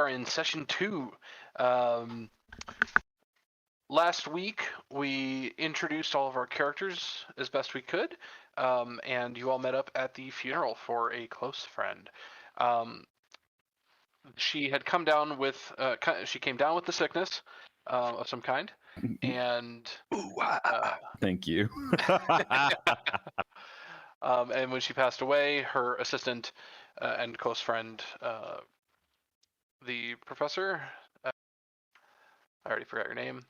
are in session 2. Last week, we introduced all of our characters as best we could, and you all met up at the funeral for a close friend. She had come down with she came down with the sickness of some kind, and Thank you. And when she passed away, her assistant and close friend, the professor, I already forgot your name.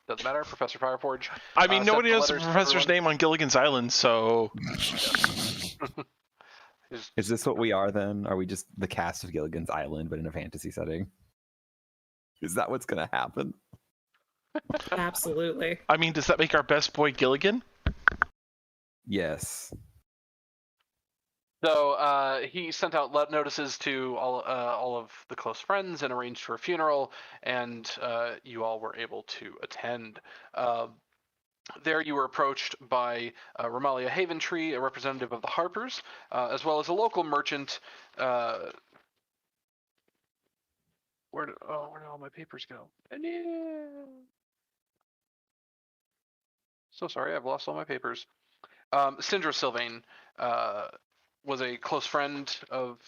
Doesn't matter, Professor Fireforge. I mean, nobody knows the letters to professor's everyone. name on Gilligan's Island, so... Is this what we are then? Are we just the cast of Gilligan's Island, but in a fantasy setting? Is that what's going to happen? Absolutely. I mean, does that make our best boy Gilligan? Yes. So he sent out notices to all of the close friends and arranged for a funeral, and you all were able to attend. There you were approached by Romalia Haventree, a representative of the Harpers, as well as a local merchant. Where did all my papers go? So sorry, I've lost all my papers. Syndra Sylvain was a close friend of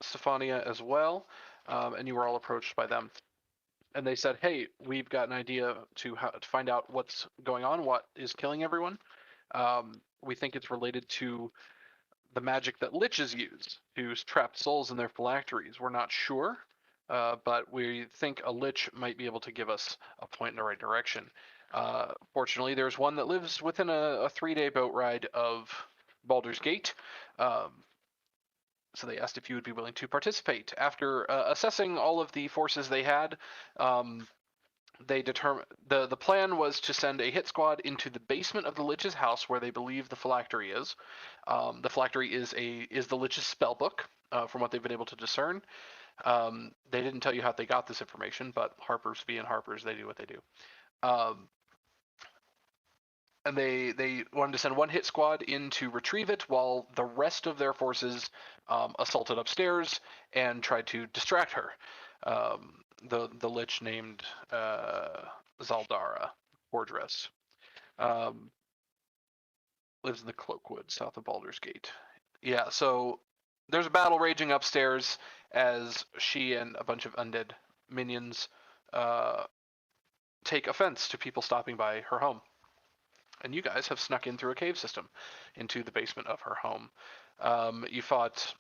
Stephania as well, and you were all approached by them. And they said, hey, we've got an idea to find out what's going on, what is killing everyone. We think it's related to the magic that liches use to trap souls in their phylacteries. We're not sure, but we think a lich might be able to give us a point in the right direction. Fortunately, there's one that lives within a 3-day boat ride of Baldur's Gate. So they asked if you would be willing to participate. After assessing all of the forces they had, they determined the plan was to send a hit squad into the basement of the Lich's house where they believe the phylactery is. The phylactery is the Lich's spellbook, from what they've been able to discern. They didn't tell you how they got this information, but Harpers being Harpers, they do what they do. And they wanted to send one hit squad in to retrieve it, while the rest of their forces assaulted upstairs and tried to distract her. The lich named Zaldara, Fortress, lives in the Cloakwood, south of Baldur's Gate. Yeah, so there's a battle raging upstairs as she and a bunch of undead minions take offense to people stopping by her home. And you guys have snuck in through a cave system into the basement of her home. You fought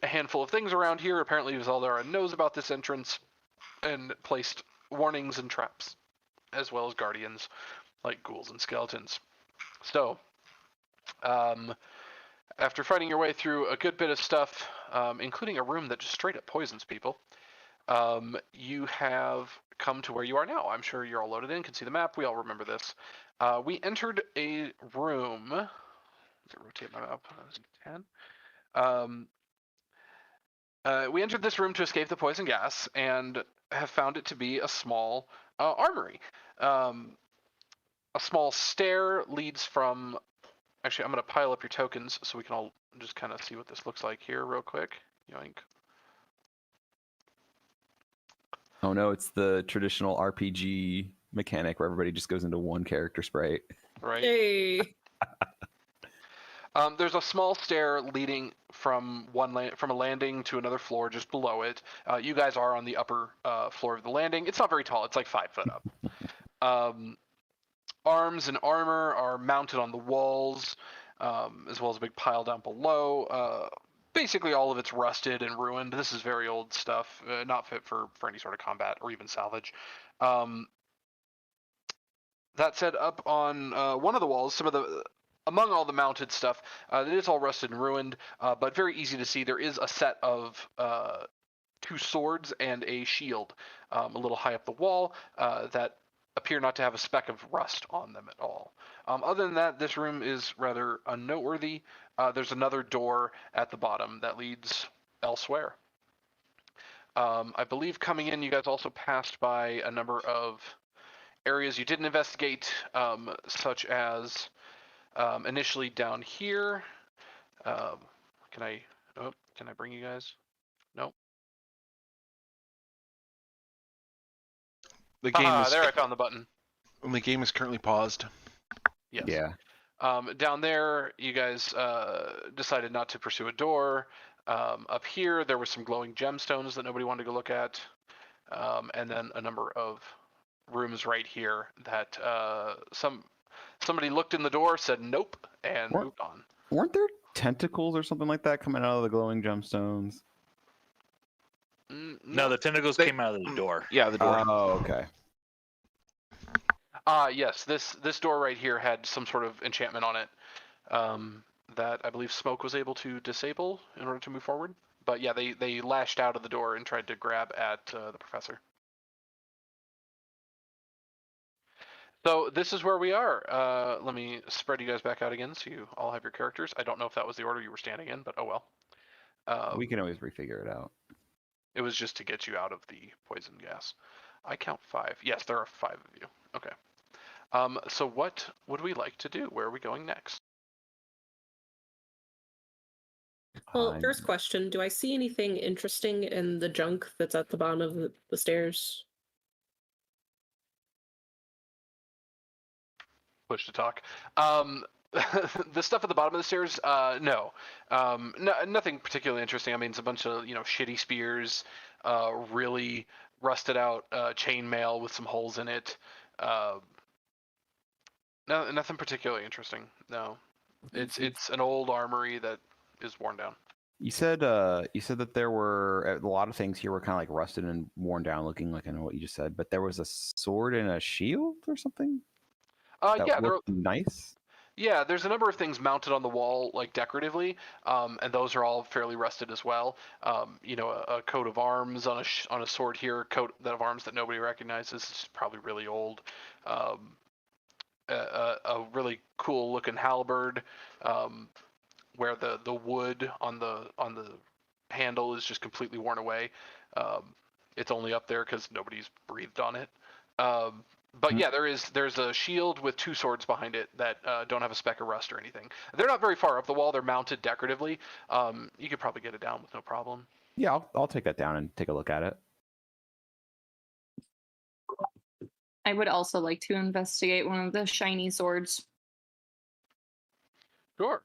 a handful of things around here. Apparently Zaldara knows about this entrance and placed warnings and traps, as well as guardians like ghouls and skeletons. So, after fighting your way through a good bit of stuff, including a room that just straight up poisons people, you have come to where you are now. I'm sure you're all loaded in, can see the map. We all remember this. We entered a room. Rotate my map. 10. We entered this room to escape the poison gas and have found it to be a small armory. A small stair leads from... Actually, I'm going to pile up your tokens so we can all just kind of see what this looks like here real quick. Yoink. Oh no, it's the traditional RPG mechanic where everybody just goes into one character sprite. Right. Hey. There's a small stair leading from from a landing to another floor just below it. You guys are on the upper floor of the landing. It's not very tall. It's like 5 foot up. Arms and armor are mounted on the walls, as well as a big pile down below. Basically, all of it's rusted and ruined. This is very old stuff, not fit for any sort of combat or even salvage. That said, up on one of the walls, among all the mounted stuff, it is all rusted and ruined, but very easy to see. There is a set of 2 swords and a shield a little high up the wall that appear not to have a speck of rust on them at all. Other than that, this room is rather unnoteworthy. There's another door at the bottom that leads elsewhere. I believe coming in, you guys also passed by a number of areas you didn't investigate, such as initially down here. Can I bring you guys? No. The game is there I found the button. the game is currently paused. Yes. Yeah. Down there, you guys decided not to pursue a door. Up here, there were some glowing gemstones that nobody wanted to go look at. And then a number of rooms right here that somebody looked in the door, said nope, and moved on. Weren't there tentacles or something like that coming out of the glowing gemstones? No, the tentacles came out of the door. Yeah, the door. Oh, okay. Yes, this door right here had some sort of enchantment on it that I believe Smoke was able to disable in order to move forward. But yeah, they lashed out of the door and tried to grab at the professor. So this is where we are. Let me spread you guys back out again so you all have your characters. I don't know if that was the order you were standing in, but oh well. We can always refigure it out. It was just to get you out of the poison gas. I count 5. Yes, there are 5 of you. Okay. So what would we like to do? Where are we going next? Well, first question, do I see anything interesting in the junk that's at the bottom of the stairs? Push to talk. The stuff at the bottom of the stairs, no. Nothing particularly interesting. I mean, it's a bunch of, shitty spears, really rusted out chainmail with some holes in it. No, nothing particularly interesting. No. It's an old armory that is worn down. You said that there were a lot of things here were kind of like rusted and worn down, looking like I know what you just said, but there was a sword and a shield or something. Yeah, looked nice. Yeah, there's a number of things mounted on the wall, like decoratively, and those are all fairly rusted as well. A coat of arms on a sword here, a coat of arms that nobody recognizes. Is probably really old. A really cool looking halberd, where the wood on the handle is just completely worn away. It's only up there because nobody's breathed on it. But yeah, there's a shield with 2 swords behind it that don't have a speck of rust or anything. They're not very far up the wall. They're mounted decoratively. You could probably get it down with no problem. Yeah, I'll take that down and take a look at it. I would also like to investigate one of the shiny swords. Sure.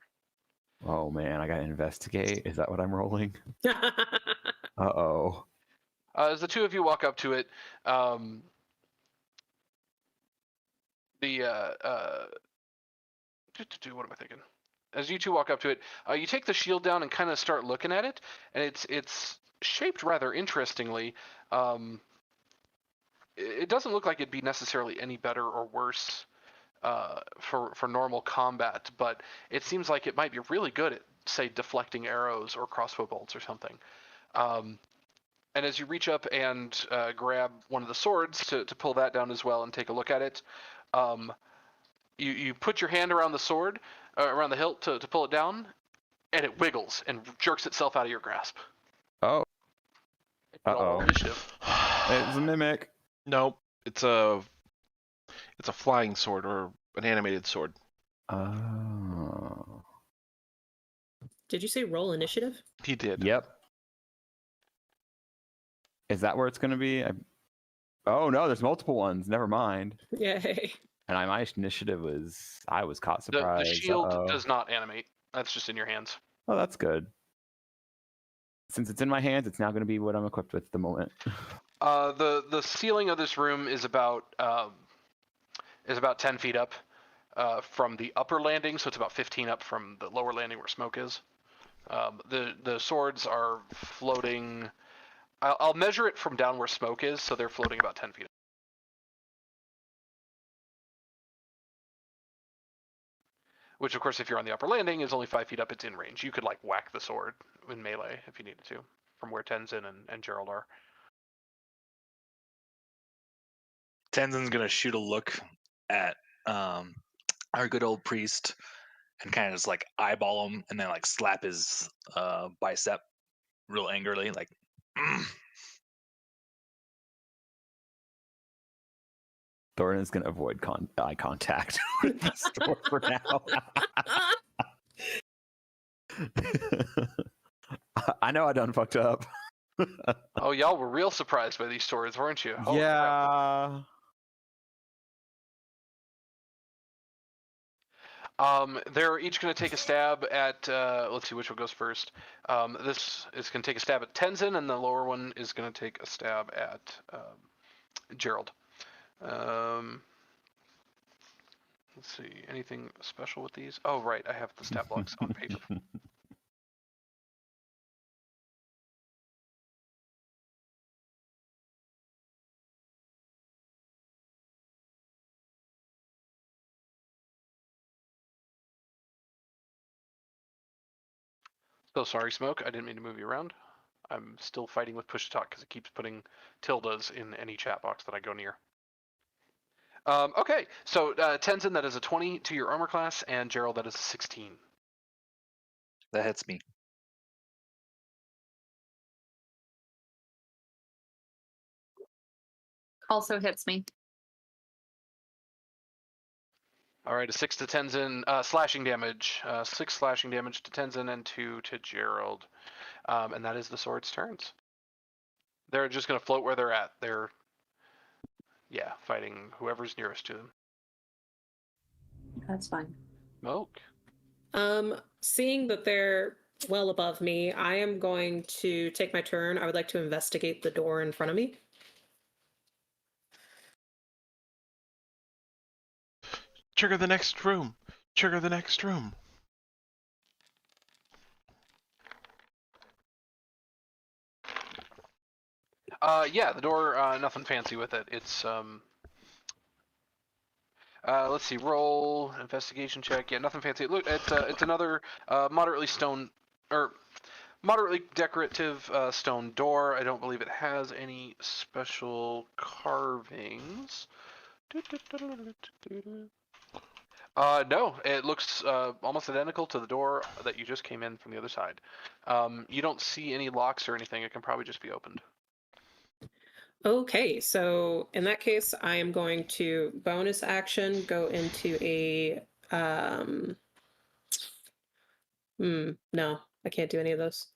Oh man, I gotta investigate. Is that what I'm rolling? Uh-oh. As the 2 of you walk up to it, what am I thinking? As you 2 walk up to it, you take the shield down and kind of start looking at it, and it's shaped rather interestingly. It doesn't look like it'd be necessarily any better or worse for normal combat, but it seems like it might be really good at, say, deflecting arrows or crossbow bolts or something. And as you reach up and grab one of the swords to pull that down as well and take a look at it, you put your hand around the sword, around the hilt to pull it down, and it wiggles and jerks itself out of your grasp. Oh. Roll initiative. It's a mimic. Nope. It's a flying sword or an animated sword. Oh. Did you say roll initiative? He did. Yep. Is that where it's going to be? Oh no, there's multiple ones. Never mind. Yay. And my initiative I was caught surprised. The shield does not animate. That's just in your hands. Oh, that's good. Since it's in my hands, it's now going to be what I'm equipped with at the moment. The ceiling of this room is about 10 feet up from the upper landing, so it's about 15 up from the lower landing where Smoke is. The swords are floating. I'll measure it from down where Smoke is, so they're floating about 10 feet up. Which, of course, if you're on the upper landing, is only 5 feet up. It's in range. You could whack the sword in melee if you needed to, from where Tenzien and Gerald are. Tenzin's gonna shoot a look at our good old priest and kind of just eyeball him and then slap his bicep real angrily, Thoridne is going to avoid eye contact with the sword for now. I know I done fucked up. Oh, y'all were real surprised by these swords, weren't you? Holy crap. Yeah. They're each going to take a stab at, let's see which one goes first. This is going to take a stab at Tenzin, and the lower one is going to take a stab at Gerald. Let's see, anything special with these? Oh, right, I have the stat blocks on paper. So sorry, Smoke, I didn't mean to move you around. I'm still fighting with push to talk because it keeps putting tildes in any chat box that I go near. Okay, so Tenzin, that is a 20 to your armor class, and Gerald, that is a 16. That hits me. Also hits me. All right, a 6 to Tenzin, slashing damage. 6 slashing damage to Tenzin and 2 to Gerald. And that is the sword's turns. They're just going to float where they're at. They're, yeah, fighting whoever's nearest to them. That's fine. Smoke. Seeing that they're well above me, I am going to take my turn. I would like to investigate the door in front of me. Trigger the next room. Trigger the next room. Yeah, the door, nothing fancy with it. It's, let's see, roll, investigation check. Yeah, nothing fancy. Look, it's another moderately decorative stone door. I don't believe it has any special carvings. No, it looks almost identical to the door that you just came in from the other side. You don't see any locks or anything. It can probably just be opened. Okay, so in that case, I am going to bonus action go into a no, I can't do any of those.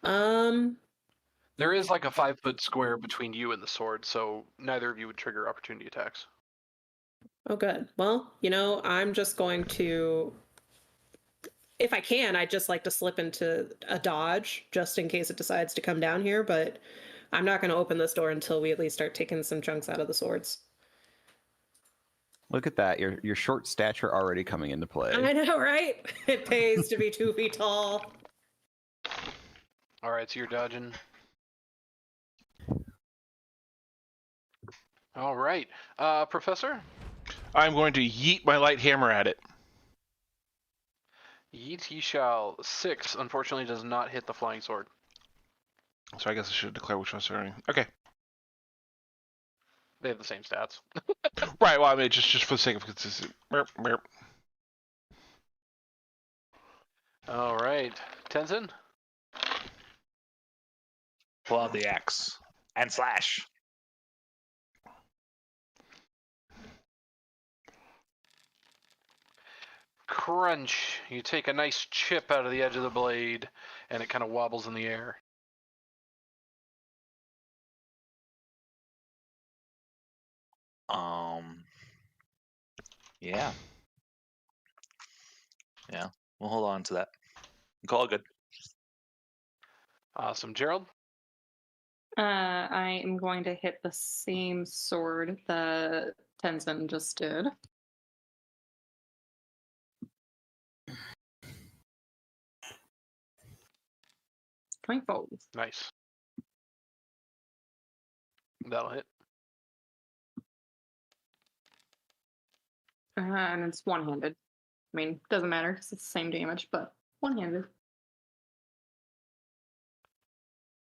There is like a 5-foot square between you and the sword, so neither of you would trigger opportunity attacks. Oh, good. Well, I'm just going to, if I can, I'd just like to slip into a dodge just in case it decides to come down here, but I'm not going to open this door until we at least start taking some chunks out of the swords. Look at that. Your short stature already coming into play. I know, right? It pays to be 2 feet tall. All right, so you're dodging. All right, Professor? I'm going to yeet my light hammer at it. Yeet ye shall. 6, unfortunately, does not hit the flying sword. So I guess I should declare which one's starting. Okay. They have the same stats. Right, well, I mean, just for the sake of consistency. All right, Tenzin? Pull out the axe and slash. Crunch. You take a nice chip out of the edge of the blade, and it kind of wobbles in the air. Yeah. Yeah, we'll hold on to that. Call it good. Awesome. Gerald? I am going to hit the same sword that Tenzin just did. Nice. That'll hit. And it's one-handed. I mean, doesn't matter because it's the same damage, but one-handed.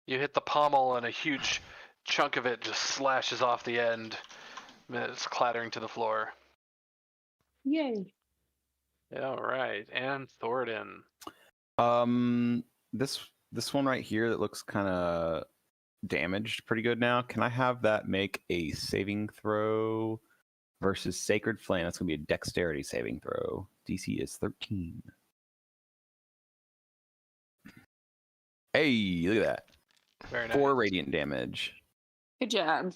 You hit the pommel, and a huge chunk of it just slashes off the end. It's clattering to the floor. Yay. All right, and Thoridne. This one right here that looks kind of damaged pretty good now. Can I have that make a saving throw versus Sacred Flame? That's going to be a dexterity saving throw. DC is 13. Hey, look at that. Very nice. 4 radiant damage. Good job.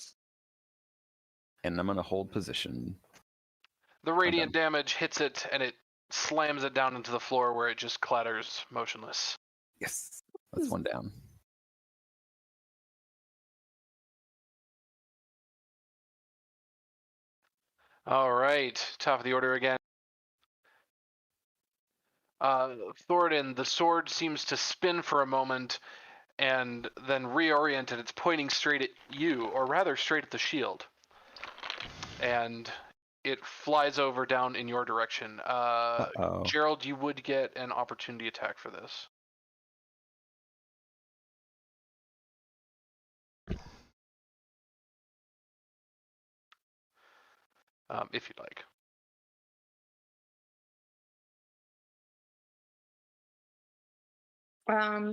And I'm going to hold position. The radiant damage hits it, and it slams it down into the floor where it just clatters motionless. Yes. That's 1 down. All right, top of the order again. Thoridne, the sword seems to spin for a moment and then reorient, and it's pointing straight at you, or rather straight at the shield. And it flies over down in your direction. Gerald, you would get an opportunity attack for this. If you'd like.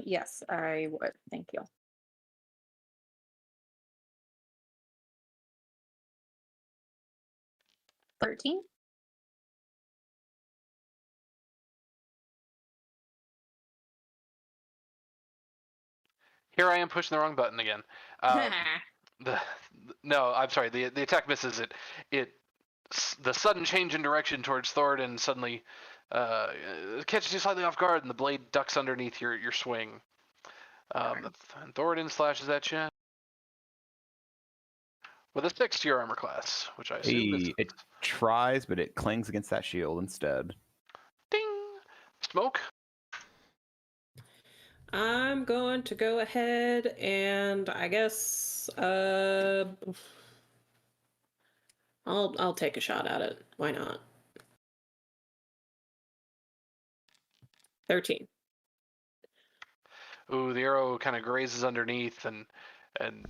Yes, I would. Thank you. $13. Here I am pushing the wrong button again. No, I'm sorry. The attack misses. The sudden change in direction towards Thoridne suddenly catches you slightly off guard, and the blade ducks underneath your swing. And Thoridne slashes at you with a 6 to your armor class, which I assume this is. It tries, but it clings against that shield instead. Ding! Smoke. I'm going to go ahead and I guess I'll take a shot at it. Why not? 13. Ooh, the arrow kind of grazes underneath and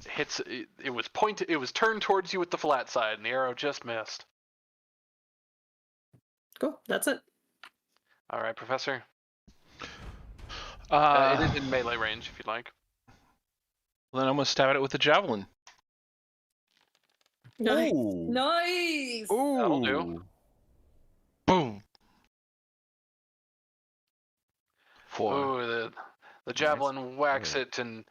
hits. It was pointed. It was turned towards you with the flat side, and the arrow just missed. Cool. That's it. All right, Professor. It is in melee range, if you'd like. Well, then I'm gonna stab at it with a javelin. Nice. Ooh. Nice. Ooh. That'll do. Boom. 4. Ooh, the javelin whacks it and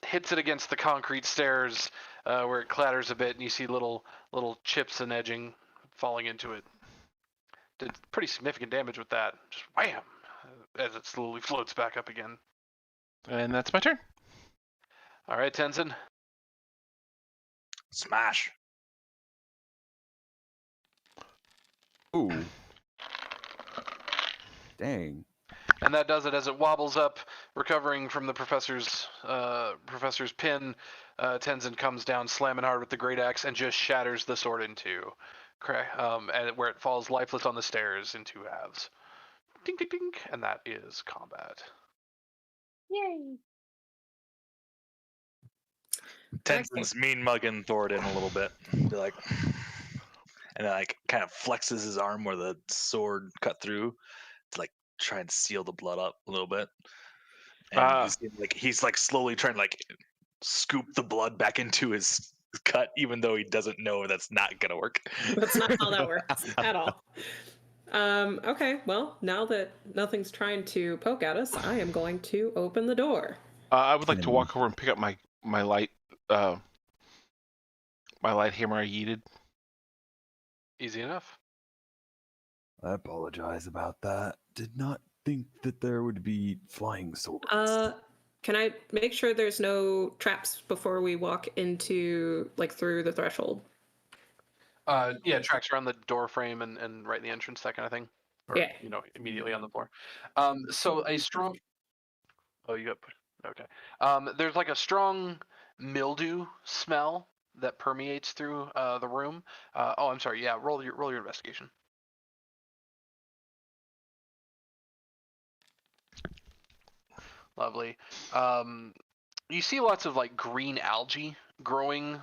hits it against the concrete stairs, where it clatters a bit, and you see little chips and edging falling into it. Did pretty significant damage with that. Just wham! As it slowly floats back up again. And that's my turn. All right, Tenzin. Smash. Ooh. Dang. And that does it as it wobbles up, recovering from the professor's pin. Tenzin comes down, slamming hard with the great axe, and just shatters the sword in two, and where it falls lifeless on the stairs in 2 halves. Ding, ding, ding, and that is combat. Yay. Tenzin's mean mugging Thoridne a little bit. Be like, and then like kind of flexes his arm where the sword cut through to like try and seal the blood up a little bit. And he's like slowly trying to like scoop the blood back into his cut, even though he doesn't know that's not gonna work. That's not how that works at all. Okay, well, now that nothing's trying to poke at us, I am going to open the door. I would like to walk over and pick up my light hammer I yeeted. Easy enough. I apologize about that. Did not think that there would be flying swords. Can I make sure there's no traps before we walk into, like, through the threshold? Yeah, tracks around the door frame and right in the entrance, that kind of thing. Or, Yeah. Immediately on the floor. So a strong. Oh, you got. Okay. There's like a strong mildew smell that permeates through the room. I'm sorry. Yeah, roll your investigation. Lovely. You see lots of like green algae growing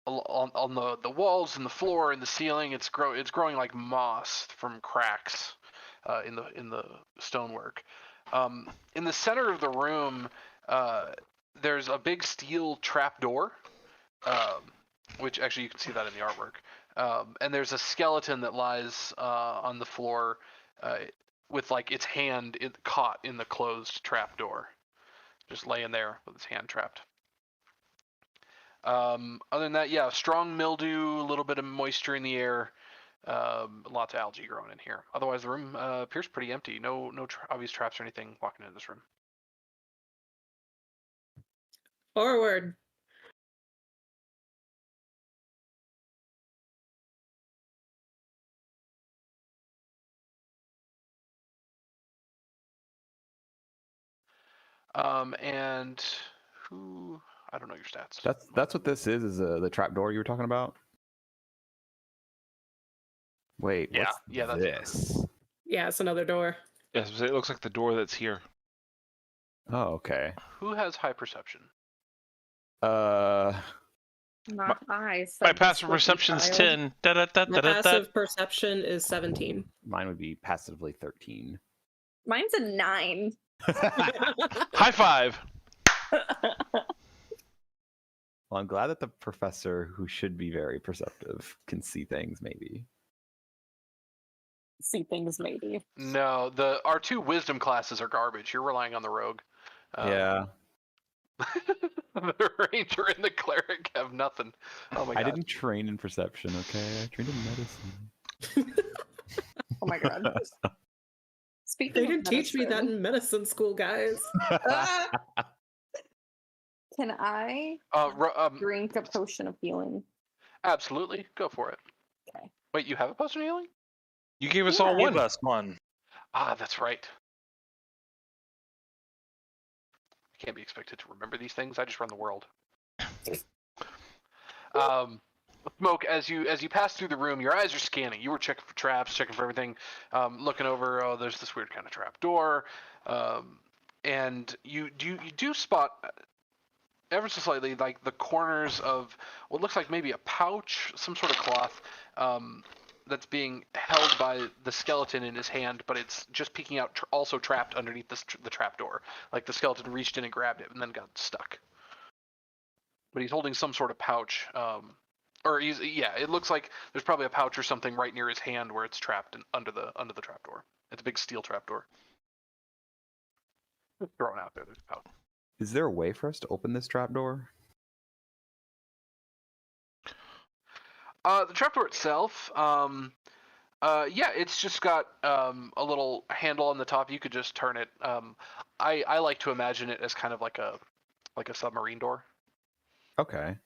on the walls and the floor and the ceiling. It's growing like moss from cracks in the stonework. In the center of the room, there's a big steel trap door, which actually you can see that in the artwork. And there's a skeleton that lies on the floor with like its hand caught in the closed trap door. just laying there with his hand trapped. Other than that, yeah, strong mildew, a little bit of moisture in the air, lots of algae growing in here. Otherwise, the room appears pretty empty. No obvious traps or anything walking into this room. Forward. And who? I don't know your stats. That's what this is the trapdoor you were talking about? Wait, Yeah, what's yeah, that's this? Yeah, it's another door. Yes, it looks like the door that's here. Oh, okay. Who has high perception? Not high. My passive perception's 10. Da, da, da, My da, da, da. passive perception is 17. Mine would be passively 13. Mine's a 9. High five. Well, I'm glad that the professor, who should be very perceptive, can see things, maybe. See things maybe. No, our 2 wisdom classes are garbage. You're relying on the rogue. Yeah. The ranger and the cleric have nothing. Oh my god. I didn't train in perception, okay? I trained in medicine. Oh my god. Speaking They of didn't teach me that medicine, in medicine school, guys. Can I drink a potion of healing? Absolutely. Go for it. Okay. Wait, you have a potion of healing? You gave us Yeah. all one. Give us one. Ah, that's right. I can't be expected to remember these things. I just run the world. Smoke, as you pass through the room, your eyes are scanning. You were checking for traps, checking for everything, looking over. Oh, there's this weird kind of trap door, and you do spot ever so slightly like the corners of what looks like maybe a pouch, some sort of cloth, that's being held by the skeleton in his hand, but it's just peeking out, also trapped underneath the trap door. Like the skeleton reached in and grabbed it and then got stuck. But he's holding some sort of pouch, it looks like there's probably a pouch or something right near his hand where it's trapped under the trap door. It's a big steel trap door. Just thrown out there. There's a pouch. Is there a way for us to open this trapdoor? The trapdoor itself, it's just got a little handle on the top. You could just turn it. I like to imagine it as kind of like a submarine door. Okay.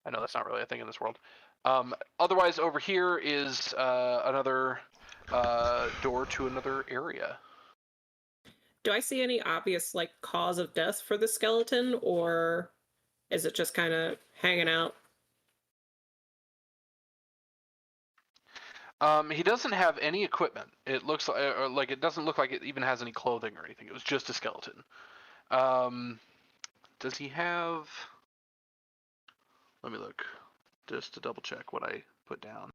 I know that's not really a thing in this world. Otherwise, over here is another door to another area. Do I see any obvious like cause of death for the skeleton, or is it just kind of hanging out? He doesn't have any equipment. It looks like it doesn't look like it even has any clothing or anything. It was just a skeleton. Does he have? Let me look, just to double check what I put down.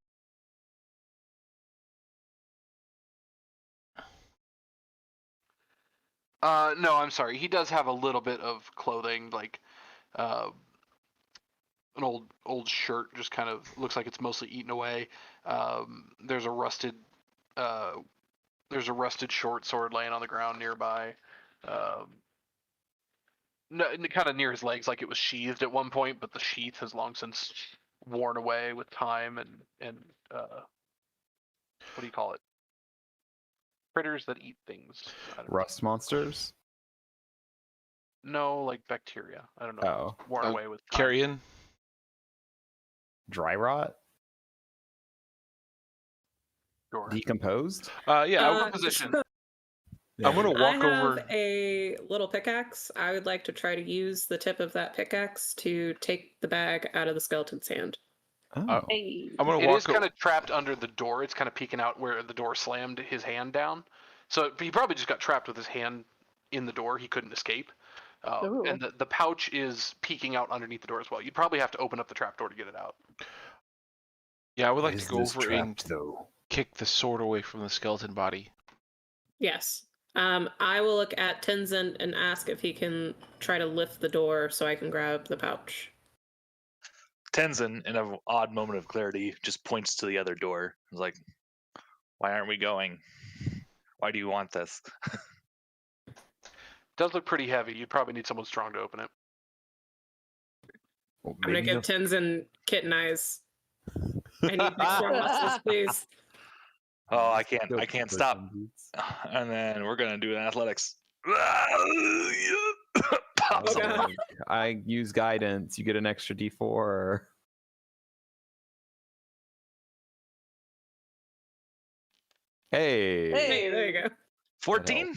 No, I'm sorry. He does have a little bit of clothing, like an old shirt, just kind of looks like it's mostly eaten away. There's a rusted short sword laying on the ground nearby. Kind of near his legs, like it was sheathed at one point, but the sheath has long since worn away with time and what do you call it? Critters that eat things. I don't know. Rust monsters? No, like bacteria. I don't know. Oh. Worn away with time. Carrion. Dry rot? Sure. Decomposed? Yeah. Position. I'm gonna walk I have over. a little pickaxe. I would like to try to use the tip of that pickaxe to take the bag out of the skeleton's hand. Oh. Hey. I'm gonna It walk. is kind of trapped under the door. It's kind of peeking out where the door slammed his hand down. So he probably just got trapped with his hand in the door. He couldn't escape. Ooh. And the pouch is peeking out underneath the door as well. You'd probably have to open up the trap door to get it out. Yeah, I would like Is to go this over and trapped, though? kick the sword away from the skeleton body. Yes. I will look at Tenzien and ask if he can try to lift the door so I can grab the pouch. Tenzin, in an odd moment of clarity, just points to the other door. He's like, "Why aren't we going? Why do you want this? Does look pretty heavy. You'd probably need someone strong to open it. Well, I'm gonna maybe give Tenzin kitten eyes. I need big strong muscles, please. Oh, I can't Go stop. for boots. And then we're gonna do an athletics. Oh, God. I use guidance. You get an extra D4. Hey. Hey, there you go. 14.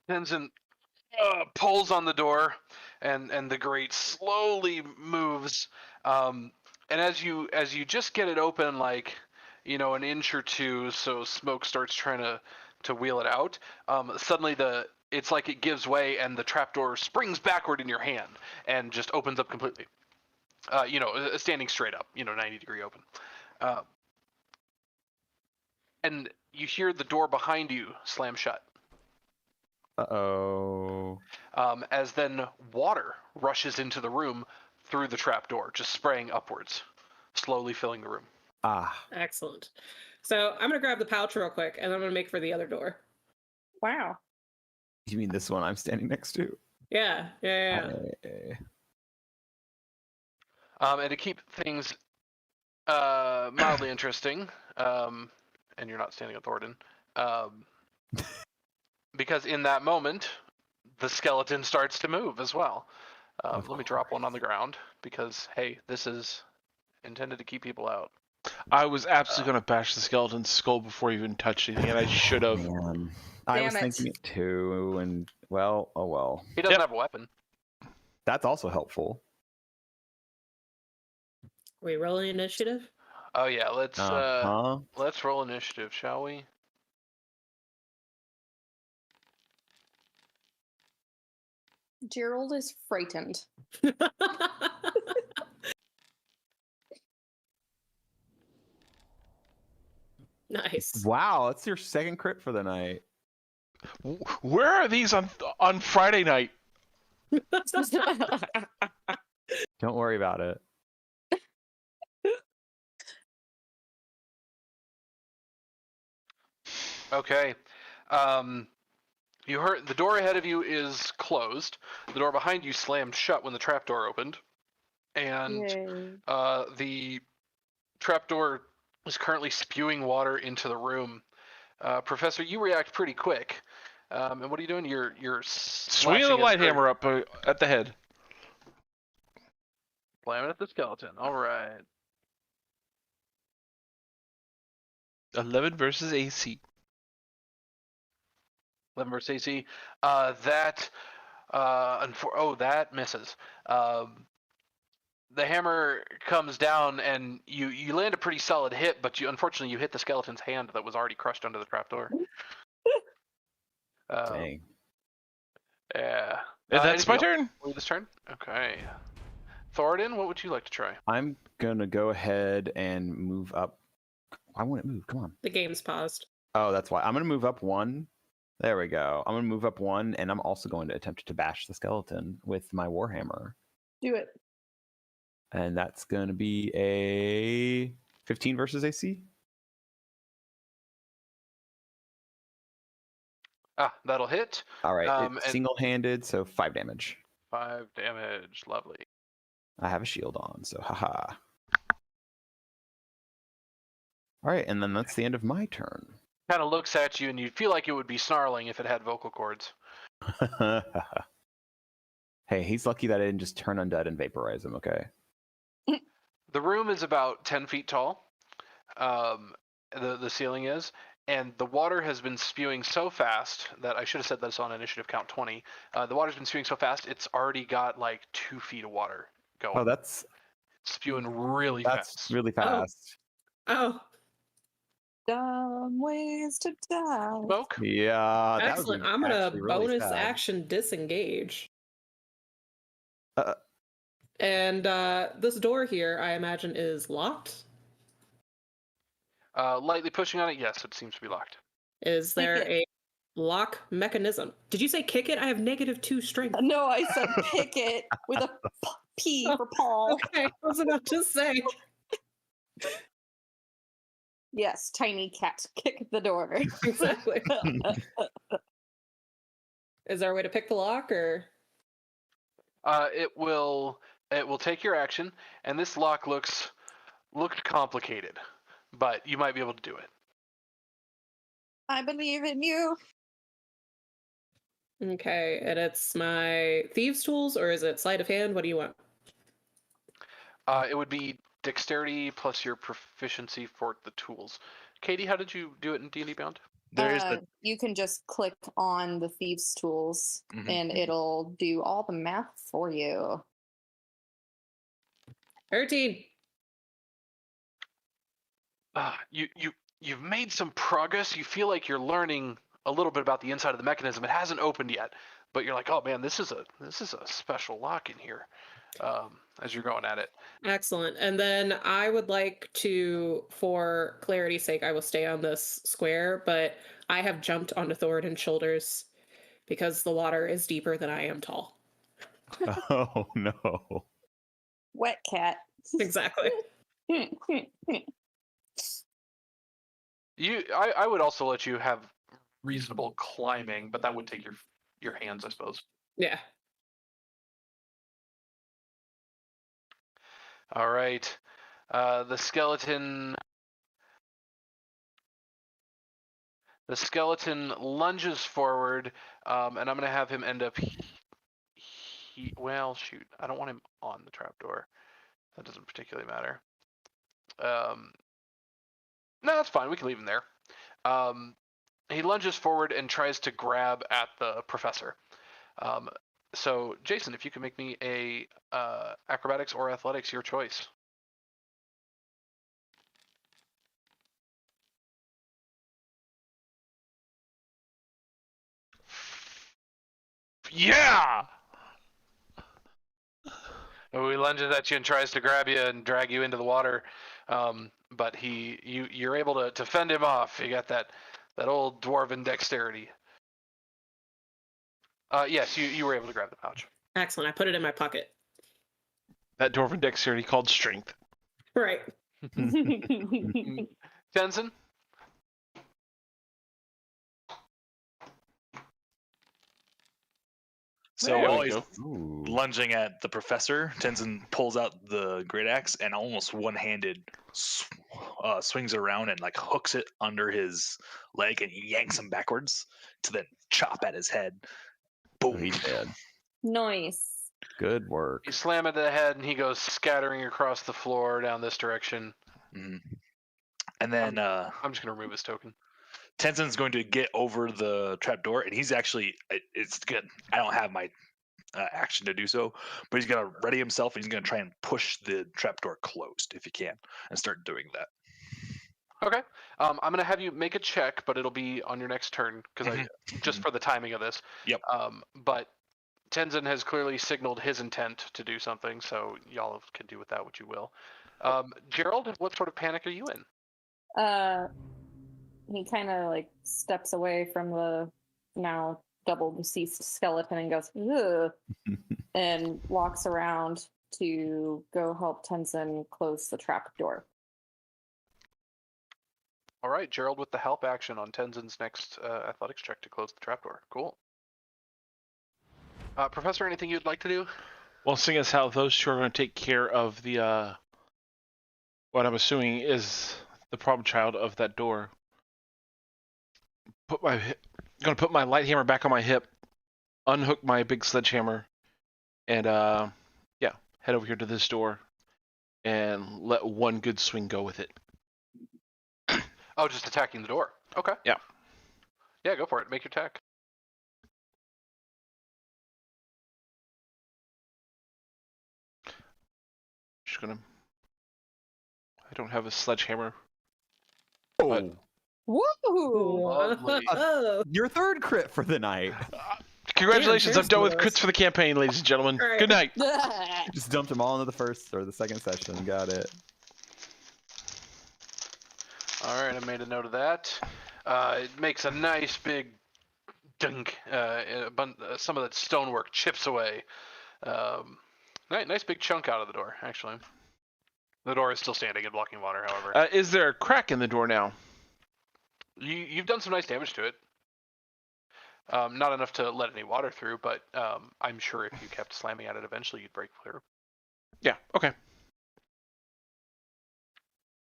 Tenzin pulls on the door, and the grate slowly moves. And as you just get it open, like an inch or two, so smoke starts trying to wheel it out. Suddenly it's like it gives way, and the trapdoor springs backward in your hand and just opens up completely. Standing straight up, 90-degree open. And you hear the door behind you slam shut. Uh-oh. As then water rushes into the room through the trapdoor, just spraying upwards, slowly filling the room. Ah. Excellent. So I'm gonna grab the pouch real quick, and I'm gonna make for the other door. Wow. You mean this one I'm standing next to? Yeah. Hey. And to keep things mildly interesting, and you're not standing on Thoridne, because in that moment, the skeleton starts to move as well. Let me drop one on the ground, because, hey, this is intended to keep people out. I was absolutely going to bash the skeleton's skull before you even touched anything, and I should have. Man. I was thinking it too, and oh well. He doesn't have a weapon. That's also helpful. We rolling initiative? Oh yeah, let's roll initiative, shall we? Gerald is frightened. Nice. Wow, that's your second crit for the night. Where are these on Friday night? Don't worry about it. Okay. You heard the door ahead of you is closed. The door behind you slammed shut when the trapdoor opened. And the trapdoor is currently spewing water into the room. Professor, you react pretty quick. And what are you doing? You're swinging the light hammer up at the head. Slamming at the skeleton. All right. 11 versus AC. 11 versus AC. That misses. The hammer comes down, and you land a pretty solid hit, but unfortunately you hit the skeleton's hand that was already crushed under the trapdoor. Dang. Yeah. That's my turn. This turn. Okay. Thoridne, what would you like to try? I'm gonna go ahead and move up. I want it move. Come on. The game's paused. Oh, that's why. I'm gonna move up one. There we go. I'm gonna move up one, and I'm also going to attempt to bash the skeleton with my warhammer. Do it. And that's gonna be a 15 versus AC. That'll hit. All right, it's single-handed, so 5 damage. 5 damage, lovely. I have a shield on, so haha. All right, and then that's the end of my turn. Kind of looks at you, and you feel like it would be snarling if it had vocal cords. Hey, he's lucky that I didn't just turn undead and vaporize him, okay? The room is about 10 feet tall. The ceiling is. And the water has been spewing so fast that I should have said this on initiative count 20. The water's been spewing so fast, it's already got like 2 feet of water going. Oh, that's spewing really fast. That's really fast. Oh. Dumb ways to die. Smoke? Yeah. Excellent. I'm going to really bonus sad. action disengage. Uh, And this door here, I imagine, is locked. Lightly pushing on it, yes, it seems to be locked. Is there a lock mechanism? Did you say kick it? I have -2 strength. No, I said pick it with a P for Paul. Okay, I was about to say. Yes, tiny cat kick the door. Exactly. Is there a way to pick the lock, or? It will take your action, and this lock looked complicated, but you might be able to do it. I believe in you. Okay, and it's my thieves' tools, or is it sleight of hand? What do you want? It would be dexterity plus your proficiency for the tools. Katie, how did you do it in D&D Beyond? There is the You can just click on the thieves' tools, Mhm. and it'll do all the math for you. 13. You've made some progress. You feel like you're learning a little bit about the inside of the mechanism. It hasn't opened yet, but you're like, oh man, this is a special lock in here. As you're going at it. Excellent. And then I would like to, for clarity's sake, I will stay on this square, but I have jumped onto Thoridne's shoulders because the water is deeper than I am tall. Oh no. Wet cat. Exactly. I would also let you have reasonable climbing, but that would take your hands, I suppose. Yeah. All right. The skeleton lunges forward, and I'm going to have him end up. Well, shoot, I don't want him on the trapdoor. That doesn't particularly matter. No, that's fine. We can leave him there. He lunges forward and tries to grab at the professor. So, Jason, if you can make me a acrobatics or athletics, your choice. Yeah! He lunges at you and tries to grab you and drag you into the water, but you're able to fend him off. You got that old dwarven dexterity. Yes, you were able to grab the pouch. Excellent. I put it in my pocket. That dwarven dexterity called strength. Right. Tenzien? So There while we he's go. Ooh. lunging at the professor, Tenzin pulls out the great axe and almost one-handed swings it around and like hooks it under his leg and yanks him backwards to then chop at his head. Oh, Boom. he's dead. Nice. Good work. You slam it to the head, and he goes scattering across the floor down this direction. Mhm. And then I'm just going to remove his token. Tenzin's going to get over the trapdoor, and he's actually, it's good. I don't have my action to do so, but he's going to ready himself, and he's going to try and push the trapdoor closed if he can, and start doing that. Okay. I'm going to have you make a check, but it'll be on your next turn, because just for the timing of this. Yep. But Tenzin has clearly signaled his intent to do something, so y'all can do with that what you will. Gerald, what sort of panic are you in? He kind of like steps away from the now double deceased skeleton and goes, ugh, and walks around to go help Tenzin close the trap door. All right, Gerald with the help action on Tenzin's next athletics check to close the trapdoor. Cool. Professor, anything you'd like to do? Well, seeing as how those two are going to take care of the, what I'm assuming is the problem child of that door. Gonna put my light hammer back on my hip, unhook my big sledgehammer, and head over here to this door, and let one good swing go with it. Oh, just attacking the door. Okay. Yeah. Yeah, go for it. Make your attack. Just gonna. I don't have a sledgehammer. Oh, Woo! Lovely. your third crit for the night. Congratulations! Damn, I'm done with cheers, crits for the campaign, ladies and gentlemen. Right. Good night. Just dumped them all into the first or the second session. Got it. All right, I made a note of that. It makes a nice big dunk. Some of that stonework chips away. Nice big chunk out of the door, actually. The door is still standing and blocking water, however. Is there a crack in the door now? You've done some nice damage to it. Not enough to let any water through, but I'm sure if you kept slamming at it, eventually you'd break clear. Yeah. Okay.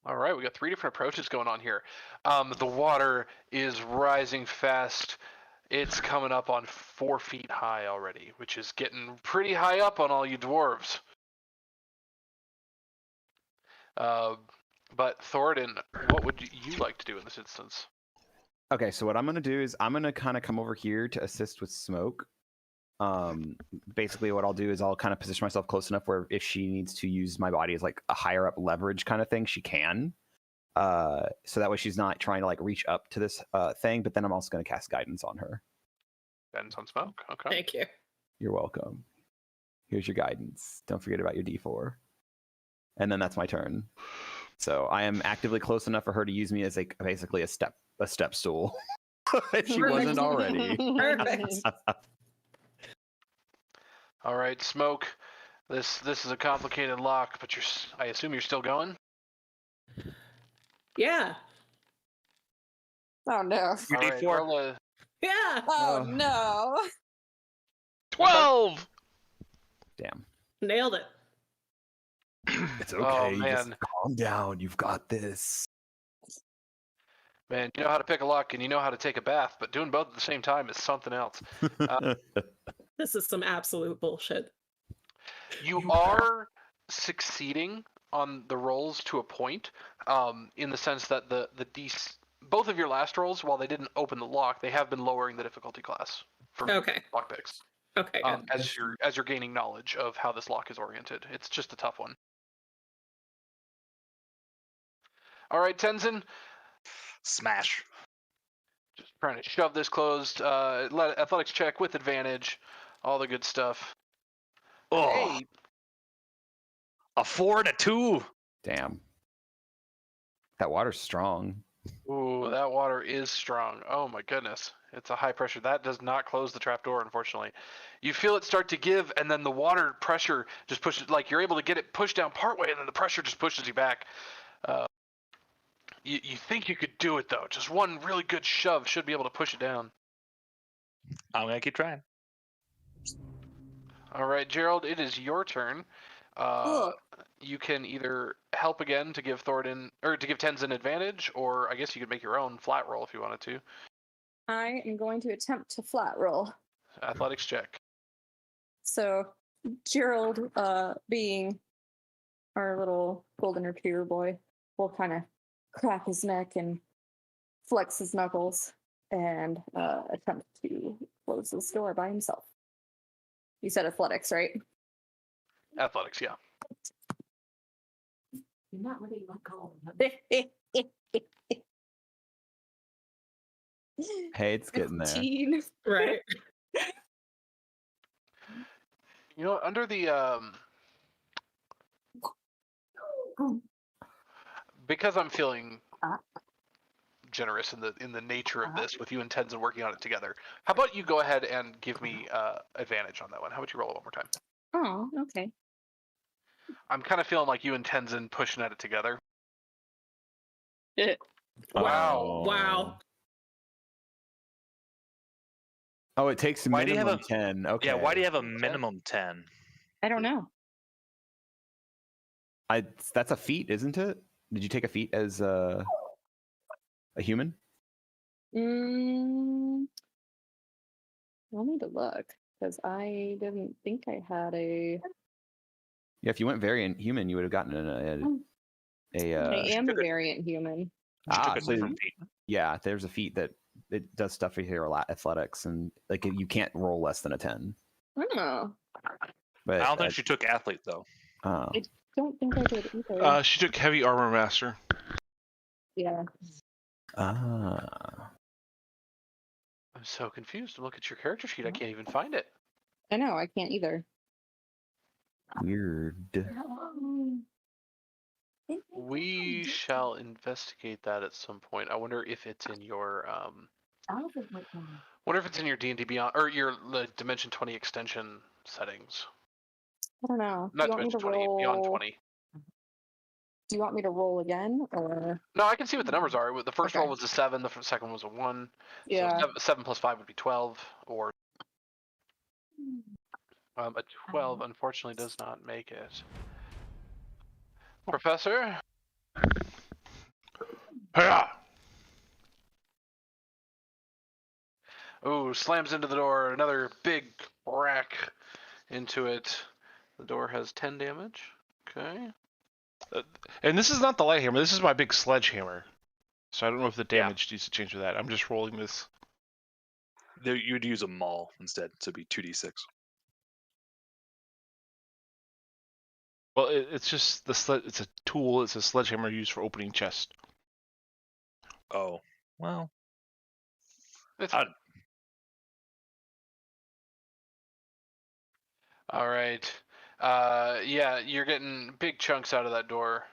All right, we got 3 different approaches going on here. The water is rising fast. It's coming up on 4 feet high already, which is getting pretty high up on all you dwarves. But Thoridne, what would you like to do in this instance? Okay, so what I'm gonna do is I'm gonna kind of come over here to assist with Smoke. Basically, what I'll do is I'll kind of position myself close enough where if she needs to use my body as like a higher up leverage kind of thing, she can. So that way she's not trying to like reach up to this thing. But then I'm also gonna cast guidance on her. Guidance on Smoke. Okay. Thank you. You're welcome. Here's your guidance. Don't forget about your D4. And then that's my turn. So I am actively close enough for her to use me as like basically a step stool. If she wasn't already. Perfect. All right, Smoke. This is a complicated lock, but I assume you're still going. Yeah. Oh no. Your All right, D4. roll a- Yeah. Oh no. 12. Damn. Nailed it. It's okay, okay. man. Just calm down. You've got this. Man, you know how to pick a lock and you know how to take a bath, but doing both at the same time is something else. This is some absolute bullshit. You are succeeding on the rolls to a point, in the sense that both of your last rolls, while they didn't open the lock, they have been lowering the difficulty class for Okay. lock picks. Okay. Good. As you're gaining knowledge of how this lock is oriented. It's just a tough one. All right, Tenzin, Smash. just trying to shove this closed. Let athletics check with advantage, all the good stuff. Oh, Hey, a 4 and a 2. Damn. That water's strong. ooh, that water is strong. Oh my goodness. It's a high pressure. That does not close the trapdoor, unfortunately. You feel it start to give, and then the water pressure just pushes, like you're able to get it pushed down partway, and then the pressure just pushes you back. You think you could do it, though. Just one really good shove should be able to push it down. I'm gonna keep trying. All right, Gerald, it is your turn. Cool. You can either help again to give Thoridne, or to give Tenzin advantage, or I guess you could make your own flat roll if you wanted to. I am going to attempt to flat roll. Athletics check. So Gerald, being our little golden retriever boy, will kind of crack his neck and flex his knuckles and attempt to close this door by himself. You said athletics, right? Athletics, yeah. You're not ready to let go. Hey, it's getting there. 15. Right. You know, under the because I'm feeling generous in the nature of this, with you and Tenzin working on it together. How about you go ahead and give me advantage on that one? How about you roll it one more time? Oh, okay. I'm kind of feeling like you and Tenzin pushing at it together. Wow. Wow. Oh, it takes Why do you have minimum 10. Okay. Yeah, why do you have a minimum 10? I don't know. That's a feat, isn't it? Did you take a feat as a human? I'll need to look because I didn't think I had a. Yeah, if you went variant human, you would have gotten I am a variant human. She took a so different feat. yeah, there's a feat that it does stuff for your athletics, and like you can't roll less than a 10. Oh, But I don't think she took athlete though. oh. I don't think I did either. She took heavy armor master. Yeah. Ah. I'm so confused. Look at your character sheet. I can't even find it. I know, I can't either. Weird. We shall investigate that at some point. I wonder if it's in your wonder if it's in your D&D Beyond or your Dimension 20 extension settings. I don't know. Not you want me Dimension to 20, roll... Beyond 20. Do you want me to roll again, or? No, I can see what the numbers are. The first Okay. roll was a 7, the second was a 1. Yeah. So 7 plus 5 would be 12, or a 12 unfortunately does not make it. Professor? Hiya! Ooh, slams into the door. Another big crack into it. The door has 10 damage. Okay. And this is not the light hammer. This is my big sledgehammer. So I don't know if the Yeah. damage needs to change with that. I'm just rolling this. There, you'd use a maul instead, so it'd be 2d6. Well, it's just it's a tool. It's a sledgehammer used for opening chests. Oh, well. It's I'd- All right. Yeah, you're getting big chunks out of that door,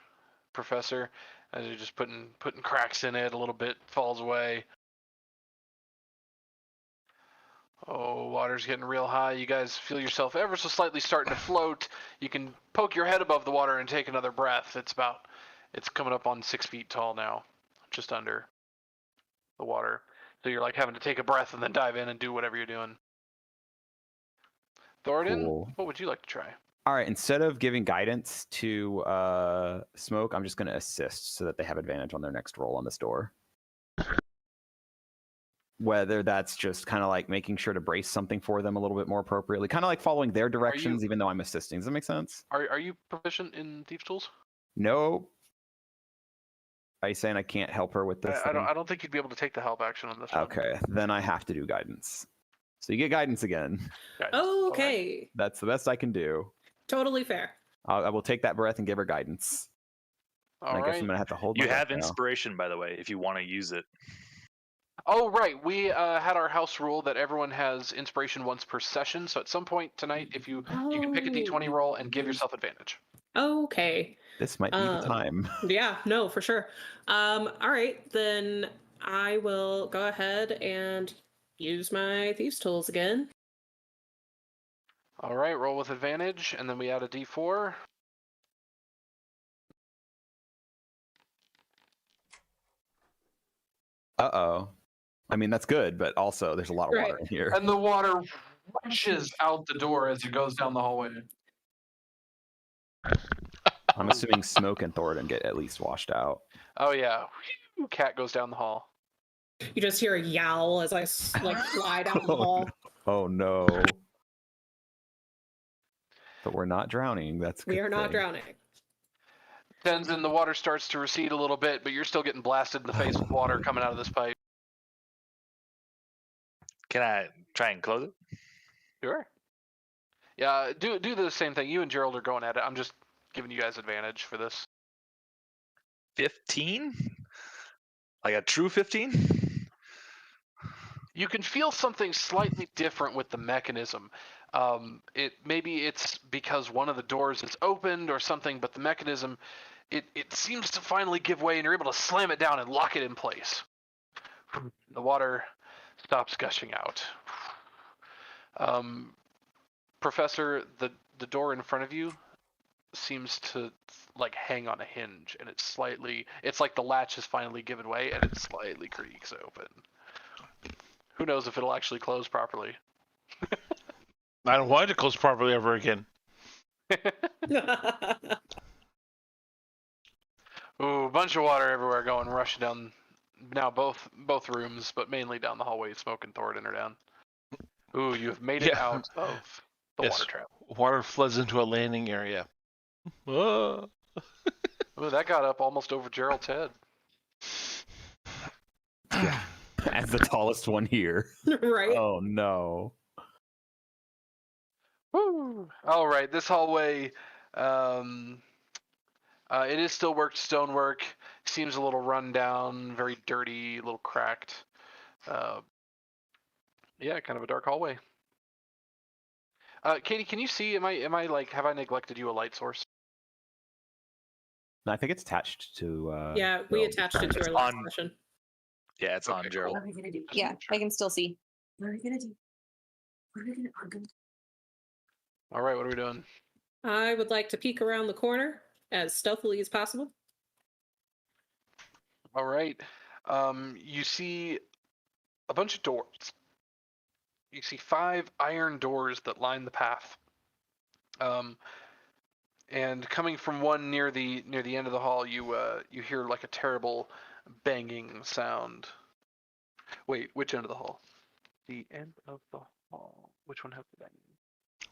Professor. As you're just putting cracks in it, a little bit falls away. Oh, water's getting real high. You guys feel yourself ever so slightly starting to float. You can poke your head above the water and take another breath. It's coming up on 6 feet tall now, just under the water. So you're like having to take a breath and then dive in and do whatever you're doing. Thoridne, Cool. what would you like to try? All right, instead of giving guidance to Smoke, I'm just going to assist so that they have advantage on their next roll on this door. Whether that's just kind of like making sure to brace something for them a little bit more appropriately, kind of like following their directions, even though I'm assisting. Does that make sense? Are you proficient in Thieves' Tools? No. Are you saying I can't help her with this? I don't think you'd be able to take the help action on this one. Okay, then I have to do guidance. So you get guidance again. Guidance. All right. Okay. That's the best I can do. Totally fair. I will take that breath and give her guidance. All And I guess right. I'm gonna have to hold. You my have breath now. inspiration, by the way, if you want to use it. Oh, right. We had our house rule that everyone has inspiration once per session. So at some point tonight, if you can pick a d20 roll and give yourself advantage. Okay. This might be the time. Yeah, no, for sure. All right, then I will go ahead and use my Thieves' Tools again. All right, roll with advantage, and then we add a d4. Uh-oh. I mean, that's good, but also there's a lot of water in here. And the water rushes out the door as it goes down the hallway. I'm assuming Smoke and Thoridne get at least washed out. Oh, yeah. Whew, cat goes down the hall. You just hear a yowl as I fly down the hall. Oh no. But we're not drowning. That's a We good are not thing. drowning. Tenzin, the water starts to recede a little bit, but you're still getting blasted in the face with water coming out of this pipe. Can I try and close it? Sure. Yeah, do the same thing. You and Gerald are going at it. I'm just giving you guys advantage for this. 15? Like a true 15? You can feel something slightly different with the mechanism. Maybe it's because one of the doors is opened or something, but the mechanism, it seems to finally give way, and you're able to slam it down and lock it in place. The water stops gushing out. Professor, the door in front of you seems to like hang on a hinge, and it's like the latch has finally given way, and it slightly creaks open. Who knows if it'll actually close properly? I don't want it to close properly ever again. Ooh, a bunch of water everywhere going, rushing down. Now both rooms, but mainly down the hallway. Smoke and Thoridne are down. Ooh, you have made it Yeah. out of the Yes. water trap. Water floods into a landing area. Ah. Ooh, that got up almost over Gerald's head. As the tallest one here. Right? Oh no. Woo! All right, this hallway, it is still worked stonework. Seems a little run down, very dirty, a little cracked. Yeah, kind of a dark hallway. Katie, can you see? Am I like? Have I neglected you a light source? No, I think it's attached to. Yeah, we Gerald. attached it to It's our last on- session. Yeah, it's Okay, on cool. Gerald. What are we gonna do? Yeah, I can still see. What are we gonna do? What are we gonna? All right, what are we doing? I would like to peek around the corner as stealthily as possible All right. You see a bunch of doors. You see 5 iron doors that line the path. And coming from one near the end of the hall, you hear like a terrible banging sound. Wait, which end of the hall? The end of the hall. Which one has the banging?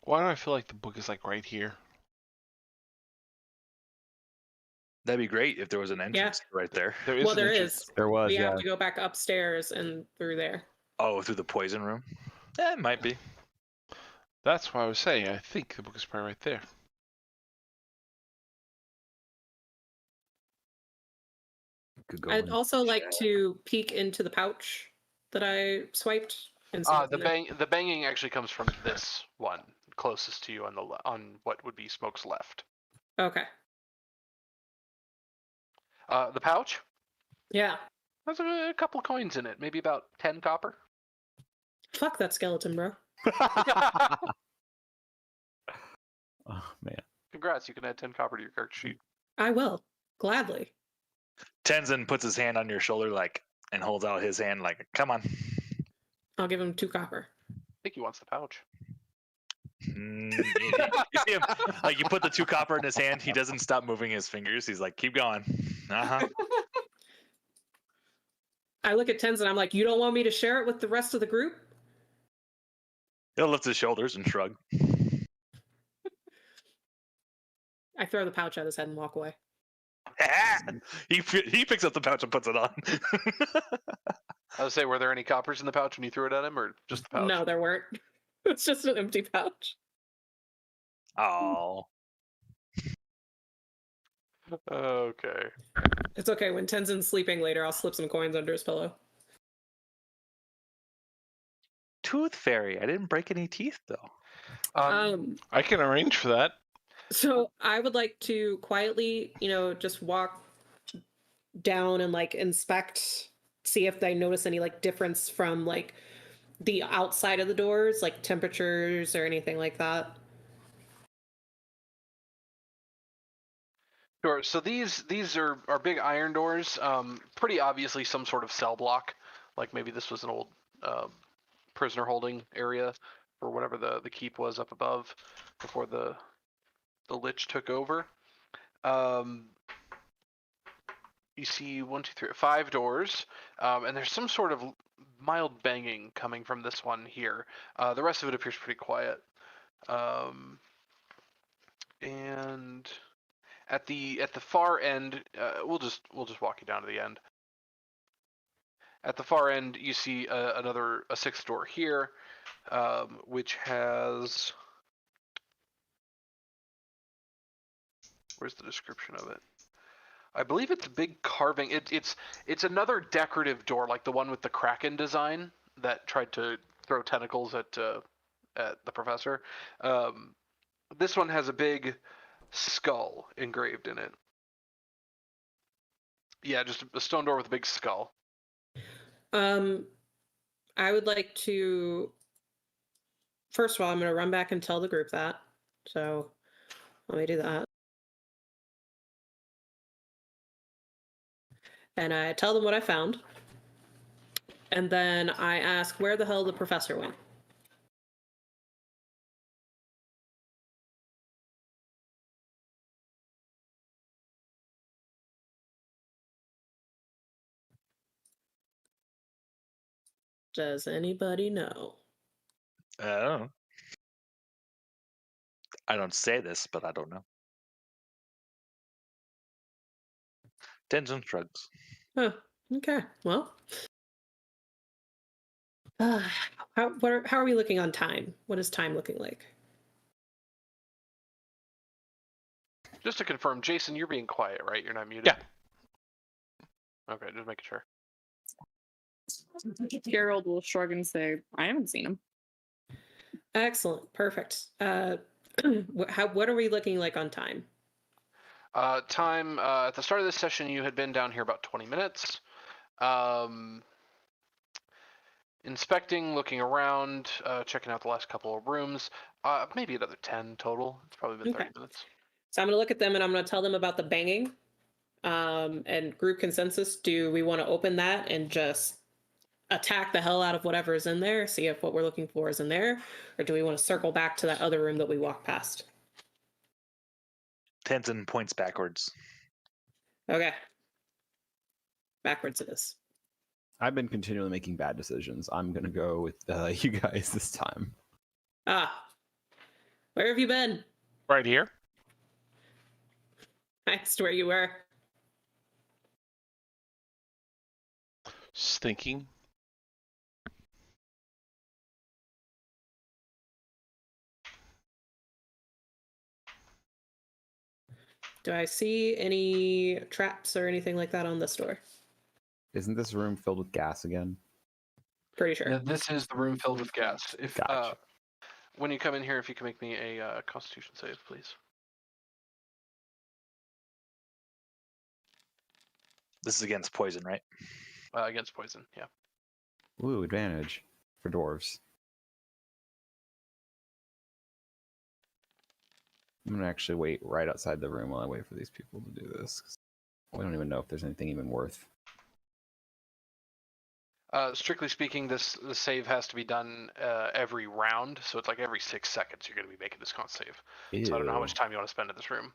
Why do I feel like the book is like right here? That'd be great if there was an entrance right there. There is Well, an there entrance. is. There was, We yeah. have to go back upstairs and through there. Oh, through the poison room? It might be. That's why I was saying. I think the book is probably right there. Could go I'd in. also like to peek into the pouch that I swiped. And see what's in there. The banging actually comes from this one closest to you on what would be Smoke's left. Okay. The pouch Yeah. has a couple coins in it, maybe about 10 copper. Fuck that skeleton, bro. Oh man. Congrats, you can add 10 copper to your character sheet. I will. Gladly. Tenzin puts his hand on your shoulder and holds out his hand come on. I'll give him 2 copper. I think he wants the pouch. You see him, you put the 2 copper in his hand, he doesn't stop moving his fingers. He's like, keep going. Uh-huh. I look at Tenzin, I'm like, you don't want me to share it with the rest of the group? He'll lift his shoulders and shrug. I throw the pouch at his head and walk away. He picks up the pouch and puts it on. I would say, were there any coppers in the pouch when you threw it at him, or just the pouch? No, there weren't. It's just an empty pouch. Oh. Okay. It's okay. When Tenzin's sleeping later, I'll slip some coins under his pillow. Tooth fairy. I didn't break any teeth though. I can arrange for that. So I would like to quietly, just walk down and inspect, see if they notice any difference from the outside of the doors, like temperatures or anything like that. Sure. So these are big iron doors. Pretty obviously some sort of cell block. Like maybe this was an old prisoner holding area for whatever the keep was up above before the Lich took over. You see 1, 2, 3, 5 doors, and there's some sort of mild banging coming from this one here. The rest of it appears pretty quiet. And at the far end, we'll just walk you down to the end. At the far end, you see a 6th door here, which has. Where's the description of it? I believe it's a big carving. It's another decorative door, like the one with the Kraken design that tried to throw tentacles at the professor. This one has a big skull engraved in it. Yeah, just a stone door with a big skull. I would like to. First of all, I'm going to run back and tell the group that. So let me do that. And I tell them what I found. And then I ask where the hell the professor went. Does anybody know? I don't know. I don't say this, but I don't know. Tenzin shrugs. Oh, okay. Well, how are we looking on time? What is time looking like? Just to confirm, Jason, you're being quiet, right? You're not muted? Yeah. Okay, just making sure. Gerald will shrug and say, I haven't seen him. Excellent. Perfect. What are we looking like on time? Time, at the start of this session, you had been down here about 20 minutes. Inspecting, looking around, checking out the last couple of rooms. Maybe another 10 total. It's probably been 30 minutes. So I'm going to look at them and I'm going to tell them about the banging. And group consensus, do we want to open that and just attack the hell out of whatever is in there, see if what we're looking for is in there, or do we want to circle back to that other room that we walked past? Tenzin points backwards. Okay. Backwards it is. I've been continually making bad decisions. I'm gonna go with you guys this time. Ah. Where have you been? Right here. I asked where you were. Just thinking. Do I see any traps or anything like that on this door? Isn't this room filled with gas again? Pretty sure. Yeah, this is the room filled with gas. If Gotcha. when you come in here, if you can make me a Constitution save, please. This is against poison, right? Against poison, yeah. Ooh, advantage for dwarves. I'm gonna actually wait right outside the room while I wait for these people to do this. 'Cause we don't even know if there's anything even worth. Strictly speaking, this save has to be done every round, so it's like every 6 seconds you're going to be making this con save. So I don't know how much time you want to spend in this room.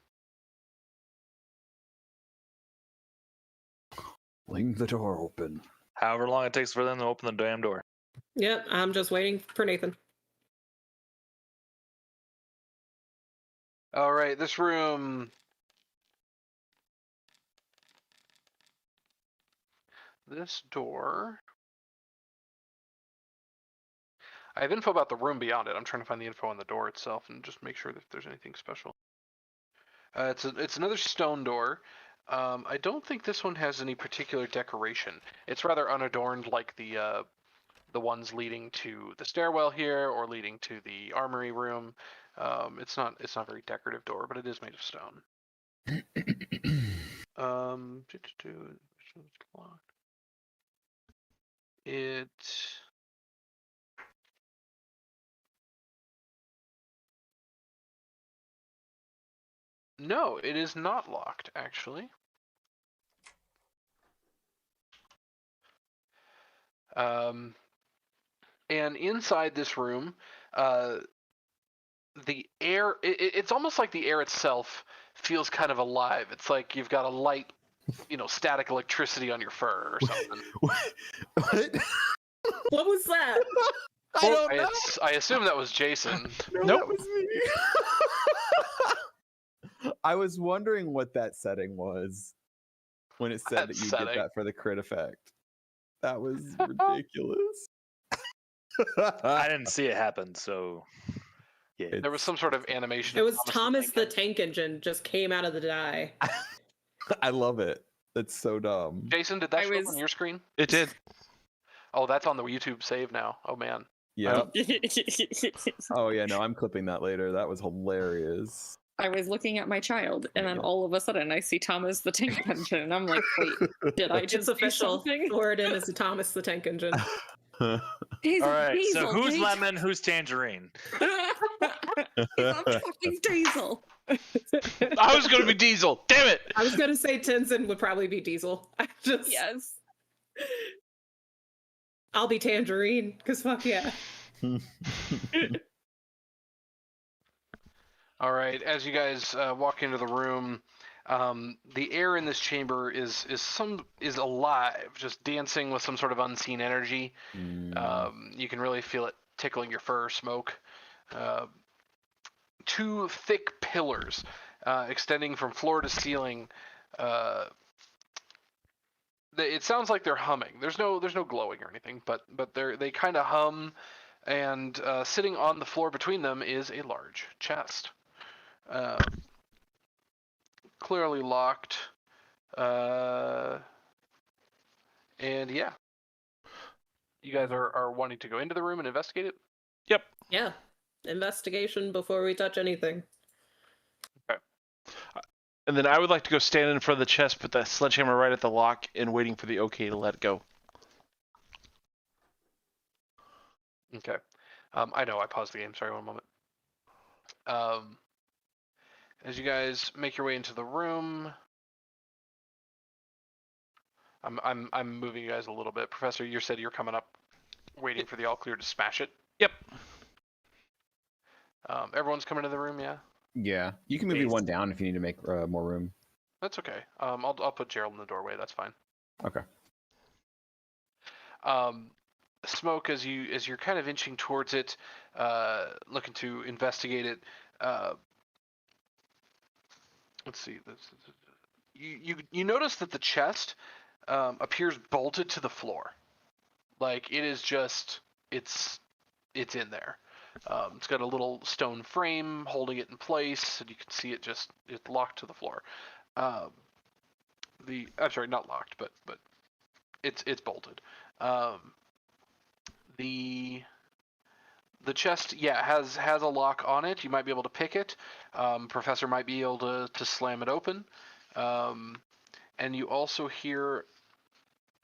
Fling the door open. However long it takes for them to open the damn door. Yep, I'm just waiting for Nathan. All right, this room. This door. I have info about the room beyond it. I'm trying to find the info on the door itself and just make sure that there's anything special. It's another stone door. I don't think this one has any particular decoration. It's rather unadorned, like the ones leading to the stairwell here or leading to the armory room. It's not a very decorative door, but it is made of stone. No, it is not locked, actually. And inside this room, the air, it's almost like the air itself feels kind of alive. It's like you've got a light, static electricity on your fur or something. What? What was that? I don't know. I assume that was Jason. Nope. That was me. I was wondering what that setting was when it said that you did that for the crit effect. That was ridiculous. I didn't see it happen, so yeah. There was some sort of animation. It was Thomas the Tank Engine just came out of the die. I love it. That's so dumb. Jason, did that show up on your screen? It did. Oh, that's on the YouTube save now. Oh man. Yeah. Oh yeah, no, I'm clipping that later. That was hilarious. I was looking at my child, and then all of a sudden I see Thomas the Tank Engine, and I'm like, wait, did I just It's official. something? Thoridne is Thomas the Tank Engine. He's All a right, so diesel, who's dude. lemon, who's tangerine? He's a fucking diesel. I was going to be Diesel. Damn it. I was gonna say Tenzien would probably be Diesel. Yes. I'll be Tangerine, because fuck yeah. All right, as you guys walk into the room, the air in this chamber is alive, just dancing with some sort of unseen energy. You can really feel it tickling your fur, smoke. Two thick pillars extending from floor to ceiling. It sounds like they're humming. There's no glowing or anything, but they kind of hum. And sitting on the floor between them is a large chest. Clearly locked. And yeah. You guys are wanting to go into the room and investigate it? Yep. Yeah. Investigation before we touch anything. Okay. And then I would like to go stand in front of the chest, put that sledgehammer right at the lock, and waiting for the okay to let go. Okay. I know, I paused the game. Sorry, one moment. As you guys make your way into the room, I'm moving you guys a little bit. Professor, you said you're coming up, waiting for the all clear to smash it. Yep. Everyone's coming to the room, yeah. Yeah, you can move your one down if you need to make more room. That's okay. I'll put Gerald in the doorway. That's fine. Okay. Smoke, as you're kind of inching towards it, looking to investigate it. Let's see. You notice that the chest appears bolted to the floor, like it is just it's in there. It's got a little stone frame holding it in place, and you can see it's locked to the floor. I'm sorry, not locked, but it's bolted. The chest, has a lock on it. You might be able to pick it. Professor might be able to slam it open. And you also hear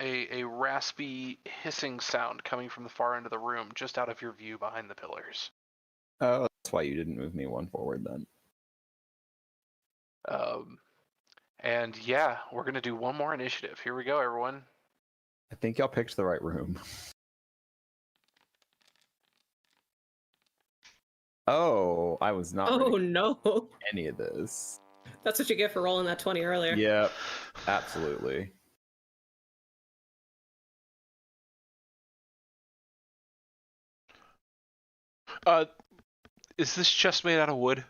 a raspy hissing sound coming from the far end of the room, just out of your view behind the pillars. Oh, that's why you didn't move me one forward then. And we're gonna do one more initiative. Here we go, everyone. I think y'all picked the right room. Oh, I was not ready Oh for no. any of this. That's what you get for rolling that 20 earlier. Yeah, absolutely. Is this chest made out of wood?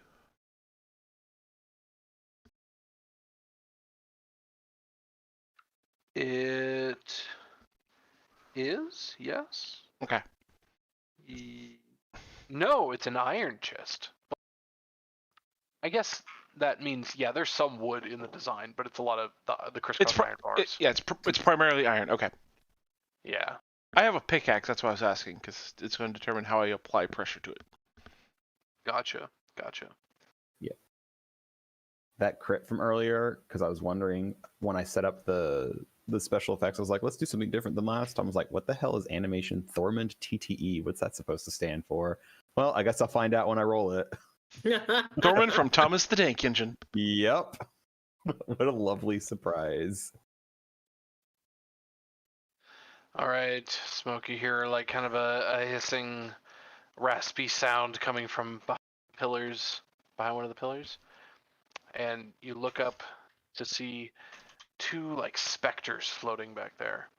It is, yes. Okay. No, it's an iron chest. I guess that means there's some wood in the design, but it's a lot of the crisscross iron bars. It's primarily iron. Okay. Yeah. I have a pickaxe. That's why I was asking, because it's going to determine how I apply pressure to it. Gotcha. Yeah. That crit from earlier, because I was wondering when I set up the special effects, I was like, let's do something different than last time. I was like, what the hell is animation Thormund TTE? What's that supposed to stand for? Well, I guess I'll find out when I roll it. Thormund from Thomas the Tank Engine. Yep. What a lovely surprise. All right, Smoke, you hear like kind of a hissing, raspy sound coming from behind one of the pillars, and you look up to see two like specters floating back there,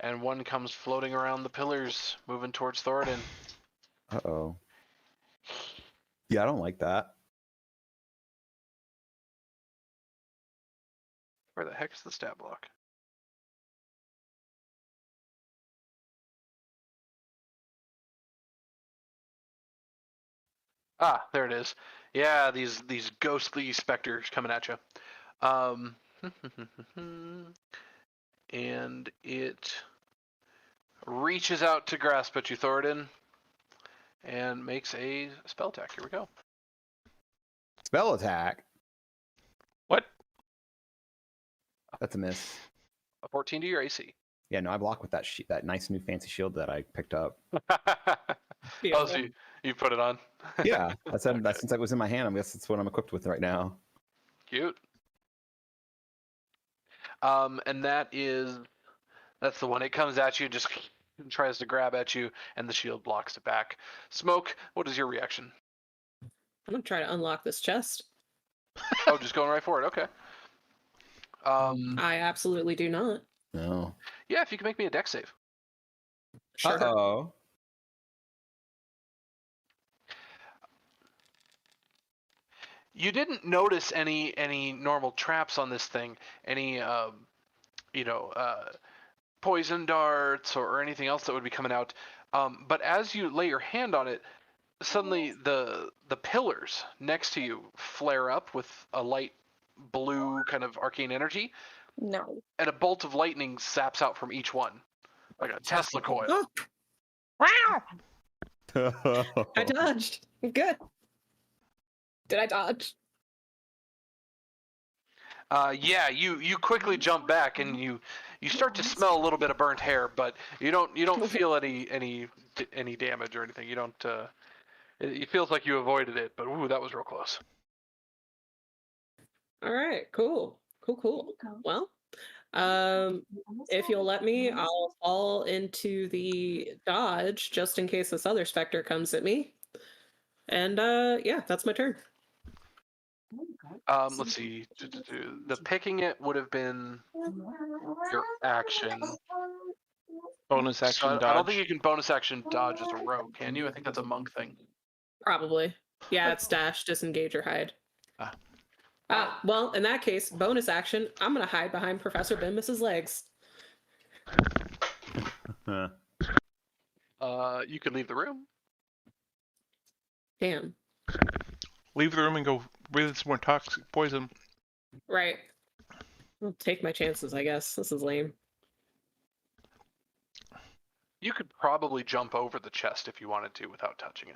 and one comes floating around the pillars, moving towards Thoridne. Uh-oh. Yeah, I don't like that. Where the heck is the stat block? Ah, there it is. Yeah, these ghostly specters coming at you. And it reaches out to grasp at you, Thoridne, and makes a spell attack. Here we go. Spell attack? What? That's a miss. A 14 to your AC. Yeah, no, I block with that nice new fancy shield that I picked up. Oh, so you put it on? Yeah, that's since it was in my hand. I guess that's what I'm equipped with right now. Cute. And that's the one. It comes at you, just tries to grab at you, and the shield blocks it back. Smoke, what is your reaction? I'm gonna try to unlock this chest. Oh, just going right for it. Okay. I absolutely do not. No. Yeah, if you can make me a dex save. Sure. Uh-oh. You didn't notice any normal traps on this thing, any poison darts or anything else that would be coming out. But as you lay your hand on it, suddenly the pillars next to you flare up with a light blue kind of arcane energy, No. and a bolt of lightning zaps out from each one, like a Tesla coil. Oh, Oh. I dodged. Good. Did I dodge? Yeah, you quickly jump back, and you start to smell a little bit of burnt hair, but you don't feel any damage or anything. You don't. It feels like you avoided it, but ooh, that was real close. All right. Cool. Well, If you'll let me, I'll fall into the dodge just in case this other specter comes at me. And yeah, that's my turn. Let's see. The picking it would have been your action. Bonus So action I don't dodge. think you can bonus action dodge as a rogue, can you? I think that's a monk thing. Probably. Yeah, it's dash, disengage, or hide. Well, in that case, bonus action, I'm gonna hide behind Professor Bimbus's legs. Huh. You could leave the room. Damn. Leave the room and go breathe some more toxic poison. Right. I'll take my chances, I guess. This is lame. You could probably jump over the chest if you wanted to without touching it.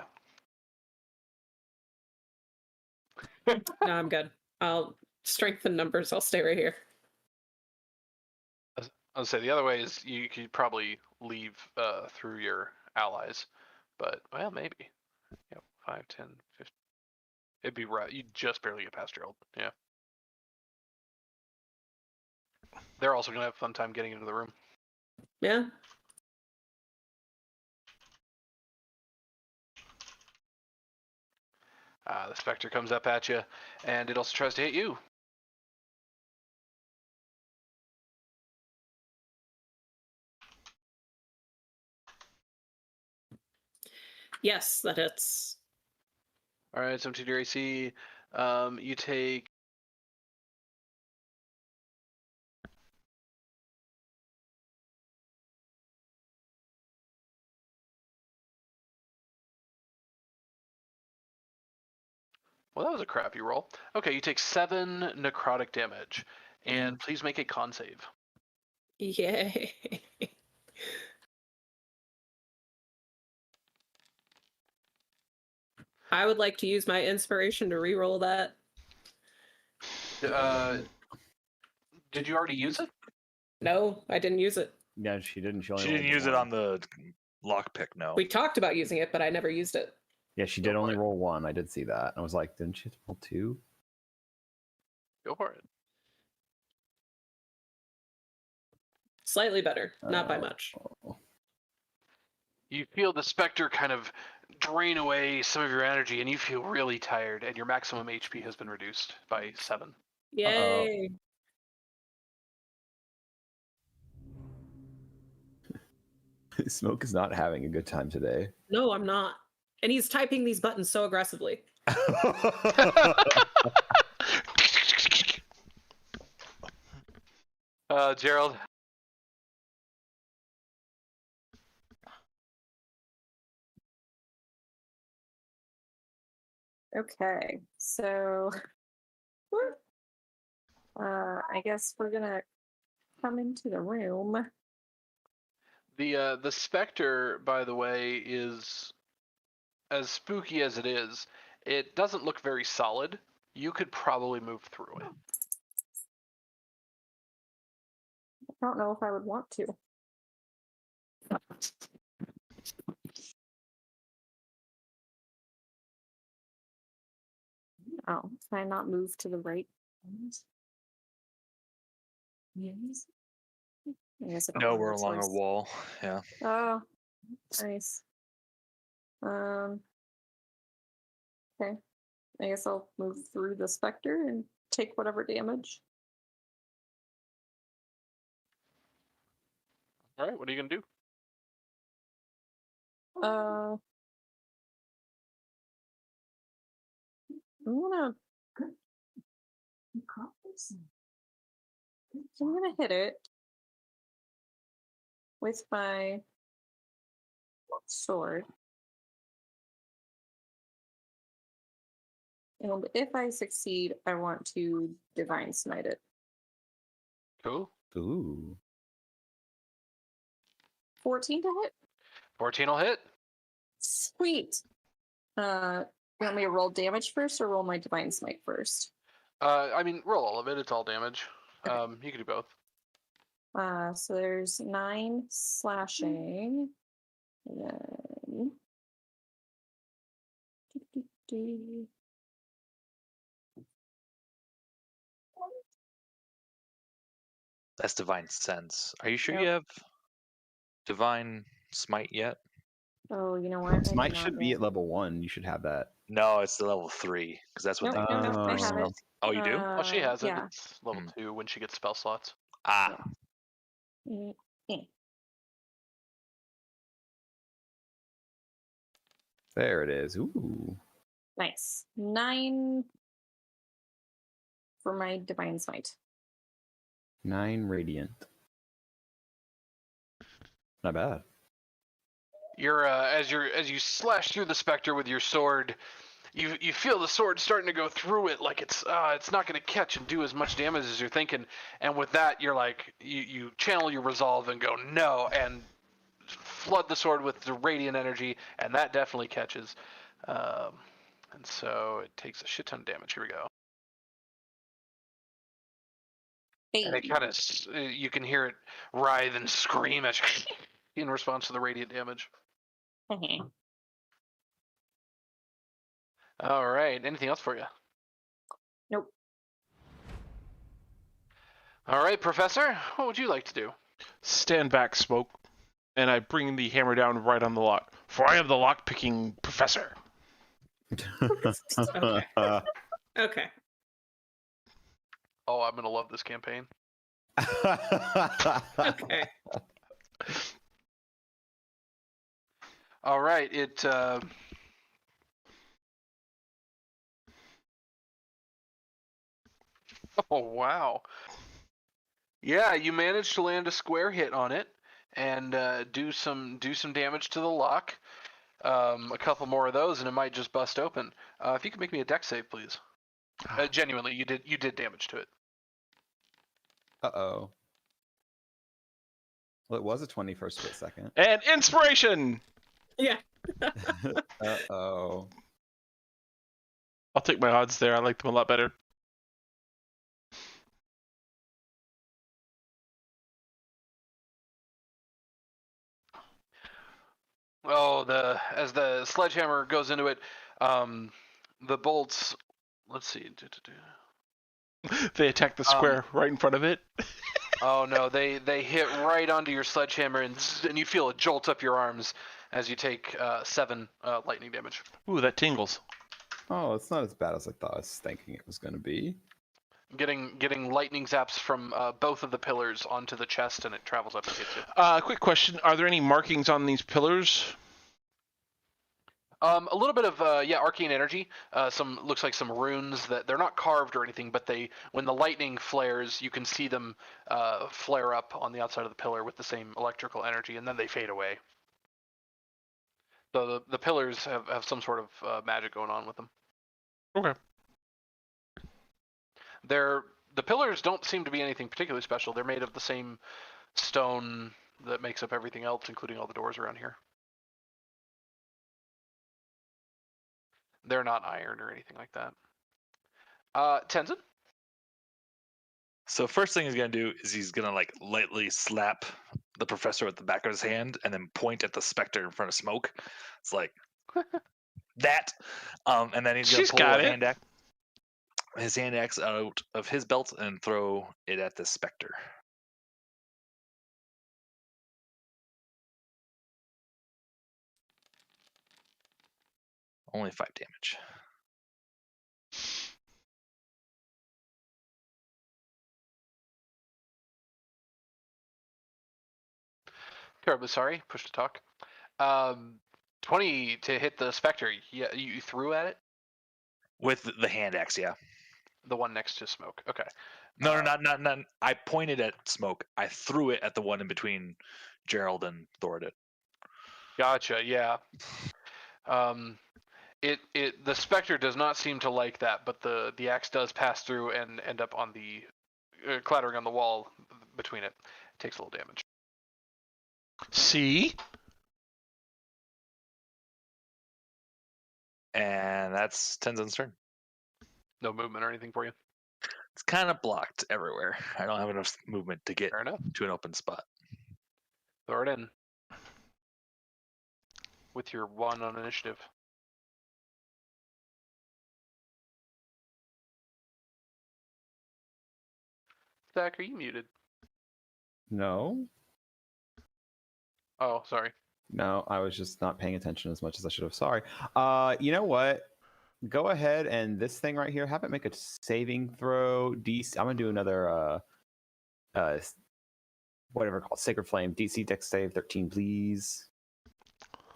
No, I'm good. I'll strengthen numbers. I'll stay right here. I'll say the other way is you could probably leave through your allies, but well, maybe. Yeah, 5, 10, 15. It'd be right. You'd just barely get past Gerald. Yeah. They're also gonna have a fun time getting into the room. Yeah. The specter comes up at you, and it also tries to hit you. Yes, that hits. All right, so to your AC, you take. Well, that was a crappy roll. Okay, you take 7 necrotic damage, and please make a con save. Yay. I would like to use my inspiration to re-roll that. Did you already use it? No, I didn't use it. Yeah, she didn't. She, only She didn't rolled use it one. on the lockpick, no. We talked about using it, but I never used it. Yeah, she did Go for only it. roll 1. I did see that. I was like, didn't she roll 2? Go for it. Slightly better, not by much. You feel the specter kind of drain away some of your energy, and you feel really tired, and your maximum HP has been reduced by 7. Yay. Smoke is not having a good time today. No, I'm not. And he's typing these buttons so aggressively. Gerald. Okay, so I guess we're gonna come into the room. The specter, by the way, is as spooky as it is. It doesn't look very solid. You could probably move through it. I don't know if I would want to. Oh, can I not move to the right? Yes. I guess I don't No, have we're a along a choice. wall. Yeah. Oh, nice. Okay. I guess I'll move through the specter and take whatever damage. All right, what are you gonna do? I'm gonna hit it with my sword. And if I succeed, I want to divine smite it. Cool. Ooh. 14 to hit? 14 will hit. Sweet. You want me to roll damage first or roll my divine smite first? I mean, roll all of it. It's all damage. Okay. You can do both. So there's 9 slashing. And then... That's divine sense. Are you sure Yep. you have divine smite yet? Oh, you know what? I Smite did not should be yet. at level 1. You should have that. No, it's the level 3 because that's when Nope, they nope, I have Oh. it. Oh, you do? Oh, she has it. Yeah. It's level Hmm. 2 when she gets spell slots. Ah, Yeah. There it is. Ooh. Nice. 9 for my divine smite. 9 radiant. Not bad. You're as you slash through the specter with your sword, you feel the sword starting to go through it like it's not going to catch and do as much damage as you're thinking. And with that, you're like you channel your resolve and go no, and flood the sword with the radiant energy, and that definitely catches. And so it takes a shit ton of damage. Here we go. And it Hey. kind of you can hear it writhe and scream as in response to the radiant damage. All right. Anything else for you? Nope. All right, Professor. What would you like to do? Stand back, Smoke, and I bring the hammer down right on the lock. For I am the lock-picking professor. Okay. Okay. Oh, I'm gonna love this campaign. Okay. All right. It. Oh wow. Yeah, you managed to land a square hit on it and do some damage to the lock. A couple more of those, and it might just bust open. If you could make me a dex save, please. Genuinely, you did damage to it. Uh-oh. Well, it was a 20 for a split second. And inspiration! Yeah. Uh-oh. I'll take my odds there. I like them a lot better. Oh, as the sledgehammer goes into it, the bolts. Let's see. They attack the square right in front of it. Oh no, they hit right onto your sledgehammer, and you feel it jolt up your arms as you take 7 lightning damage. Ooh, that tingles. Oh, it's not as bad as I thought I was thinking it was going to be. Getting lightning zaps from both of the pillars onto the chest, and it travels up and hits you. Quick question: are there any markings on these pillars? A little bit of arcane energy. Looks like some runes that they're not carved or anything, but when the lightning flares, you can see them flare up on the outside of the pillar with the same electrical energy, and then they fade away. So the pillars have some sort of magic going on with them. Okay. The pillars don't seem to be anything particularly special. They're made of the same stone that makes up everything else, including all the doors around here. They're not iron or anything like that. Tenzin? so first thing he's gonna do is he's gonna like lightly slap the professor with the back of his hand and then point at the specter in front of Smoke. It's like that, and then he's gonna She's pull got a it. his hand axe out of his belt and throw it at the specter. Only 5 damage. Terribly sorry. Push to talk. 20 to hit the specter. Yeah, you threw at it? With the hand axe, yeah. The one next to Smoke. Okay. No, not. I pointed at Smoke. I threw it at the one in between Gerald and Thoridne. Gotcha. Yeah. The specter does not seem to like that, but the axe does pass through and end up on the clattering on the wall between it. Takes a little damage. See? And that's Tenzin's turn. No movement or anything for you. It's kind of blocked everywhere. I don't have enough movement to get Fair enough. to an open spot. Throw it in. With your 1 on initiative. Zach, are you muted? No. Oh, sorry. No, I was just not paying attention as much as I should have. Sorry. You know what? Go ahead and this thing right here, have it make a saving throw. DC. I'm gonna do another whatever called Sacred Flame. DC Dex save 13, please.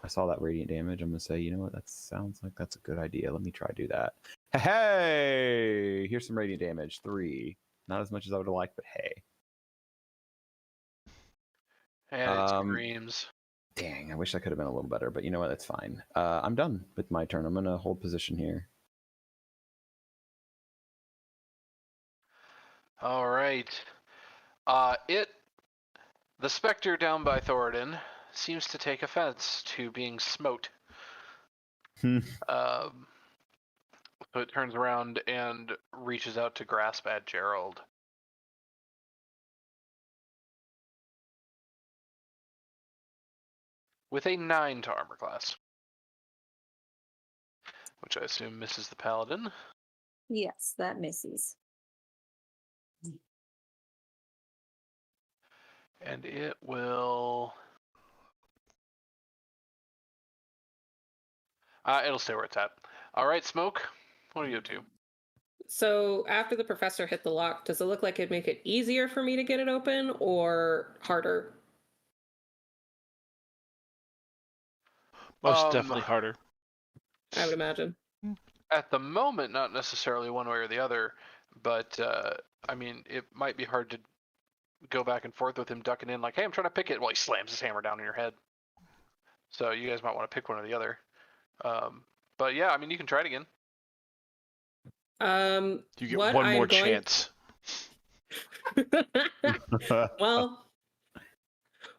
I saw that radiant damage. I'm gonna say, you know what? That sounds like that's a good idea. Let me try to do that. Hey, here's some radiant damage. 3. Not as much as I would have liked, but hey. And it screams. Dang, I wish I could have been a little better, but you know what? That's fine. I'm done with my turn. I'm gonna hold position here. All right. The specter down by Thoridne seems to take offense to being smote. So it turns around and reaches out to grasp at Gerald. With a 9 to armor class. Which I assume misses the Paladin. Yes, that misses. And it will... it'll stay where it's at. All right, Smoke, what are you up to? So after the professor hit the lock, does it look like it'd make it easier for me to get it open or harder? Most definitely harder. I would imagine. At the moment, not necessarily one way or the other, but I mean, it might be hard to go back and forth with him ducking in like, hey, I'm trying to pick it, while he slams his hammer down in your head. So you guys might want to pick one or the other. But yeah, I mean, you can try it again. You get one more chance.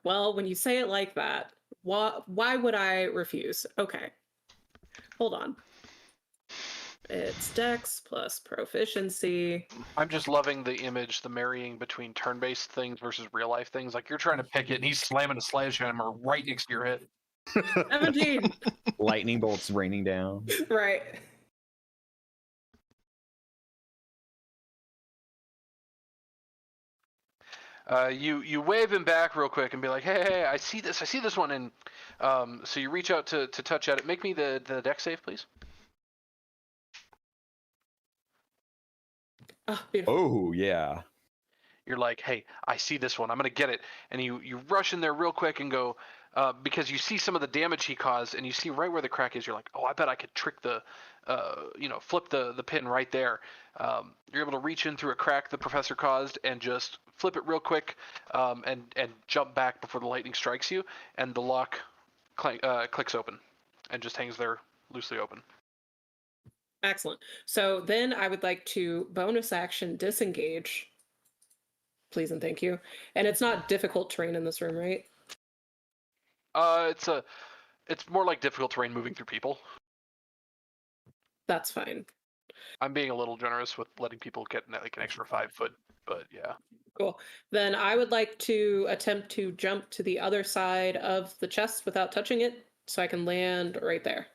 well, when you say it like that, why would I refuse? Okay. Hold on. It's Dex plus proficiency. I'm just loving the image, the marrying between turn-based things versus real-life things. Like, you're trying to pick it, and he's slamming a sledgehammer right next to your head. 17. Lightning bolts raining down. Right. You wave him back real quick and be like, hey, I see this one, and so you reach out to touch at it. Make me the dex save, please. Oh, beautiful. Oh, yeah. You're like, hey, I see this one, I'm gonna get it, and you rush in there real quick and go, because you see some of the damage he caused, and you see right where the crack is. You're like, oh, I bet I could trick flip the pin right there. You're able to reach in through a crack the professor caused and just flip it real quick, and jump back before the lightning strikes you, and the lock clicks open and just hangs there loosely open. Excellent. So then I would like to bonus action disengage. Please and thank you. And it's not difficult terrain in this room, right? It's more like difficult terrain moving through people. That's fine. I'm being a little generous with letting people get like an extra 5 foot, but yeah. Cool. Then I would like to attempt to jump to the other side of the chest without touching it, so I can land right there.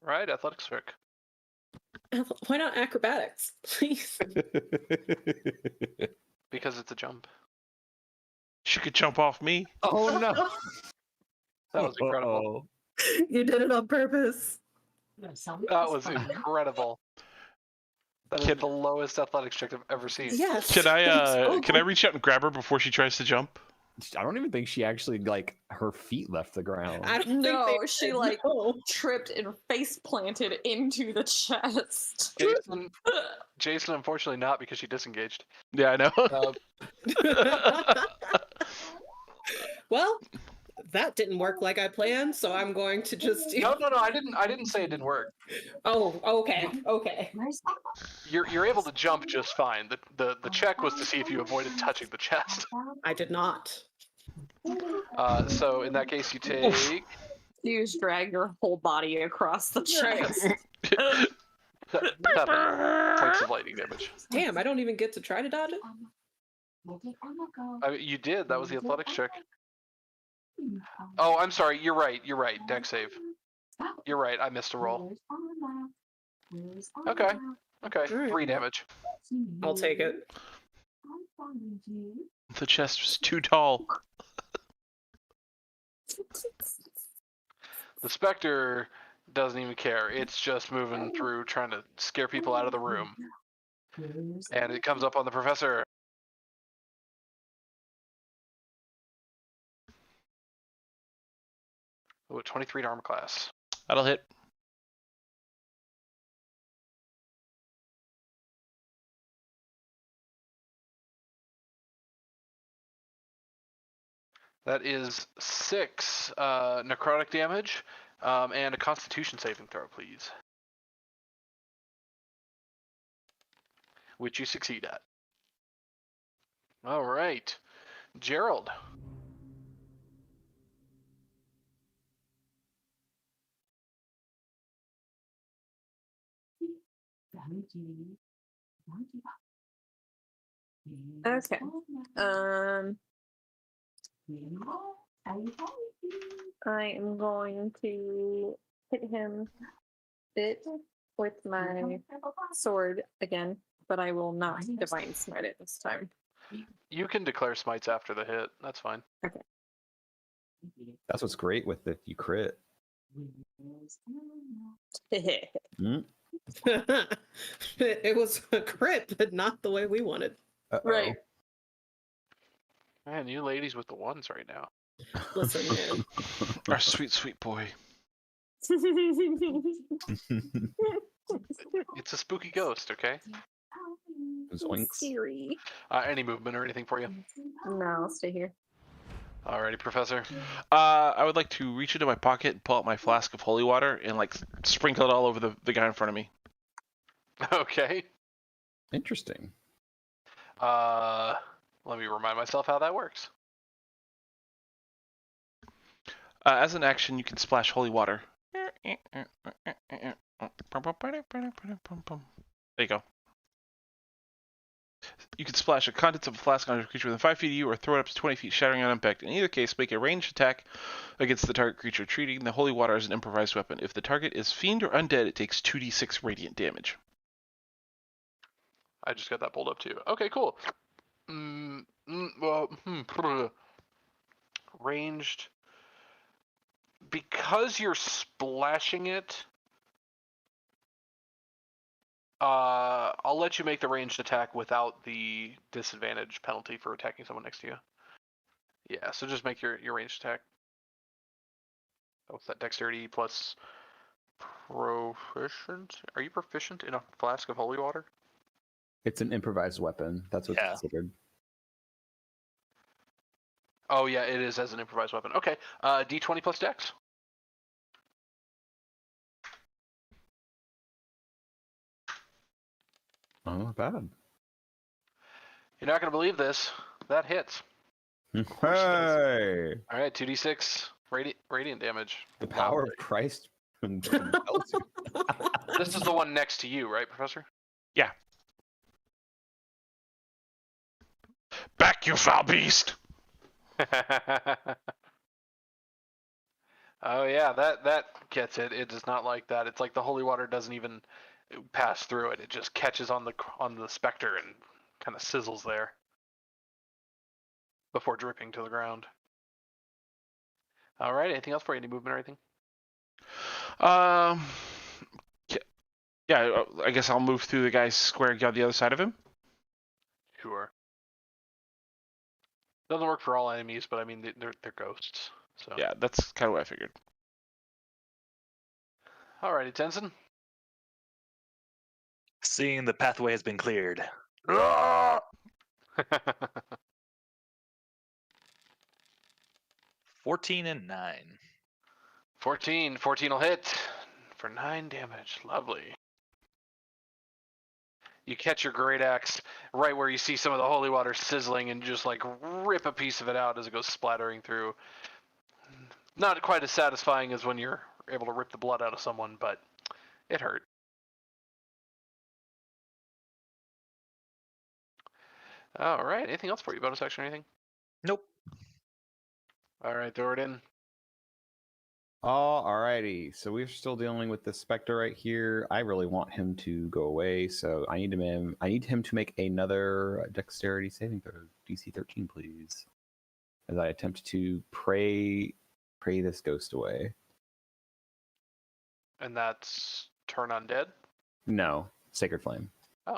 Right, athletics check. Why not acrobatics, please? Because it's a jump. She could jump off me. Oh, no. That was incredible. You did it on purpose. That was incredible. That is the lowest athletics check I've ever seen. Yes. Can I reach out and grab her before she tries to jump? I don't even think she actually, her feet left the ground. I don't No, think she tripped and face planted into the chest. Jason, unfortunately not, because she disengaged. Yeah, I know. Well, that didn't work like I planned, so I'm going to just... No, I didn't say it didn't work. Oh, okay. You're able to jump just fine. The check was to see if you avoided touching the chest. I did not. So in that case, you take... You just drag your whole body across the chest. 7 points of lightning damage. Damn, I don't even get to try to dodge it? I mean, you did. That was the athletics check. Oh, I'm sorry. You're right. Dex save. You're right. I missed a roll. Okay. 3 damage. I'll take it. The chest was too tall. The Spectre doesn't even care. It's just moving through, trying to scare people out of the room. And it comes up on the Professor. Oh, 23 to armor class. That'll hit. That is 6 necrotic damage, and a Constitution saving throw, please. Which you succeed at. All right. Gerald. Okay. I am going to hit him bit with my sword again, but I will not divine smite it this time. You can declare smites after the hit. That's fine. That's what's great with it. You crit. Mm? It was a crit, but not the way we wanted. Uh-oh. Right. Man, you ladies with the ones right now. Listen, man. Our sweet, sweet boy. It's a spooky ghost, okay? Zoinks. Siri. Any movement or anything for you? No, I'll stay here. Alrighty, Professor. I would like to reach into my pocket and pull out my flask of holy water and like sprinkle it all over the guy in front of me. Okay. Interesting. Let me remind myself how that works. As an action, you can splash holy water. There you go. You can splash the contents of a flask on a creature within 5 feet of you or throw it up to 20 feet, shattering on impact. In either case, make a ranged attack against the target creature, treating the holy water as an improvised weapon. If the target is fiend or undead, it takes 2d6 radiant damage. I just got that pulled up too. Okay, cool. Ranged. Because you're splashing it, I'll let you make the ranged attack without the disadvantage penalty for attacking someone next to you. Yeah, so just make your ranged attack. What's that? Dexterity plus proficient? Are you proficient in a flask of holy water? It's an improvised weapon. That's what's Yeah. considered. Oh yeah, it is as an improvised weapon. Okay, D20 plus Dex. Oh, not bad. You're not gonna believe this. That hits. Hey! All right, 2d6 radiant damage. The power Lovely. of Christ compels you. This is the one next to you, right, Professor? Back, you foul beast! Oh yeah, that gets it. It is not like that. It's like the holy water doesn't even pass through it. It just catches on the specter and kind of sizzles there before dripping to the ground. All right. Anything else for you? Any movement or anything? Yeah, I guess I'll move through the guy's square and get on the other side of him. Sure. Doesn't work for all enemies, but I mean they're ghosts. So Yeah, that's kind of what I figured. Alrighty, Tenzien. Seeing the pathway has been cleared. 14 and 9. 14 will hit for 9 damage. Lovely. You catch your great axe right where you see some of the holy water sizzling and just like rip a piece of it out as it goes splattering through. Not quite as satisfying as when you're able to rip the blood out of someone, but it hurt. All right. Anything else for you? Bonus action or anything? Nope. All right, Thoridne. Alrighty, so we're still dealing with the Spectre right here. I really want him to go away, so I need him to make another Dexterity saving throw, DC 13, please, as I attempt to pray this ghost away. And that's turn undead? No, Sacred Flame. Oh.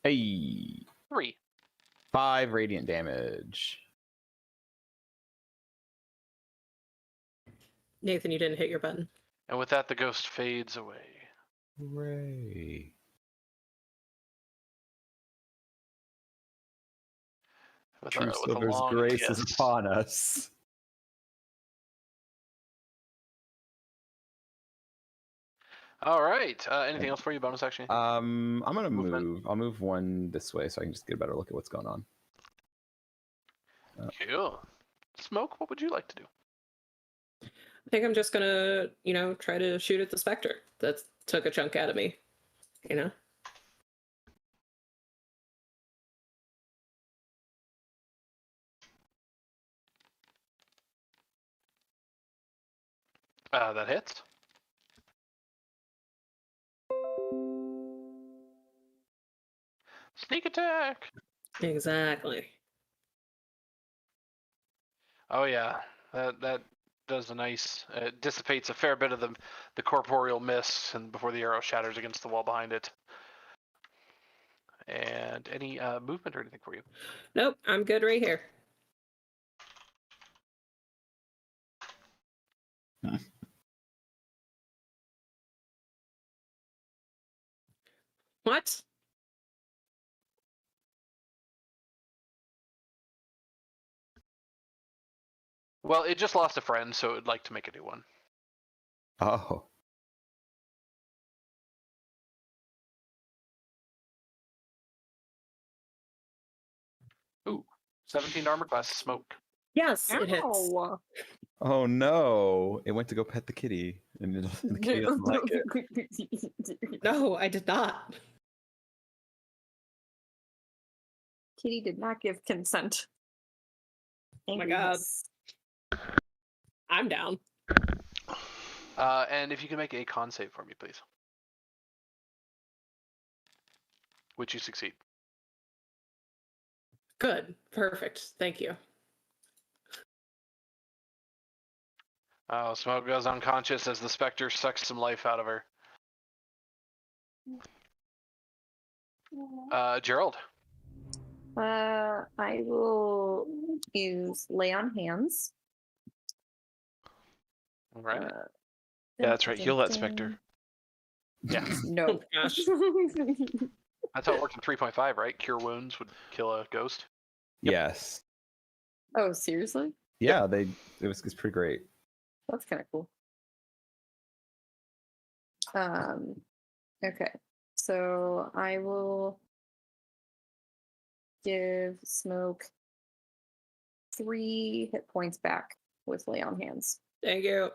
Hey, 3. 5 radiant damage. Nathan, you didn't hit your button. And with that, the ghost fades away. Hooray! With True a Silver's long grace is kiss. upon us. All right. Anything else for you? Bonus action? I'm gonna Movement. move. I'll move one this way so I can just get a better look at what's going on. Cool. Smoke, what would you like to do? I think I'm just gonna, try to shoot at the Spectre that took a chunk out of me. That hits. Sneak attack. Exactly. Oh yeah, that does a nice. It dissipates a fair bit of the corporeal mist, and before the arrow shatters against the wall behind it. And any movement or anything for you? Nope, I'm good right here. What? Well, it just lost a friend, so it'd like to make a new one. Oh, 17 armor class smoke. Yes, it hits. Ow. oh no! It went to go pet the kitty, and the kitty doesn't like it. No, I did not. Kitty did not give consent. Oh my god. Angriness. I'm down. And if you can make a con save for me, please. Which you succeed. Good. Perfect. Thank you. Oh, Smoke goes unconscious as the Spectre sucks some life out of her. Gerald. I will use lay on hands. All right. Yeah, that's right. Heal that Spectre. Yeah. No. Oh gosh. That's how it works in 3.5, right? Cure wounds would kill a ghost. Yes. Oh, seriously? Yeah, it's pretty great. That's kind of cool. Okay. So I will give Smoke 3 hit points back with lay on hands. Thank you.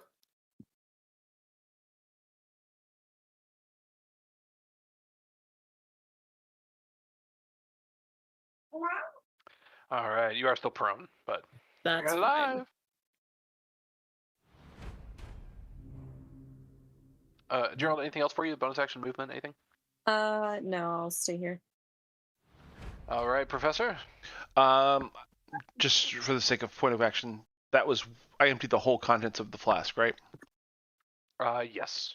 All right, you are still prone, but That's you're fine. alive. Gerald, anything else for you? Bonus action movement, anything? No, I'll stay here. All right, Professor. Just for the sake of point of action, I emptied the whole contents of the flask, right? Yes.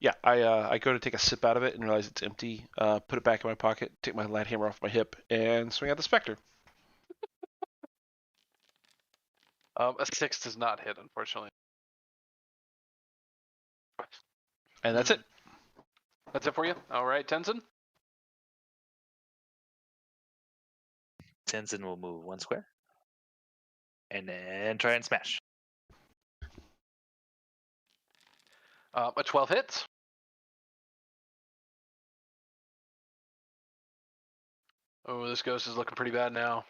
Yeah, I go to take a sip out of it and realize it's empty. Put it back in my pocket, take my light hammer off my hip, and swing at the Spectre. A 6 does not hit, unfortunately. And that's it. That's it for you? All right, Tenzin? Tenzin will move 1 square. And then try and smash. A 12 hits. Oh, this ghost is looking pretty bad now.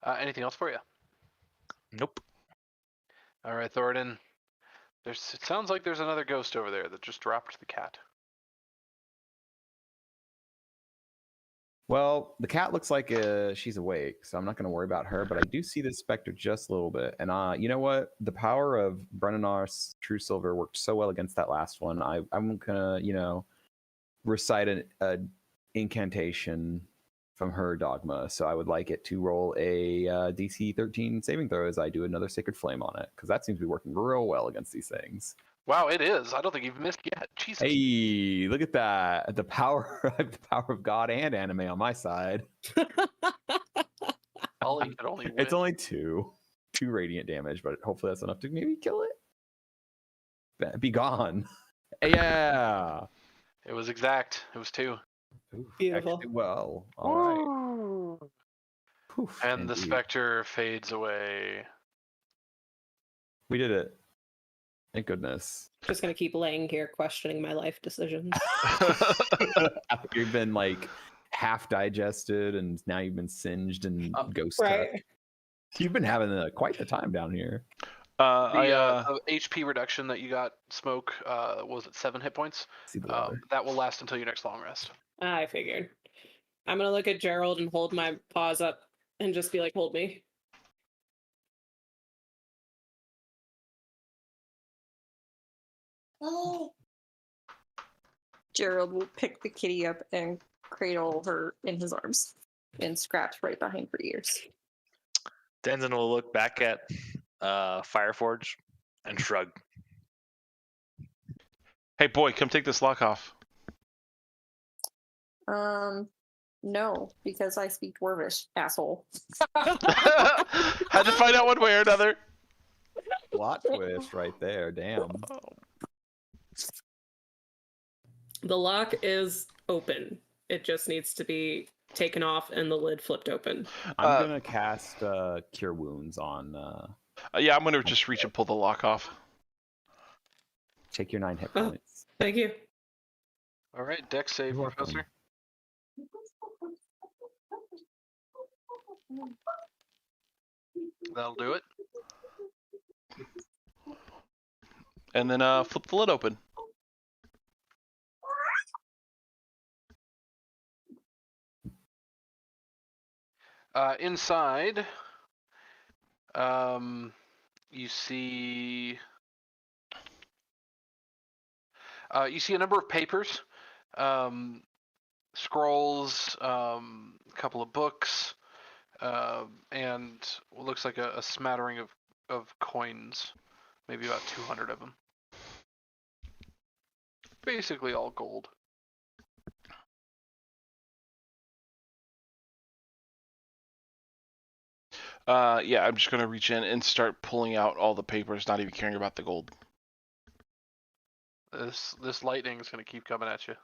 Anything else for you? Nope. All right, Thoridne. It sounds like there's another ghost over there that just dropped the cat. Well, the cat looks like she's awake, so I'm not going to worry about her. But I do see this specter just a little bit, and you know what? The power of Brennanar's True Silver worked so well against that last one. I'm gonna, recite an incantation from her dogma. So I would like it to roll a DC 13 saving throw as I do another Sacred Flame on it, because that seems to be working real well against these things. Wow, it is. I don't think you've missed yet. Jesus. Hey, look at that! The power of God and anime on my side. Ollie could only win. It's only two radiant damage, but hopefully that's enough to maybe kill it. Be gone. Yeah. It was exact. It was 2. Ooh, Beautiful. actually, well, all right. Poof, And the indeed. specter fades away. We did it. Thank goodness. Just gonna keep laying here questioning my life decisions. You've been like half digested, and now you've been singed and ghost Right. cut. You've been having quite the time down here. The HP reduction that you got, Smoke, was it 7 hit points? See the water. That will last until your next long rest. I figured. I'm gonna look at Gerald and hold my paws up and just be like, hold me. Oh, Gerald will pick the kitty up and cradle her in his arms and scratch right behind her ears. Tenzin will look back at Fireforge and shrug. Hey, boy, come take this lock off. No, because I speak Dwarvish, asshole. Had to find out one way or another. Plot twist right there. Damn. The lock is open. It just needs to be taken off and the lid flipped open. I'm gonna cast Cure Wounds on. Yeah, I'm gonna just reach and pull the lock off. Take your 9 hit Oh. points. Thank you. All right, Dex save, You're welcome. Professor. That'll do it. And then flip the lid open. Inside, you see a number of papers, scrolls, a couple of books, and what looks like a smattering of coins, maybe about 200 of them. Basically all gold. Yeah, I'm just gonna reach in and start pulling out all the papers, not even caring about the gold. This lightning is gonna keep coming at you.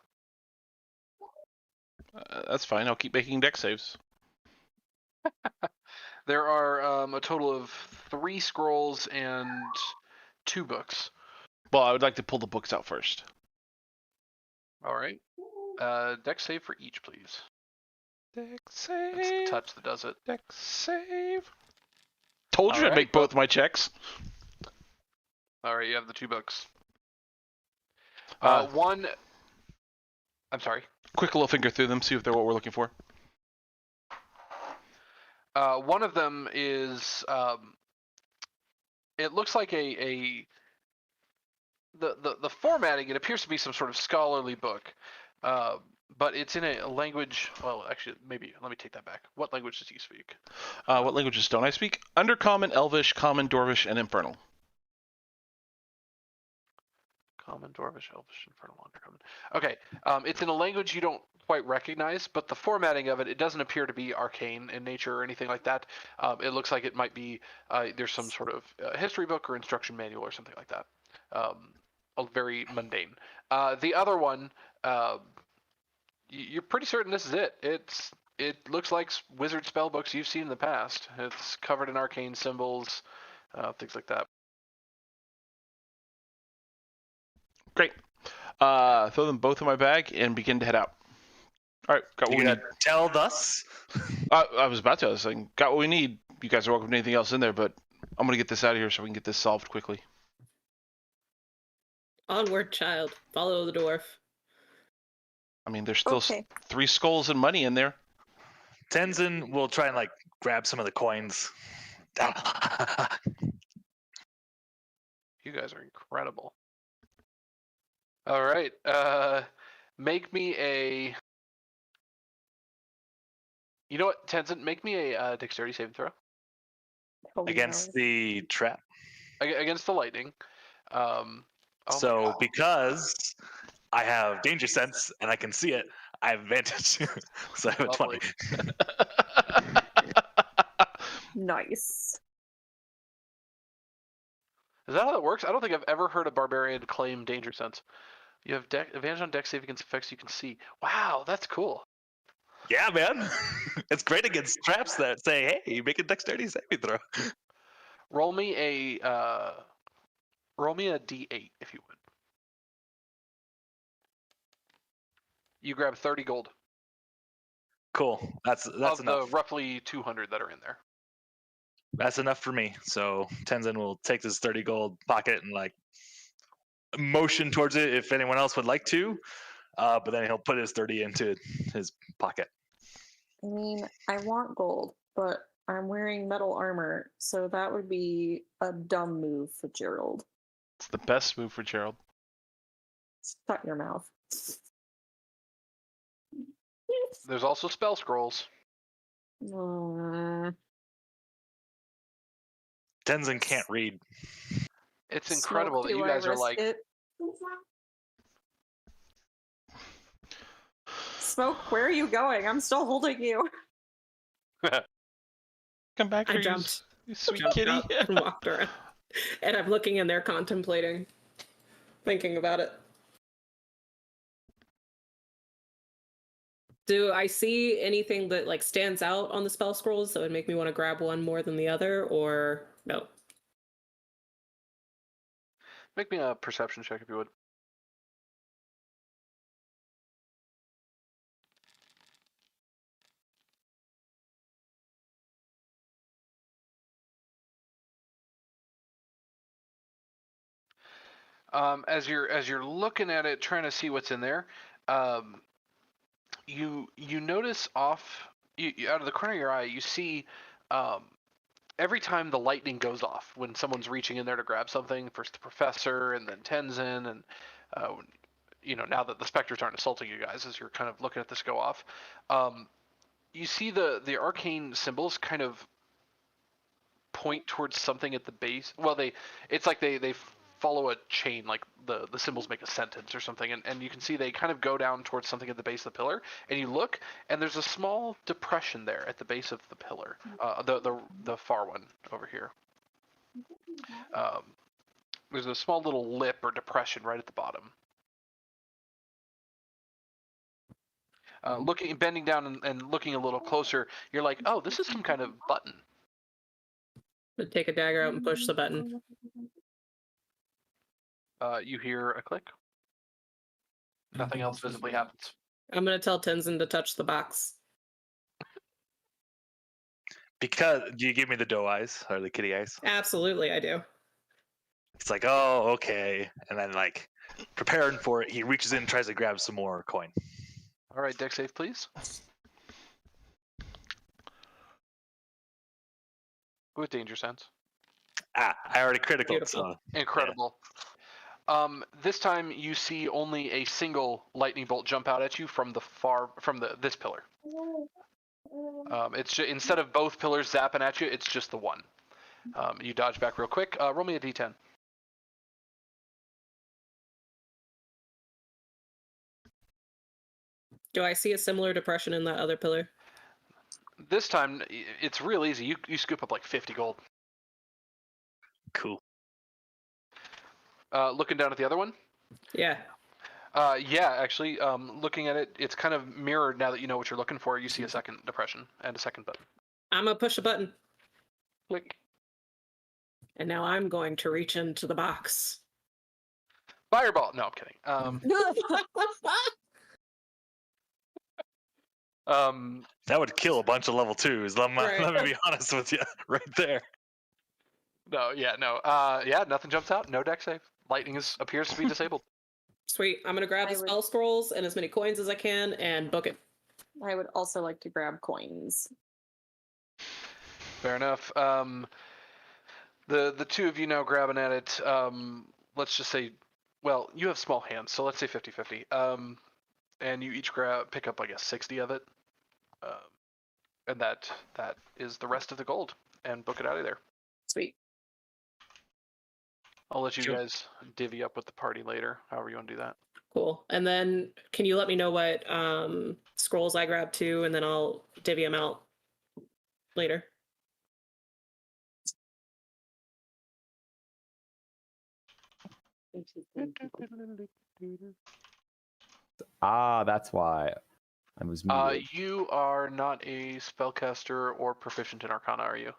That's fine. I'll keep making deck saves. There are a total of 3 scrolls and 2 books. Well, I would like to pull the books out first. All right. Dex save for each, please. Deck It's the save. touch that does it. Deck save. Told you All I'd make right, both my checks. All right, you have the 2 books. Uh, One. I'm sorry. Quick little finger through them, see if they're what we're looking for. One of them is. It looks like the formatting. It appears to be some sort of scholarly book, but it's in a language. Well, actually, maybe let me take that back. What language does he speak? What languages don't I speak? Undercommon, Elvish, Common, Dwarvish, and Infernal. Common, Dwarvish, Elvish, Infernal, Undercommon. Okay, it's in a language you don't quite recognize, but the formatting of it doesn't appear to be arcane in nature or anything like that. It looks like it might be there's some sort of history book or instruction manual or something like that. Very mundane. The other one, you're pretty certain this is it. It looks like wizard spell books you've seen in the past. It's covered in arcane symbols, things like that. Great. Throw them both in my bag and begin to head out. All right, got what You we gonna need. tell us? I was about to. I was saying, got what we need. You guys are welcome to anything else in there, but I'm gonna get this out of here so we can get this solved quickly. Onward, child. Follow the dwarf. I mean, there's still Okay. 3 skulls and money in there. Tenzin will try and like grab some of the coins. You guys are incredible. All right. Make me a. You know what, Tenzin? Make me a dexterity saving throw Holy Against moly. the trap. against the lightning. Oh my So God. because I have danger sense and I can see it, I have advantage. So I have a 20. Lovely. Nice. Is that how that works? I don't think I've ever heard a barbarian claim danger sense. You have advantage on dex save against effects you can see. Wow, that's cool. Yeah, man. It's great against traps that say, hey, make a dexterity saving throw. Roll me a d8 if you would. You grab 30 gold Cool. That's of enough. the roughly 200 that are in there. That's enough for me. So Tenzin will take this 30 gold pocket and like motion towards it if anyone else would like to. But then he'll put his 30 into his pocket. I mean, I want gold, but I'm wearing metal armor, so that would be a dumb move for Gerald. It's the best move for Gerald. Shut your mouth. There's also spell scrolls. Tenzin can't read. It's incredible that you guys are like. Smoke, where are you going? I'm still holding you. Come back I here, jumped. you sweet Jumped kitty. up and walked around. And I'm looking in there contemplating, thinking about it. Do I see anything that like stands out on the spell scrolls that would make me want to grab one more than the other, or no? Make me a perception check if you would. As you're looking at it, trying to see what's in there, you notice off out of the corner of your eye, you see every time the lightning goes off when someone's reaching in there to grab something. First the professor, and then Tenzin, and now that the specters aren't assaulting you guys, as you're kind of looking at this go off, you see the arcane symbols kind of point towards something at the base. Well, it's like they follow a chain, like the symbols make a sentence or something, and you can see they kind of go down towards something at the base of the pillar, and you look, and there's a small depression there at the base of the pillar, the far one over here. There's a small little lip or depression right at the bottom. Bending down and looking a little closer, you're like, oh, this is some kind of button. I'd take a dagger out and push the button. You hear a click. Nothing else visibly happens. I'm gonna tell Tenzin to touch the box. Because do you give me the doe eyes or the kitty eyes? Absolutely, I do. It's like, oh, okay. And then like preparing for it, he reaches in and tries to grab some more coin. All right, deck save, please. With danger sense. I already critical. Beautiful. So Incredible. This time you see only a single lightning bolt jump out at you from this pillar. It's instead of both pillars zapping at you, it's just the one. You dodge back real quick. Roll me a d10. Do I see a similar depression in that other pillar? This time it's real easy. You scoop up like 50 gold. cool. Looking down at the other one. Yeah. Yeah, actually, looking at it, it's kind of mirrored now that you know what you're looking for. You see a second depression and a second button. I'm gonna push a button. Click. And now I'm going to reach into the box. Fireball. No, I'm kidding. That would kill a bunch of level 2s. Let me be honest with you, right there. No, yeah, no. Yeah, nothing jumps out. No deck save. Lightning appears to be disabled. Sweet. I'm gonna grab the spell scrolls and as many coins as I can and book it. I would also like to grab coins. Fair enough. The two of you now grabbing at it. Let's just say, well, you have small hands, so let's say 50-50. And you each pick up, I guess, 60 of it. And that is the rest of the gold. And book it out of there. Sweet. I'll let you Sure. guys divvy up with the party later, however you want to do that. Cool. And then can you let me know what scrolls I grab too, and then I'll divvy them out later. Ah, that's why I was muted. You are not a spellcaster or proficient in Arcana, are you?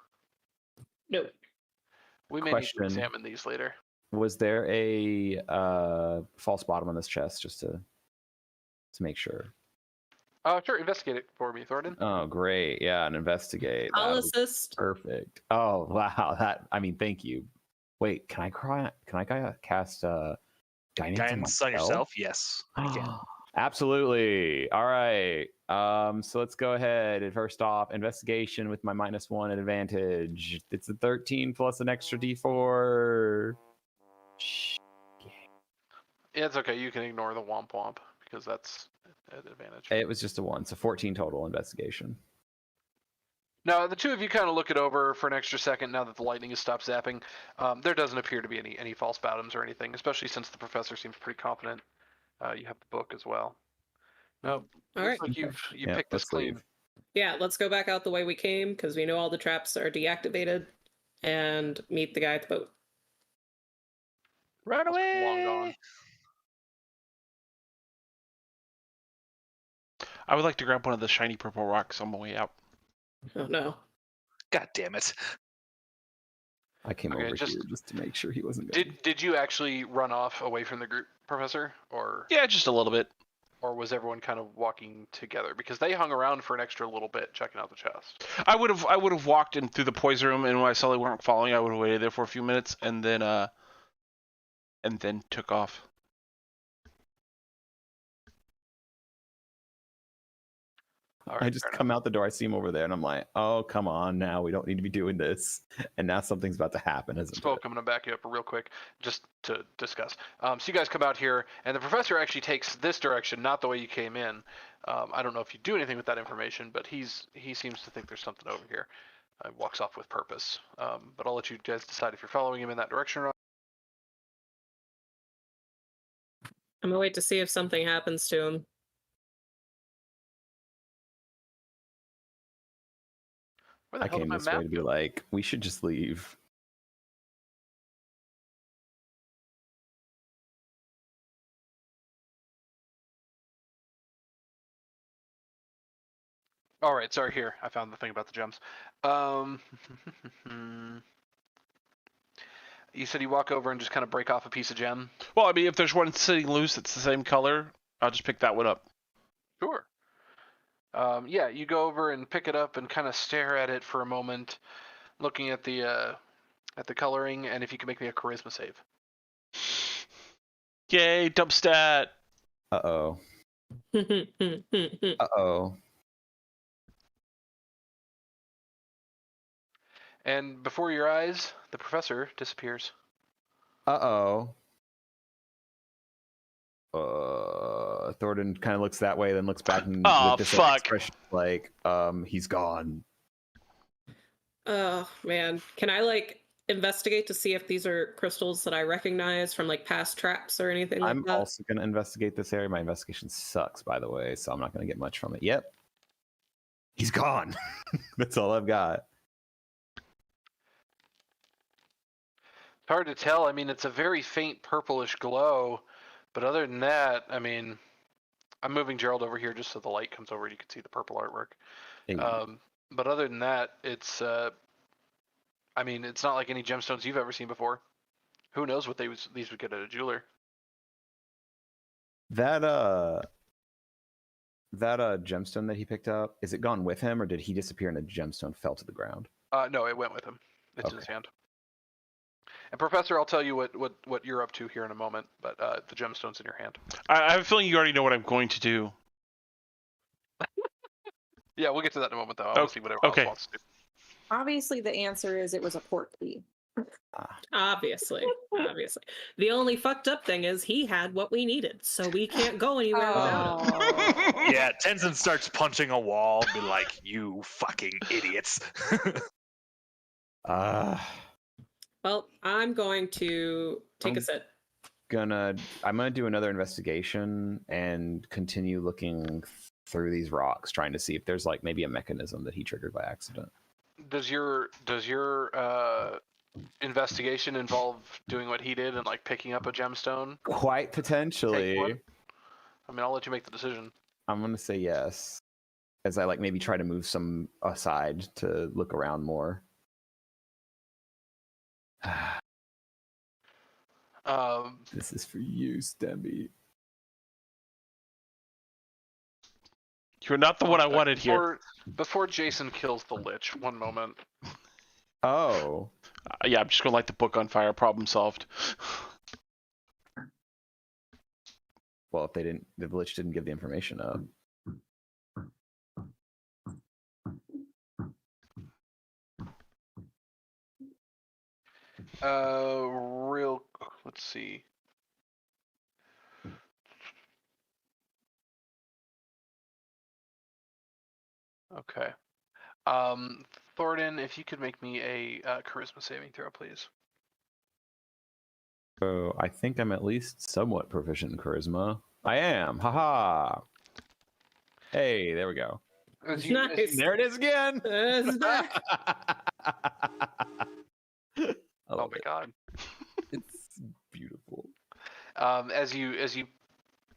No. We may need to examine these later. Was there a false bottom on this chest, just to make sure? Sure, investigate it for me, Thoridne. Oh, great. Yeah, and investigate. I'll That was assist. perfect. Oh, wow. Thank you. Wait, can I cast guidance On yourself? Yes. You can. Absolutely. All right. So let's go ahead. First off, investigation with my -1 advantage. It's a 13 plus an extra d4. Yeah, it's okay. You can ignore the womp womp because that's an advantage. It was just a 1, so 14 total investigation. Now, the two of you kind of look it over for an extra second now that the lightning has stopped zapping. There doesn't appear to be any false bottoms or anything, especially since the professor seems pretty confident. You have the book as well. No, All looks right. like you Yeah, picked this let's clean. leave. Yeah, let's go back out the way we came because we know all the traps are deactivated, and meet the guy at the boat. Run That's away! long gone. I would like to grab one of the shiny purple rocks on my way out. Oh no. God damn it. I came Okay, over just- here just to make sure he wasn't going. Did you actually run off away from the group, Professor, or Yeah, just a little bit. was everyone kind of walking together? Because they hung around for an extra little bit checking out the chest. I would have walked in through the poison room, and when I saw they weren't following, I would have waited there for a few minutes, and then took off. All right, I just fair come out the door, I see him over there, and I'm like, oh, come on now. We don't need to be doing this. And now something's about to happen, isn't Spoke, it? I'm going to back you up real quick just to discuss. So you guys come out here, and the professor actually takes this direction, not the way you came in. I don't know if you do anything with that information, but he seems to think there's something over here. Walks off with purpose. But I'll let you guys decide if you're following him in that direction or not. I'm gonna wait to see if something happens to him. Where the I hell did came my this way map to be go? like, we should just leave. All right, sorry. Here, I found the thing about the gems. You said you walk over and just kind of break off a piece of gem. Well, I mean, if there's one sitting loose that's the same color, I'll just pick that one up. Sure. Yeah, you go over and pick it up and kind of stare at it for a moment, looking at the coloring, and if you can make me a charisma save. Yay, dump stat. Uh-oh. Uh-oh. And before your eyes, the professor disappears. Uh-oh. Thoridne kind of looks that way, then looks back and Aw, with this fuck. expression like, he's gone. Oh man, can I investigate to see if these are crystals that I recognize from past traps or anything like I'm that? also going to investigate this area. My investigation sucks, by the way, so I'm not going to get much from it. Yep. He's gone. That's all I've got. It's hard to tell. I mean, it's a very faint purplish glow, but other than that, I mean, I'm moving Gerald over here just so the light comes over and you can see the purple artwork. Hey, But other than that, it's I mean, it's not like any gemstones you've ever seen before. Who knows what these would get at a jeweler? that gemstone that he picked up, is it gone with him, or did he disappear and the gemstone fell to the ground? No, it went with him. It's in his Okay. hand. And Professor, I'll tell you what you're up to here in a moment, but the gemstone's in your hand. I have a feeling you already know what I'm going to do. Yeah, we'll get to that in a moment, though. I'll see what everyone else wants to do. Obviously, the answer is it was a port key. Obviously. The only fucked up thing is he had what we needed, so we can't go anywhere without him. Yeah, Tenzin starts punching a wall and be like, "You fucking idiots." Well, I'm going to take a sit. I'm gonna do another investigation and continue looking through these rocks, trying to see if there's like maybe a mechanism that he triggered by accident. Does your investigation involve doing what he did and like picking up a gemstone? Quite potentially. I mean, I'll let you make the decision. I'm gonna say yes, as I like maybe try to move some aside to look around more. This is for you, Stemmy. You're not the one I wanted here. Before Jason kills the Lich, one moment. Oh. Yeah, I'm just gonna light the book on fire. Problem solved. Well, if the Lich didn't give the information up. Let's see. Okay. Thoridne, if you could make me a charisma saving throw, please. So I think I'm at least somewhat proficient in charisma. I am. Haha. Hey, there we go. Nice. There it is again. Oh my god. It's beautiful. As you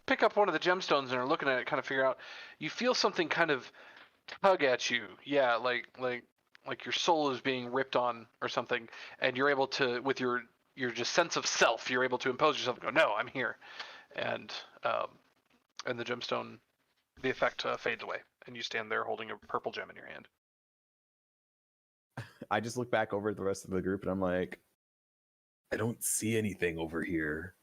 pick up one of the gemstones and are looking at it, kind of figure out, you feel something kind of tug at you. Yeah, like your soul is being ripped on or something, and you're able to, with your just sense of self, you're able to impose yourself and go, no, I'm here, and the gemstone, the effect fades away, and you stand there holding a purple gem in your hand. I just look back over at the rest of the group and I'm like, I don't see anything over here.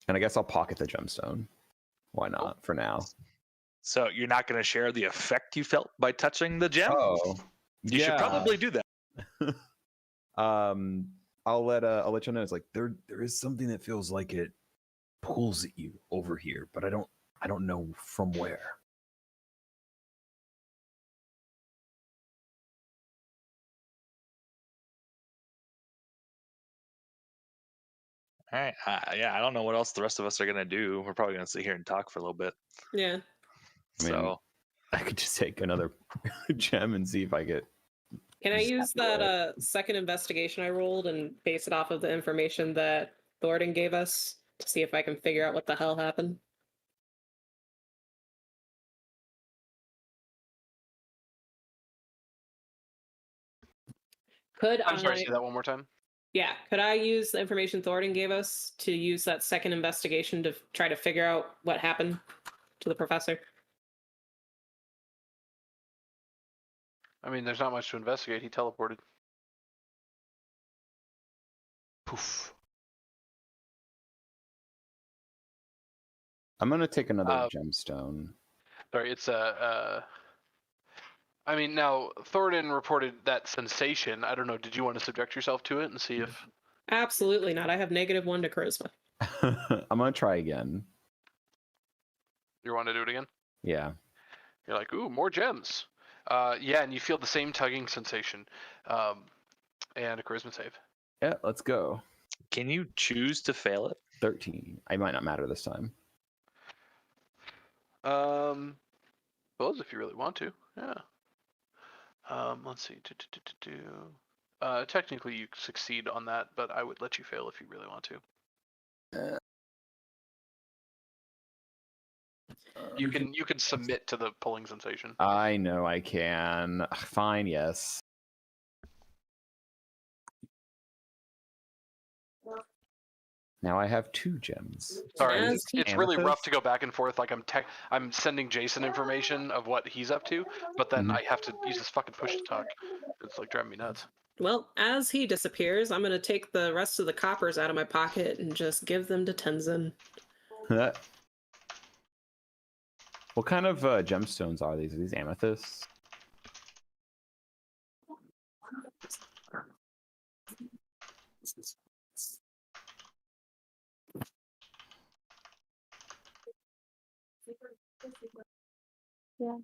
And I guess I'll pocket the gemstone. Why not, for now? So you're not going to share the effect you felt by touching the gem? Oh, You should probably do that. I'll let you know. It's like there is something that feels like it pulls at you over here, but I don't know from where. All right. Yeah, I don't know what else the rest of us are going to do. We're probably going to sit here and talk for a little bit. Yeah. I mean, So I could just take another gem and see if I get. Can I use that second investigation I rolled and base it off of the information that Thoridne gave us to see if I can figure out what the hell happened? I'm sorry, say that one more time. Yeah, could I use the information Thoridne gave us to use that second investigation to try to figure out what happened to the professor? I mean, there's not much to investigate. He teleported. Poof. I'm gonna take another gemstone. Sorry, it's I mean, now Thoridne reported that sensation. I don't know. Did you want to subject yourself to it and see if? Absolutely not. I have -1 to charisma. I'm gonna try again. You want to do it again? Yeah. You're like, ooh, more gems. Yeah, and you feel the same tugging sensation, and a charisma save. Yeah, let's go. can you choose to fail it? 13. I might not matter this time. Suppose if you really want to, yeah. Let's see. Technically, you succeed on that, but I would let you fail if you really want to. You can submit to the pulling sensation. I know I can. Fine, yes. Now I have 2 gems. Sorry, As it's really rough to go back and forth. Like I'm sending Jason information of what he's up to, but then I have to use this fucking push to talk. It's like driving me nuts. Well, as he disappears, I'm going to take the rest of the coppers out of my pocket and just give them to Tenzin. What kind of gemstones are these? Are these amethysts? Yes.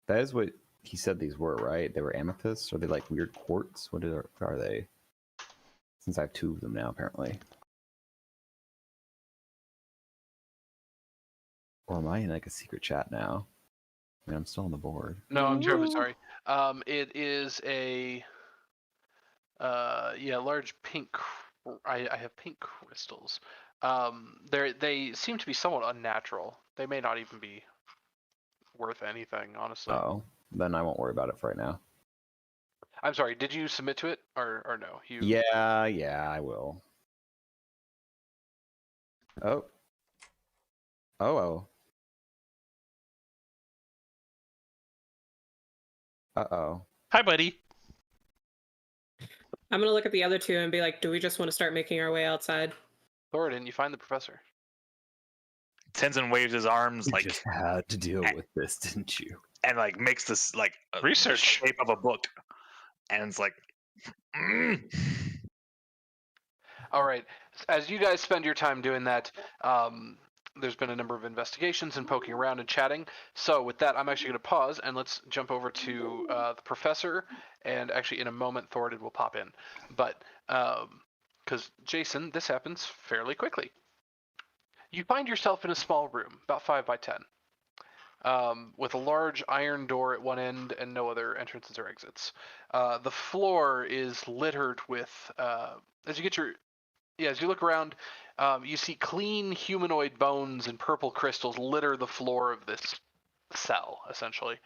That is what he said these were, right? They were amethysts? Are they like weird quartz? What are they? Since I have 2 of them now, apparently. Or am I in like a secret chat now? I mean, I'm still on the board. No, I'm terribly Ooh. sorry. It is a large pink. I have pink crystals. They seem to be somewhat unnatural. They may not even be worth anything, honestly. Oh, then I won't worry about it for right now. I'm sorry. Did you submit to it or no? You. Yeah, I will. Oh. Oh. Uh-oh. Hi, buddy. I'm gonna look at the other 2 and be like, do we just want to start making our way outside? Thoridne, you find the professor. Tenzin waves his arms You like just had to deal with this, didn't you? and like makes this like the Research. shape of a book, and it's like. Mm. All right. As you guys spend your time doing that, there's been a number of investigations and poking around and chatting. So with that, I'm actually going to pause and let's jump over to the professor. And actually, in a moment, Thoridne will pop in. But because Jason, this happens fairly quickly. You find yourself in a small room, about 5 by 10, with a large iron door at one end and no other entrances or exits. The floor is littered with as you look around, you see clean humanoid bones and purple crystals litter the floor of this cell, essentially.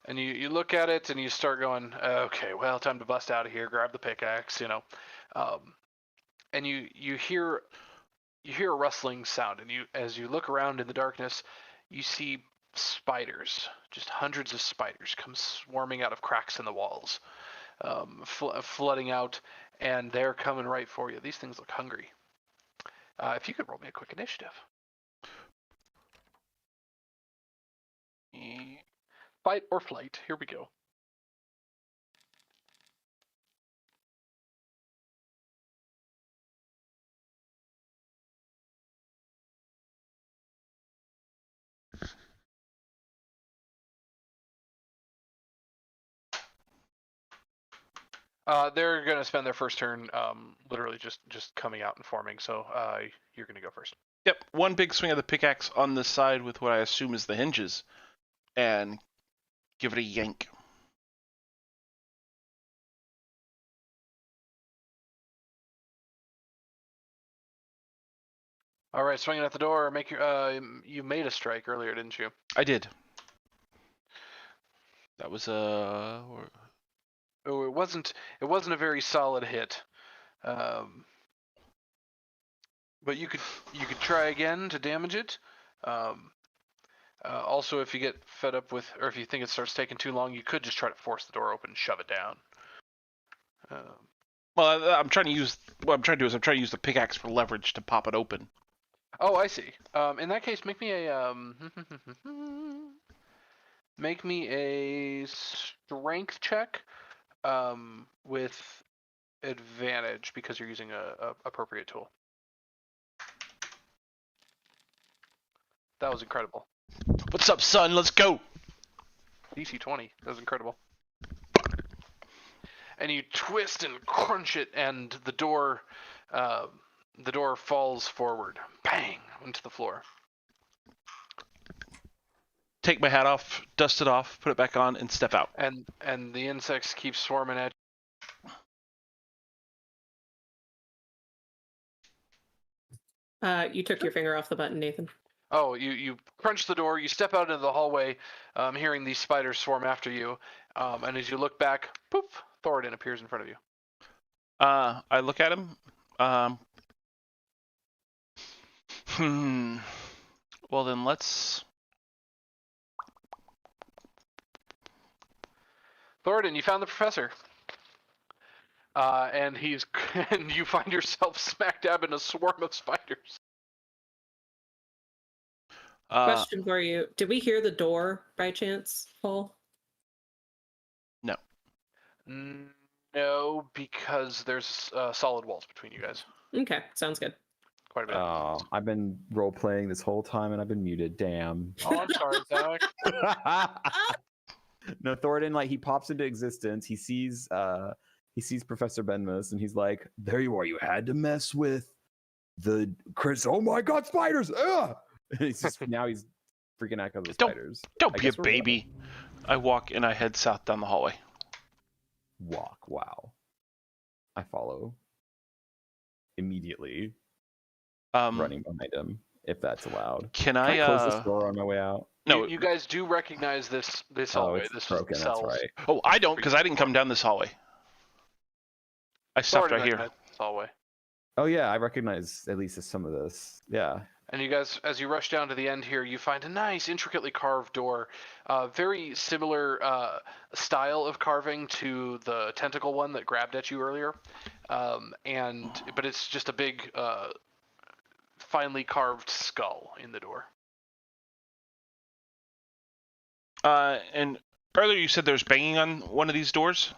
And you look at it and you start going, okay, well, time to bust out of here, grab the pickaxe, and you hear a rustling sound, and as you look around in the darkness, you see spiders, just hundreds of spiders, come swarming out of cracks in the walls, flooding out. And they're coming right for you. These things look hungry. If you could roll me a quick initiative. Fight or flight. Here we go. They're going to spend their first turn literally just coming out and forming. So you're going to go first. Yep, one big swing of the pickaxe on the side with what I assume is the hinges, and give it a yank. All right, swinging at the door. Make your. You made a strike earlier, didn't you? I did. That was Oh, it wasn't a very solid hit. But you could try again to damage it. Also, if you get fed up with, or if you think it starts taking too long, you could just try to force the door open and shove it down. well, I'm trying to use. What I'm trying to do is I'm trying to use the pickaxe for leverage to pop it open. Oh, I see. In that case, make me a strength check with advantage because you're using a appropriate tool. That was incredible. What's up, son? Let's go. DC 20. That was incredible. And you twist and crunch it, and the door falls forward, bang, into the floor. Take my hat off, dust it off, put it back on, and step out. And the insects keep swarming at you. You took your finger off the button, Nathan. Oh, you crunch the door, you step out into the hallway, hearing these spiders swarm after you, And as you look back, poof, Thoridne appears in front of you. I look at him. Well, then let's... Thoridne, you found the professor. And and you find yourself smack dab in a swarm of spiders. Question for you. Did we hear the door by chance, Paul? No. No, because there's solid walls between you guys. Okay, sounds good. Quite a bit. Oh, I've been role playing this whole time and I've been muted. Damn. Oh, I'm sorry, Zach. No, Thoridne, like he pops into existence. He sees Professor Benmus and he's like, "There you are. You had to mess with the Chris. Oh my God, spiders! Ugh! Now he's freaking out because of the spiders. Don't be a baby. I walk and I head south down the hallway. Walk. Wow. I follow immediately, running behind him if that's allowed. Can I I close this door on my way out? No, you guys do recognize this hallway. It's this broken. cells. That's right. Oh, I don't, because I didn't come down this hallway. I stopped Thoridne right here. recognizes this hallway. Oh yeah, I recognize at least some of this. Yeah. And you guys, as you rush down to the end here, you find a nice, intricately carved door. Very similar style of carving to the tentacle one that grabbed at you earlier. But it's just a big, finely carved skull in the door. And earlier you said there's banging on one of these doors?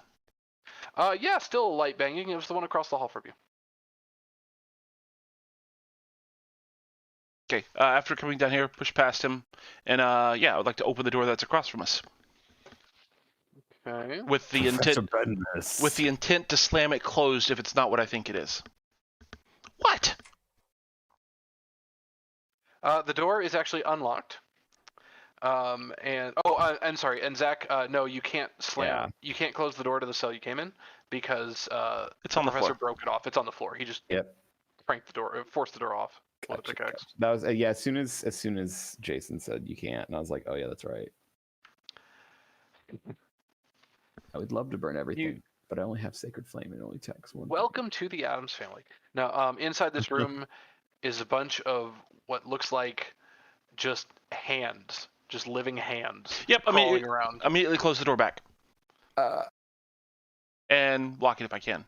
Yeah, still light banging. It was the one across the hall from you. Okay, after coming down here, push past him, and yeah, I would like to open the door that's across from us. Okay. With the intent to slam it closed if it's not what I think it is. What? The door is actually unlocked. And sorry, and Zach, no, you can't slam. Yeah. You can't close the door to the cell you came in because It's on the professor floor. broke it off. It's on the floor. He just pranked the door, forced the door off. Gotcha. That was yeah. As soon as Jason said you can't, and I was like, oh yeah, that's right. I would love to burn everything, but I only have Sacred Flame and it only takes one. Welcome to the Addams family. Now, inside this room is a bunch of what looks like just hands, just living hands. Yep, crawling around. Immediately close the door back. And lock it if I can.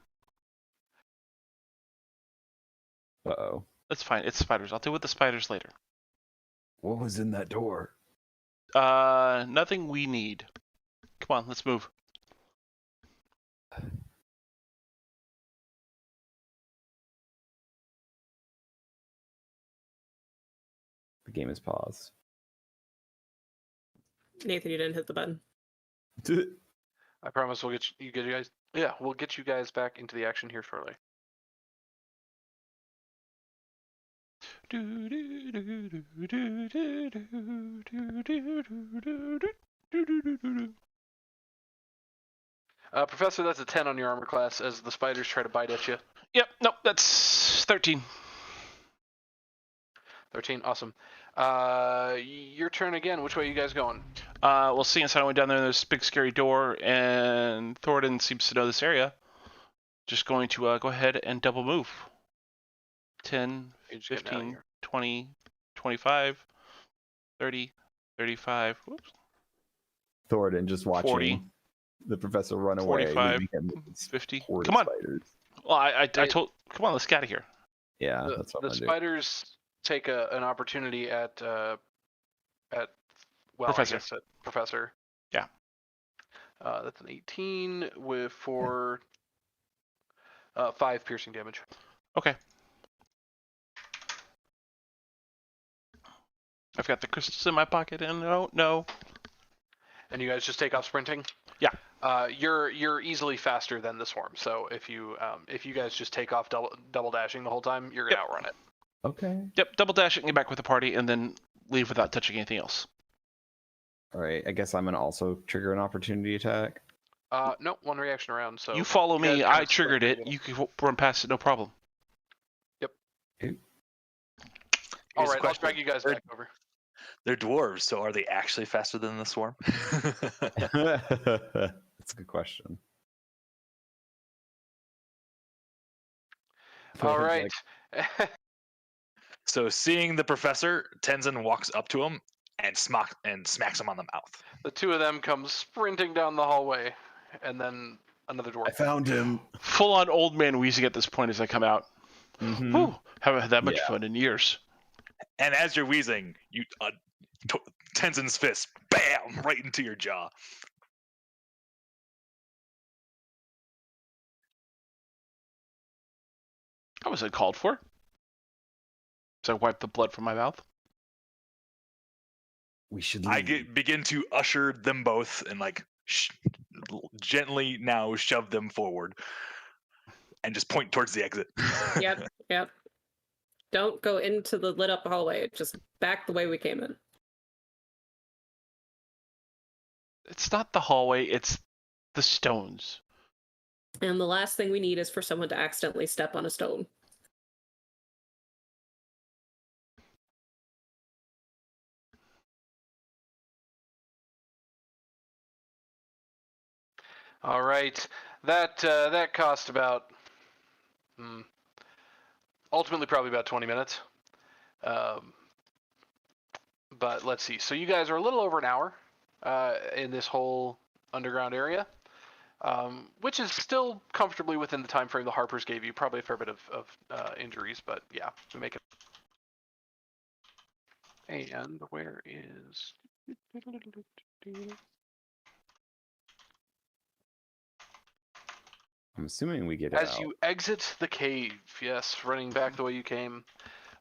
Uh-oh. That's fine. It's spiders. I'll deal with the spiders later. What was in that door? Nothing we need. Come on, let's move. The game is paused. Nathan, you didn't hit the button. I promise we'll get you guys. Yeah, we'll get you guys back into the action here shortly. Professor, that's a 10 on your armor class as the spiders try to bite at you. Yep, nope, that's 13. 13, awesome. Your turn again. Which way are you guys going? Well, seeing as I went down there, there's a big scary door, and Thoridne seems to know this area. Just going to go ahead and double move. 10, 15, 20, 25, 30, 35, whoops. Thoridne just watching 40, the professor run away. 45, 50. Come Come on. Spiders. Well, I told, come on, let's get out of here. Yeah, that's what the I'm gonna do. spiders take an opportunity at Professor. I guess at Professor. Yeah. That's an 18 for 5 piercing damage. Okay. I've got the crystals in my pocket, and no. And you guys just take off sprinting? Yeah. You're easily faster than the swarm. So if you guys just take off double dashing the whole time, you're gonna outrun it. Okay. Yep, double dash it and get back with the party, and then leave without touching anything else. All right. I guess I'm gonna also trigger an opportunity attack. No, one reaction around. So you follow me. guys I kinda triggered split it. You can run past it, no problem. Yep. Here's All a right, I'll question. drag you guys back over. They're dwarves, so are they actually faster than the swarm? That's a good question. All right. So seeing the professor, Tenzin walks up to him and smacks him on the mouth. The two of them come sprinting down the hallway, and then another dwarf. I found him. Full on old man wheezing at this point as I come out. Mhm. Whew, haven't had that much Yeah. fun in years. And as you're wheezing, Tenzin's fist, bam, right into your jaw. That was uncalled for. So I wipe the blood from my mouth. We should I leave. begin to usher them both and like gently now shove them forward and just point towards the exit. Yep, yep. Don't go into the lit up hallway. Just back the way we came in. It's not the hallway, it's the stones. And the last thing we need is for someone to accidentally step on a stone. All right. That cost about ultimately probably about 20 minutes. But let's see. So you guys are a little over an hour in this whole underground area, which is still comfortably within the time frame the Harpers gave you. Probably a fair bit of injuries, but yeah, to make it. And where is? I'm assuming we get it As out. you exit the cave, yes, running back the way you came.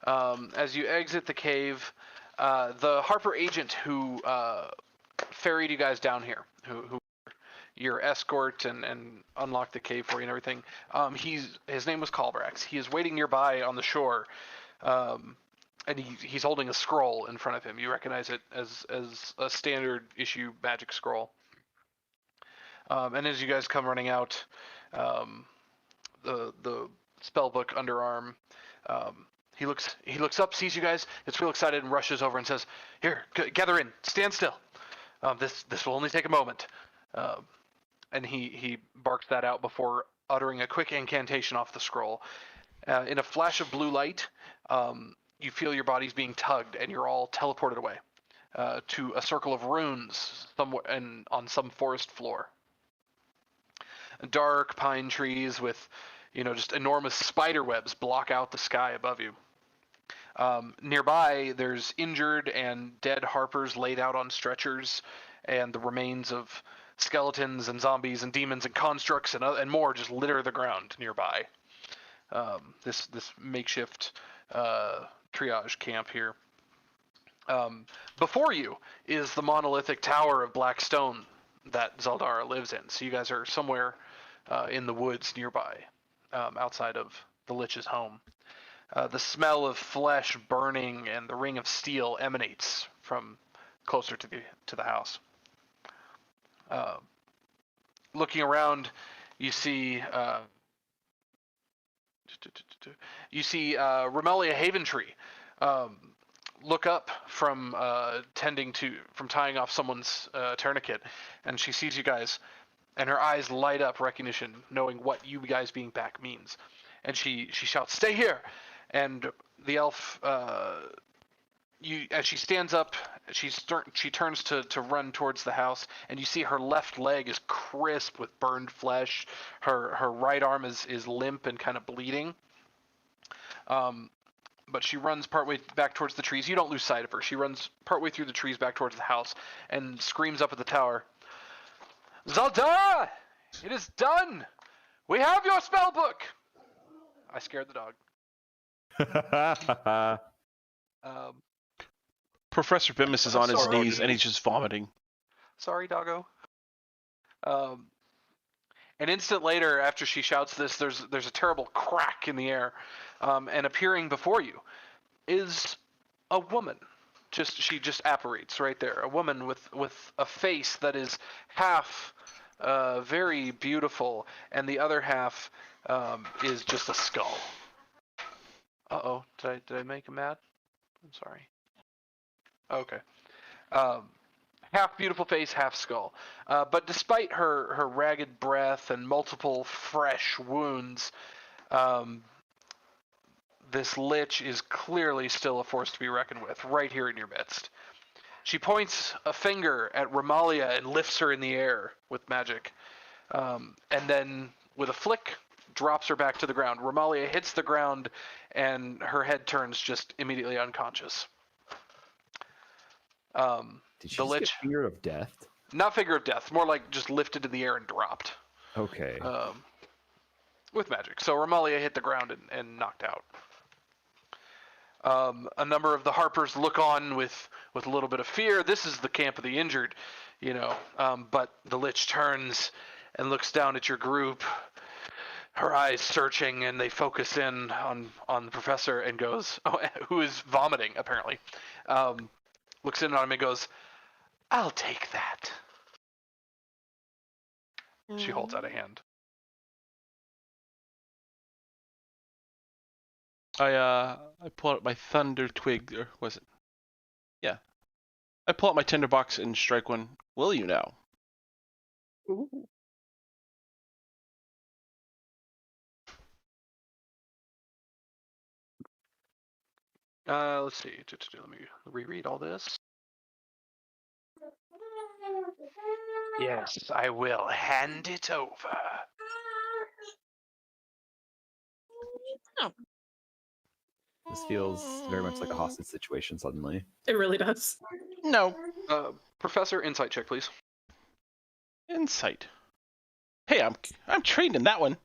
As you exit the cave, the Harper agent who ferried you guys down here, who your escort and unlocked the cave for you and everything, his name was Calbrax. He is waiting nearby on the shore, and he's holding a scroll in front of him. You recognize it as a standard issue magic scroll. And as you guys come running out, the spellbook underarm, he looks up, sees you guys, gets real excited, and rushes over and says, "Here, gather in, stand still. This will only take a moment." And he barks that out before uttering a quick incantation off the scroll. In a flash of blue light, you feel your bodies being tugged, and you're all teleported away to a circle of runes somewhere on some forest floor. Dark pine trees with, just enormous spider webs block out the sky above you. Nearby, there's injured and dead Harpers laid out on stretchers, and the remains of skeletons and zombies and demons and constructs and more just litter the ground nearby. This makeshift triage camp here. Before you is the monolithic tower of black stone that Zaldara lives in. So you guys are somewhere in the woods nearby, outside of the Lich's home. The smell of flesh burning and the ring of steel emanates from closer to the house. Looking around, you see Remelia Haventree look up from tying off someone's tourniquet, and she sees you guys, and her eyes light up recognition, knowing what you guys being back means, and she shouts, "Stay here!" And the elf, as she stands up, she turns to run towards the house, and you see her left leg is crisp with burned flesh. Her right arm is limp and kind of bleeding. But she runs partway back towards the trees. You don't lose sight of her. She runs partway through the trees back towards the house and screams up at the tower, "Zaldara! It is done! We have your spell book!" I scared the dog. Professor Bimus is on his Sorry. knees and he's just vomiting. Sorry, doggo. An instant later, after she shouts this, there's a terrible crack in the air, and appearing before you is a woman. She just apparates right there. A woman with a face that is half very beautiful, and the other half is just a skull. Uh-oh, did I make him mad? I'm sorry. Okay. Half beautiful face, half skull. But despite her ragged breath and multiple fresh wounds, this lich is clearly still a force to be reckoned with, right here in your midst. She points a finger at Ramalia and lifts her in the air with magic. And then, with a flick, drops her back to the ground. Ramalia hits the ground, and her head turns just immediately unconscious. Did she The just lich, get finger of death? not figure of death, more like just lifted in the air and dropped. Okay. With magic. So Ramalia hit the ground and knocked out. A number of the Harpers look on with a little bit of fear. This is the camp of the injured, but the Lich turns and looks down at your group, her eyes searching, and they focus in on the professor and goes, who is vomiting, apparently. Looks in on him and goes, "I'll take that." She holds out a hand. I pull out my thunder twig, or was it? Yeah. I pull out my tinderbox and strike one. Will you now? Ooh. Let's see. Let me reread all this. Yes, I will hand it over. This feels very much like a hostage situation suddenly. It really does. No. Professor, insight check, please. Insight. Hey, I'm trained in that one.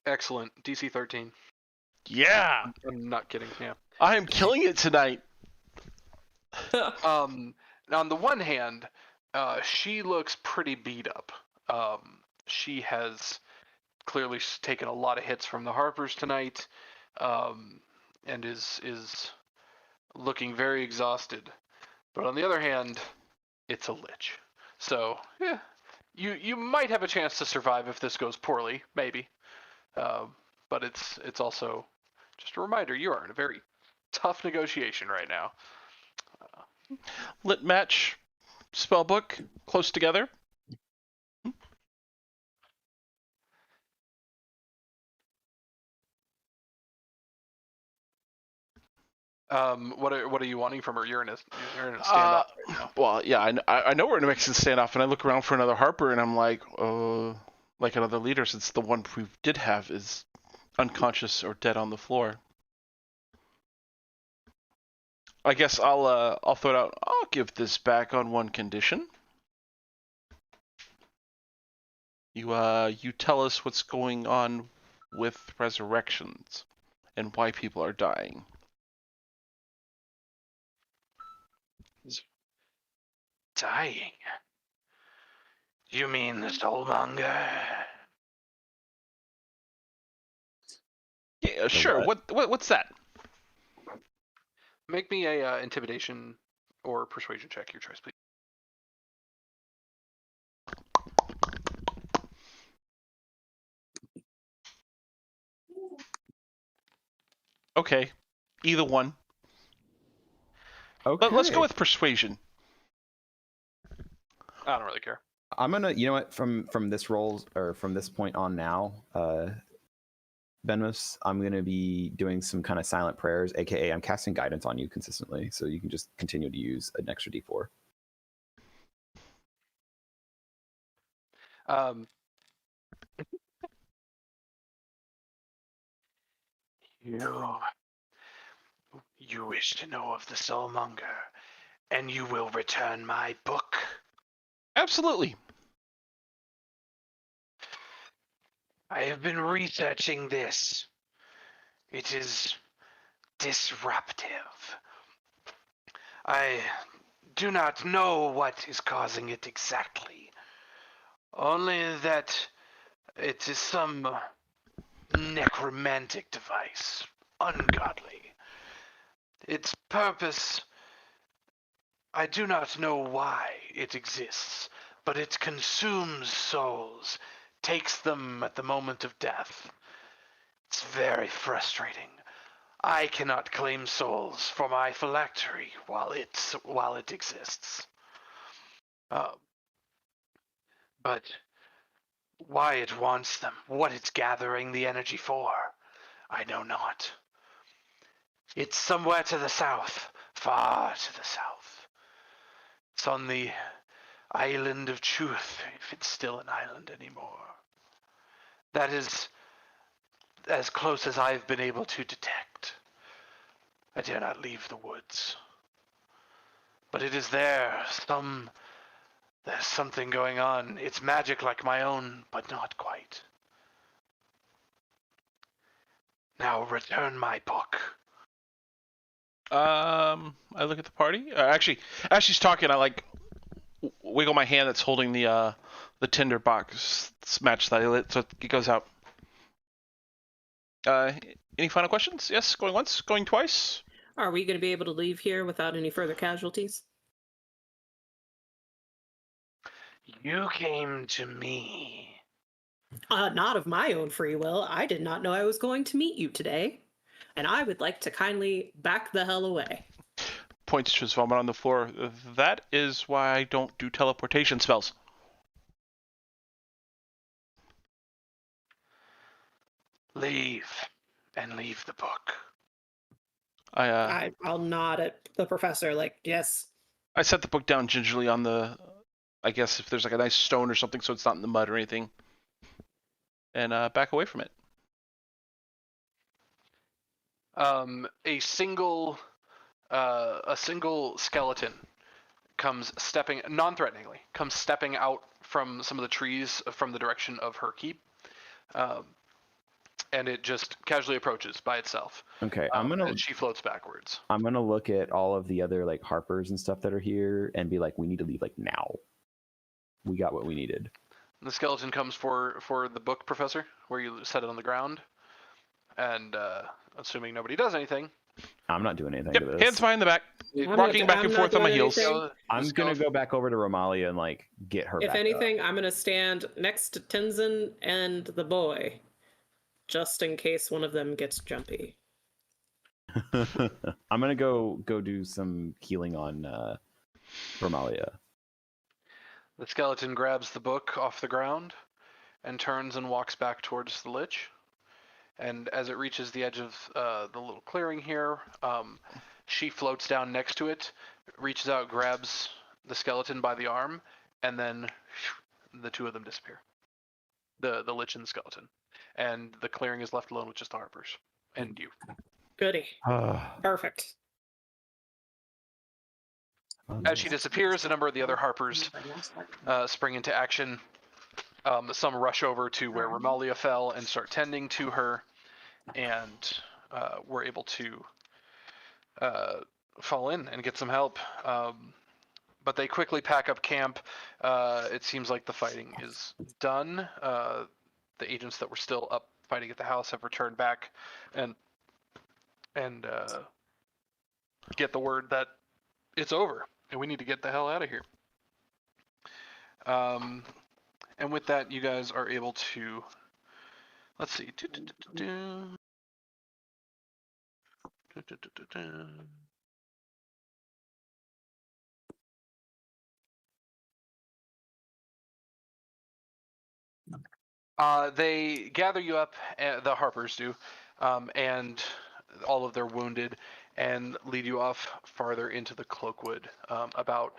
Excellent. DC 13. Yeah. I'm not kidding. Yeah. I am killing it tonight. On the one hand, she looks pretty beat up. She has clearly taken a lot of hits from the Harpers tonight, and is looking very exhausted. But on the other hand, it's a lich. So, yeah, you might have a chance to survive if this goes poorly, maybe. But it's also just a reminder you are in a very tough negotiation right now. Lit match, spellbook, close together. What are you wanting from her? You're in a standoff right now. Well, yeah, I know we're in a Mexican standoff, and I look around for another Harper, and I'm like another leader, since the one we did have is unconscious or dead on the floor. I guess I'll throw it out. I'll give this back on one condition. You tell us what's going on with resurrections and why people are dying. Dying? You mean the soulmonger? Yeah, sure. What's that? Make me a intimidation or persuasion check, your choice, please. Okay, either one. Okay. Let's go with persuasion. I don't really care. I'm gonna, you know what, from this roll, or from this point on now, Benmus, I'm gonna be doing some kind of silent prayers, aka I'm casting guidance on you consistently, so you can just continue to use an extra D4. You wish to know of the soulmonger, and you will return my book. Absolutely. I have been researching this. It is disruptive. I do not know what is causing it exactly. Only that it is some necromantic device. Ungodly. Its purpose, I do not know why it exists, but it consumes souls, takes them at the moment of death. It's very frustrating. I cannot claim souls for my phylactery while it exists. But why it wants them, what it's gathering the energy for, I know not. It's somewhere to the south, far to the south. It's on the island of truth, if it's still an island anymore. That is as close as I've been able to detect. I dare not leave the woods. But it is there, there's something going on. It's magic like my own, but not quite. Now return my book. I look at the party. Actually, as she's talking, I like wiggle my hand that's holding the tinder box match that I lit, so it goes out. Any final questions? Yes, going once, going twice. Are we going to be able to leave here without any further casualties? You came to me. Not of my own free will. I did not know I was going to meet you today. And I would like to kindly back the hell away. Points to his vomit on the floor. That is why I don't do teleportation spells. Leave, and leave the book. I'll nod at the professor, like, yes. I set the book down gingerly on the, I guess if there's like a nice stone or something so it's not in the mud or anything, and back away from it. A single skeleton comes stepping, non-threateningly, stepping out from some of the trees from the direction of her keep, and it just casually approaches by itself. Okay, and she floats backwards. I'm gonna look at all of the other like harpers and stuff that are here and be like, we need to leave like now. We got what we needed. The skeleton comes for the book, Professor, where you set it on the ground, and assuming nobody does anything. I'm not doing anything Yep, to this. hands behind the back, rocking back and forth on my heels. I'm gonna go back over to Romalia and like get her. If back anything, up. I'm gonna stand next to Tenzien and the boy, just in case one of them gets jumpy. I'm gonna go do some healing on Romalia. The skeleton grabs the book off the ground and turns and walks back towards the lich. And as it reaches the edge of the little clearing here, she floats down next to it, reaches out, grabs the skeleton by the arm, and then the two of them disappear. The lich and the skeleton. And the clearing is left alone with just the harpers. And you. Goody. Perfect. As she disappears, a number of the other harpers spring into action. Some rush over to where Romalia fell and start tending to her, and we're able to fall in and get some help. But they quickly pack up camp. It seems like the fighting is done. The agents that were still up fighting at the house have returned back and get the word that it's over and we need to get the hell out of here. And with that, you guys are able to, let's see. They gather you up, the harpers do, and all of their wounded, and lead you off farther into the Cloakwood, about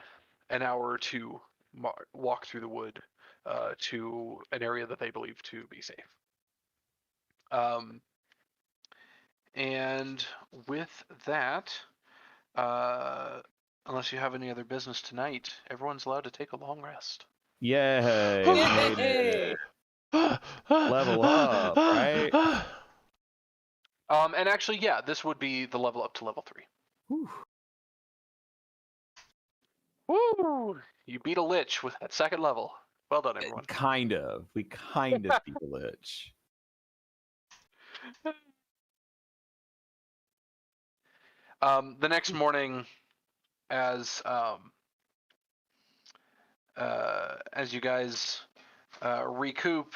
an hour or two walk through the wood to an area that they believe to be safe. And with that, unless you have any other business tonight, everyone's allowed to take a long rest. Yay! Made it. Level up, right? And actually, yeah, this would be the level up to level 3. Whew. Woo! You beat a lich with that second level. Well done, everyone. Kind of. We kind of beat the lich. The next morning, as you guys recoup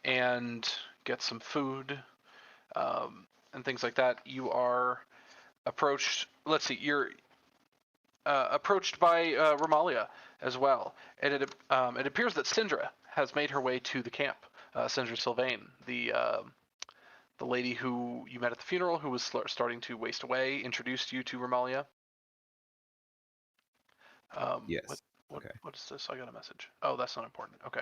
and get some food, and things like that, you are approached. Let's see, you're approached by Romalia as well, and it appears that Syndra has made her way to the camp. Syndra Sylvain, the lady who you met at the funeral, who was starting to waste away, introduced you to Romalia. Yes. What, Okay. what is this? I got a message. Oh, that's not important. Okay.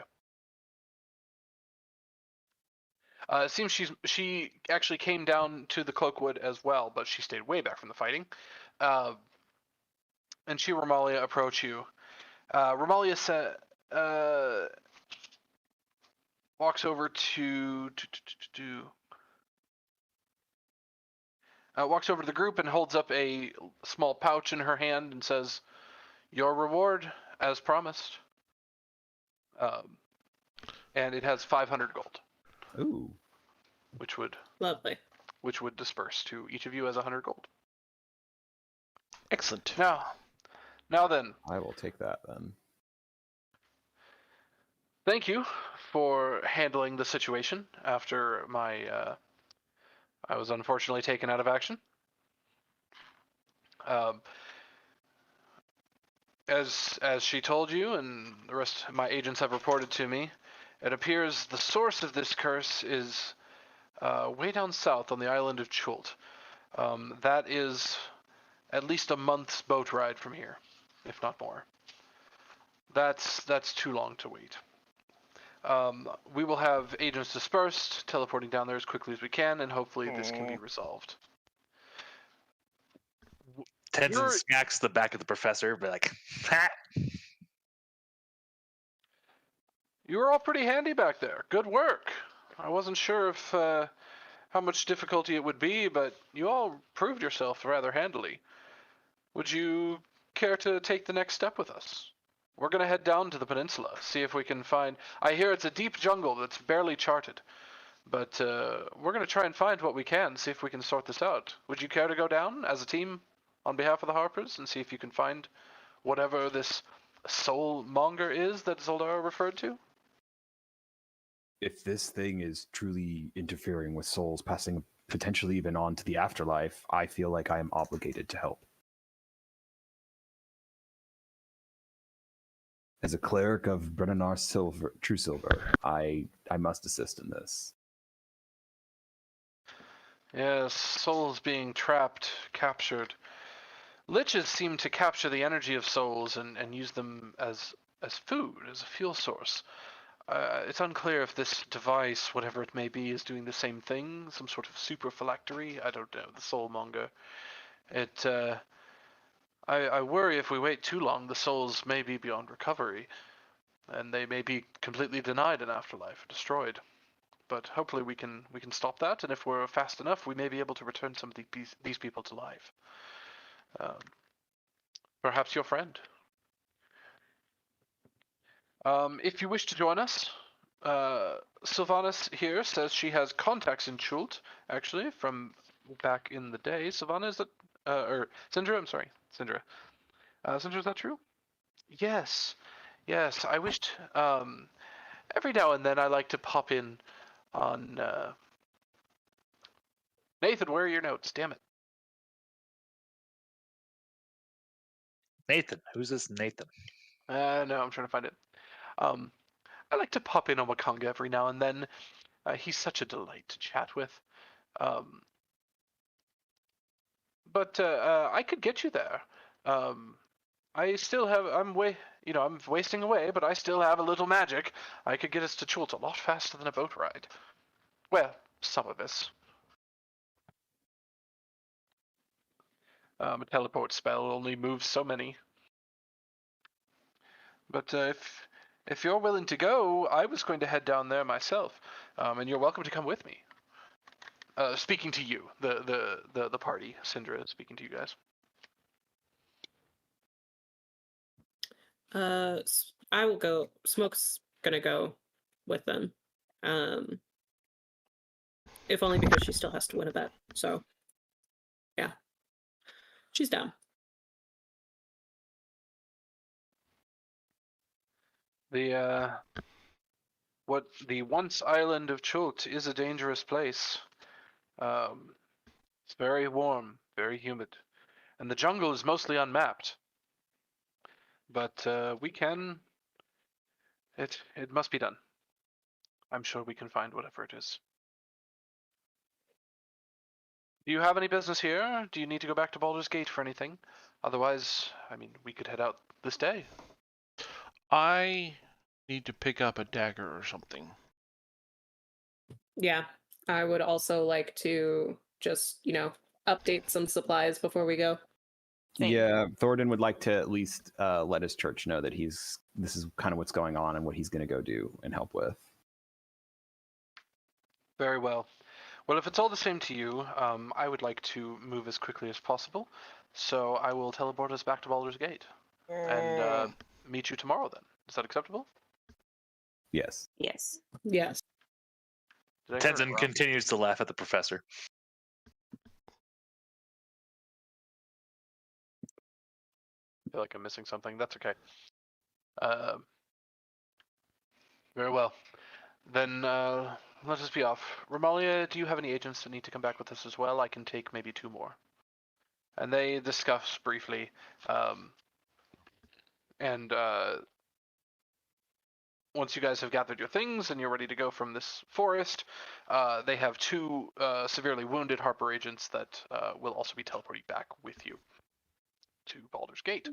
It seems she actually came down to the Cloakwood as well, but she stayed way back from the fighting. And she, Romalia, approach you. Romalia walks over walks over to the group and holds up a small pouch in her hand and says, "Your reward, as promised." And it has 500 gold. Ooh. Which would Lovely. disperse to each of you as 100 gold. Excellent. Now then. I will take that then. Thank you for handling the situation after I was unfortunately taken out of action. As she told you, and the rest of my agents have reported to me, it appears the source of this curse is way down south on the island of Chult. That is at least a month's boat ride from here, if not more. That's too long to wait. We will have agents dispersed, teleporting down there as quickly as we can, and hopefully this can be resolved. Tenzin smacks the back of the professor, but like, ha! You were all pretty handy back there. Good work. I wasn't sure if how much difficulty it would be, but you all proved yourself rather handily. Would you care to take the next step with us? We're going to head down to the peninsula, see if we can find... I hear it's a deep jungle that's barely charted, but we're going to try and find what we can, see if we can sort this out. Would you care to go down as a team on behalf of the Harpers and see if you can find whatever this soul monger is that Zoldar referred to? If this thing is truly interfering with souls passing potentially even on to the afterlife, I feel like I am obligated to help. As a cleric of Brenenar True Silver, I must assist in this. Yes, souls being trapped, captured. Liches seem to capture the energy of souls and use them as food, as a fuel source. It's unclear if this device, whatever it may be, is doing the same thing, some sort of super phylactery. I don't know, the soulmonger. I worry if we wait too long, the souls may be beyond recovery, and they may be completely denied an afterlife, destroyed. But hopefully we can stop that, and if we're fast enough, we may be able to return some of these people to life. Perhaps your friend. If you wish to join us, Sylvanas here says she has contacts in Chult, actually, from back in the day. Sylvana, is that, or Syndra, I'm sorry, Syndra. Syndra, is that true? Yes, I wished, every now and then I like to pop in on, Nathan, where are your notes? Damn it. Nathan, who's this Nathan? No, I'm trying to find it. I like to pop in on Wakanga every now and then. He's such a delight to chat with. But I could get you there. I still have. I'm wasting away, but I still have a little magic. I could get us to Chult a lot faster than a boat ride. Well, some of us. A teleport spell only moves so many. But if you're willing to go, I was going to head down there myself, and you're welcome to come with me. Speaking to you, the party, Syndra, speaking to you guys. I will go. Smoke's gonna go with them. If only because she still has to win a bet. So, yeah, she's down. The once island of Chult is a dangerous place. It's very warm, very humid, and the jungle is mostly unmapped. But we can. It must be done. I'm sure we can find whatever it is. Do you have any business here? Do you need to go back to Baldur's Gate for anything? Otherwise, I mean, we could head out this day. I need to pick up a dagger or something. Yeah, I would also like to just, update some supplies before we go. Same. Yeah, Thoridne would like to at least let his church know that this is kind of what's going on and what he's going to go do and help with. Very well. Well, if it's all the same to you, I would like to move as quickly as possible. So I will teleport us back to Baldur's Gate and meet you tomorrow then. Is that acceptable? Yes. Yes. Yes. Did I hear it Tenzin wrong? continues to laugh at the professor. I feel like I'm missing something. That's okay. Very well. Then let us be off. Romalia, do you have any agents that need to come back with us as well? I can take maybe 2 more. And they discuss briefly. And once you guys have gathered your things and you're ready to go from this forest, they have 2 severely wounded Harper agents that will also be teleporting back with you to Baldur's Gate.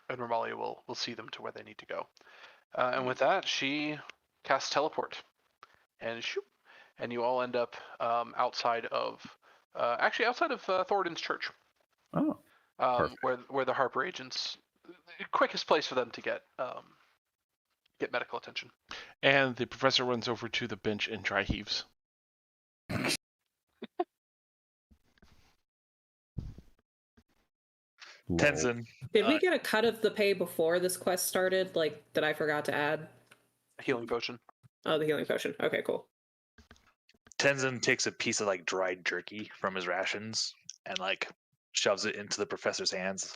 And Romalia will see them to where they need to go. And with that, she casts teleport, and shoop, and you all end up outside of Thoridne's church, Oh. where the Harper agents, the quickest place for them to get medical attention. And the professor runs over to the bench and dry heaves. Tenzin. Did we get a cut of the pay before this quest started? Like, that I forgot to add? Healing potion. Oh, the healing potion. Okay, cool. Tenzin takes a piece of like dried jerky from his rations and like shoves it into the professor's hands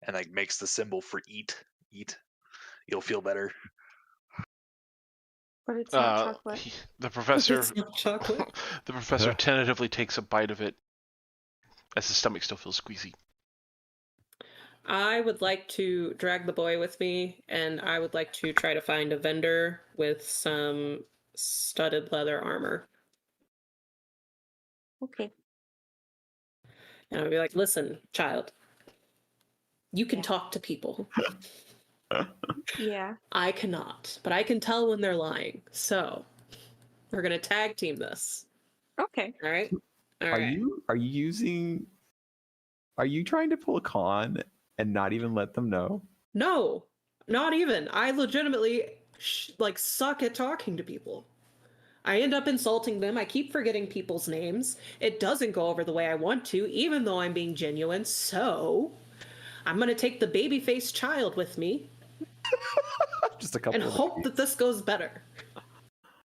and like makes the symbol for eat. You'll feel better. But it's not chocolate. The professor, It's not chocolate. the professor tentatively takes a bite of it as his stomach still feels squeezy. I would like to drag the boy with me, and I would like to try to find a vendor with some studded leather armor. Okay. And I'd be like, listen, child, you can talk to people. Yeah. I cannot, but I can tell when they're lying. So we're going to tag team this. Okay. All right? All Are right. you trying to pull a con and not even let them know? No, not even. I legitimately suck at talking to people. I end up insulting them. I keep forgetting people's names. It doesn't go over the way I want to, even though I'm being genuine. So I'm going to take the baby-faced child with me Just a couple and of hope babies. that this goes better.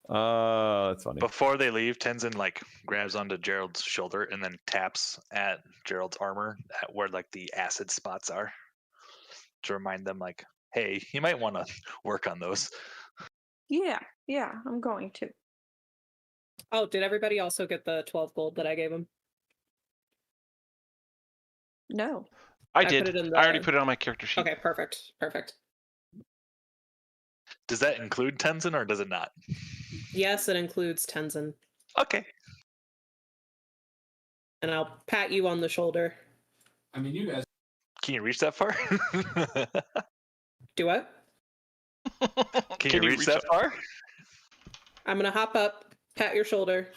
That's funny. Before they leave, Tenzin like grabs onto Gerald's shoulder and then taps at Gerald's armor at where like the acid spots are to remind them like, hey, you might want to work on those. Yeah. Yeah. I'm going to. Oh, did everybody also get the 12 gold that I gave them? No. I put did. it in I already the- put it on my character sheet. Okay, perfect. Perfect. Does that include Tenzin or does it not? Yes, it includes Tenzin. Okay. And I'll pat you on the shoulder. I mean, you guys. Can you reach that far? Do what? Can you reach that far? I'm gonna hop up, pat your shoulder.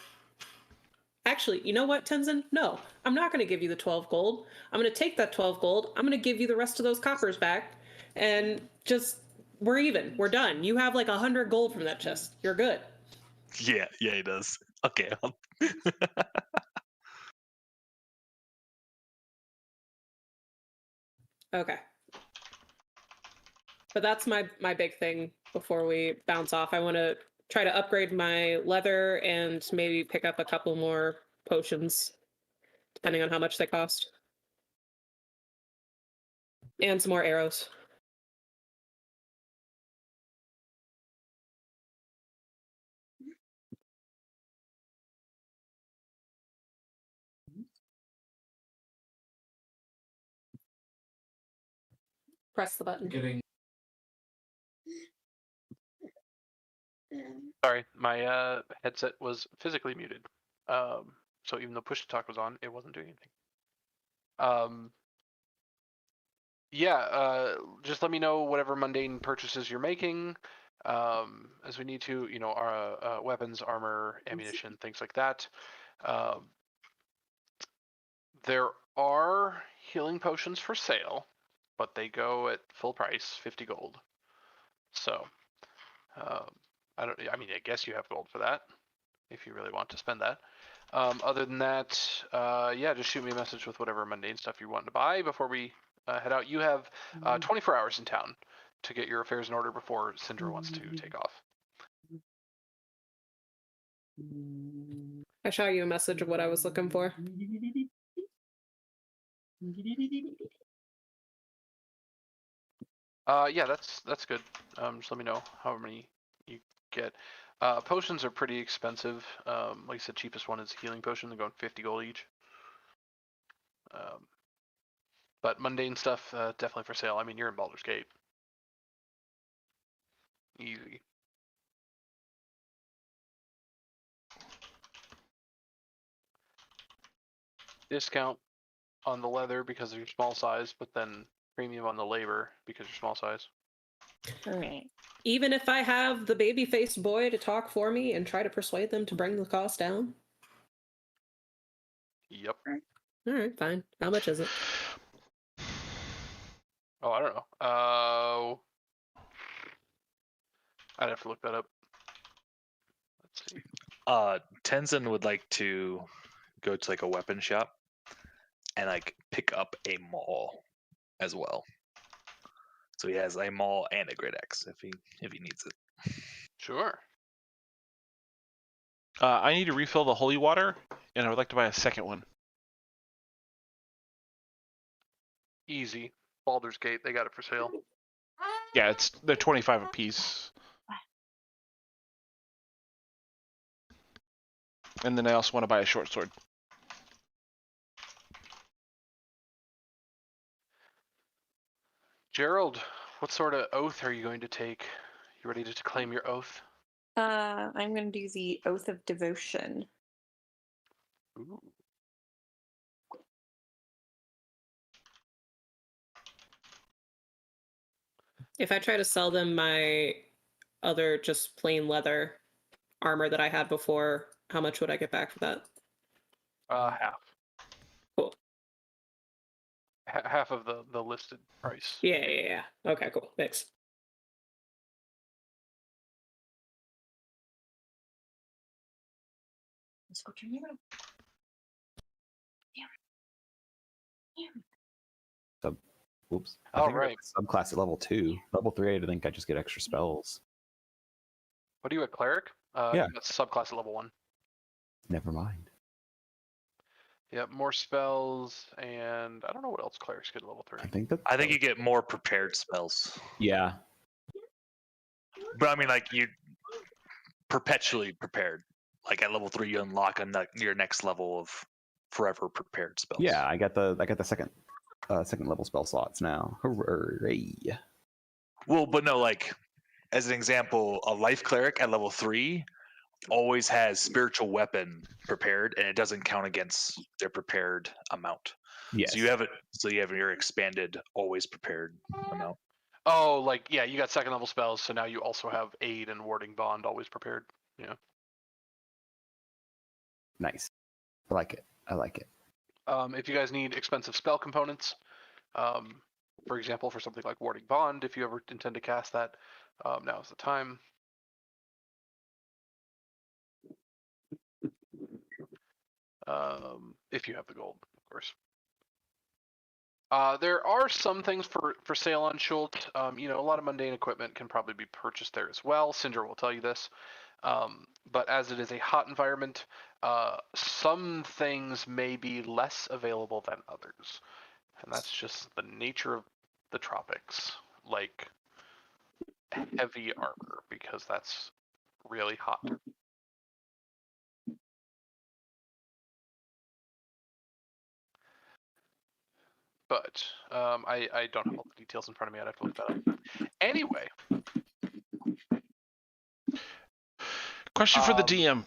Actually, you know what, Tenzin? No, I'm not gonna give you the 12 gold. I'm gonna take that 12 gold. I'm gonna give you the rest of those coppers back, and we're even. We're done. You have like 100 gold from that chest. You're good. Yeah, he does. Okay. Okay. But that's my big thing before we bounce off. I want to try to upgrade my leather and maybe pick up a couple more potions, depending on how much they cost. And some more arrows. Press the button. Getting Sorry, my headset was physically muted. So even though push to talk was on, it wasn't doing anything. Yeah, just let me know whatever mundane purchases you're making, as we need to, our weapons, armor, ammunition, things like that. There are healing potions for sale, but they go at full price, 50 gold. So, I guess you have gold for that, if you really want to spend that. Other than that, yeah, just shoot me a message with whatever mundane stuff you want to buy before we head out. You have 24 hours in town to get your affairs in order before Syndra wants to take off. I shot you a message of what I was looking for. Yeah, that's good. Just let me know how many you get. Potions are pretty expensive. Like I said, cheapest one is healing potion. They're going 50 gold each. But mundane stuff, definitely for sale. I mean, you're in Baldur's Gate. Easy. Discount on the leather because of your small size, but then premium on the labor because you're small size. All right. Even if I have the baby-faced boy to talk for me and try to persuade them to bring the cost down? Yep. All right, fine. How much is it? Oh, I don't know. I'd have to look that up. Let's see. Tenzin would like to go to like a weapon shop and like pick up a maul as well. So he has a maul and a great axe if he needs it. Sure. I need to refill the holy water, and I would like to buy a second one. Easy. Baldur's Gate, they got it for sale. Yeah, they're 25 a piece. And then I also want to buy a short sword. Gerald, what sort of oath are you going to take? You ready to claim your oath? I'm going to do the Oath of Devotion. Ooh. If I try to sell them my other just plain leather armor that I had before, how much would I get back for that? Half. Cool. Half of the listed price. Yeah. Okay, cool. Thanks. Let's go turn your room. Oops. All think right. Subclass at level 2. Level 3, I think I just get extra spells. What are you at, Cleric? Yeah. That's subclass at level 1. Never mind. Yep, more spells, and I don't know what else clerics get at level 3. I think you get more prepared spells. Yeah. But I mean, like, you perpetually prepared. Like at level 3, you unlock your next level of forever prepared spells. Yeah, I got the second level spell slots now. Hooray! Well, but no, like as an example, a life cleric at level 3 always has spiritual weapon prepared, and it doesn't count against their prepared amount. Yes. So you have it. So you have your expanded, always prepared amount. Oh, like, yeah, you got second level spells, so now you also have aid and warding bond always prepared. Yeah. Nice. I like it. If you guys need expensive spell components, for example, for something like warding bond, if you ever intend to cast that, now is the time. If you have the gold, of course. There are some things for sale on Schult. A lot of mundane equipment can probably be purchased there as well. Syndra will tell you this. But as it is a hot environment, some things may be less available than others. And that's just the nature of the tropics. Like heavy armor, because that's really hot. but I don't have all the details in front of me. I'd have to look that up. Anyway, Question for the DM.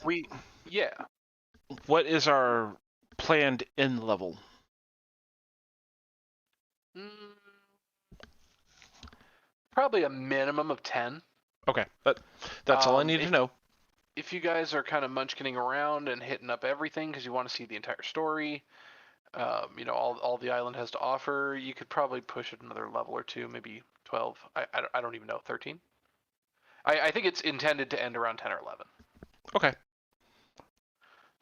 Yeah. What is our planned end level? Probably a minimum of 10. Okay, that's all I need to know. If you guys are kind of munchkining around and hitting up everything because you want to see the entire story, all the island has to offer, you could probably push it another level or two, maybe 12. I don't even know, 13? I think it's intended to end around 10 or 11. Okay.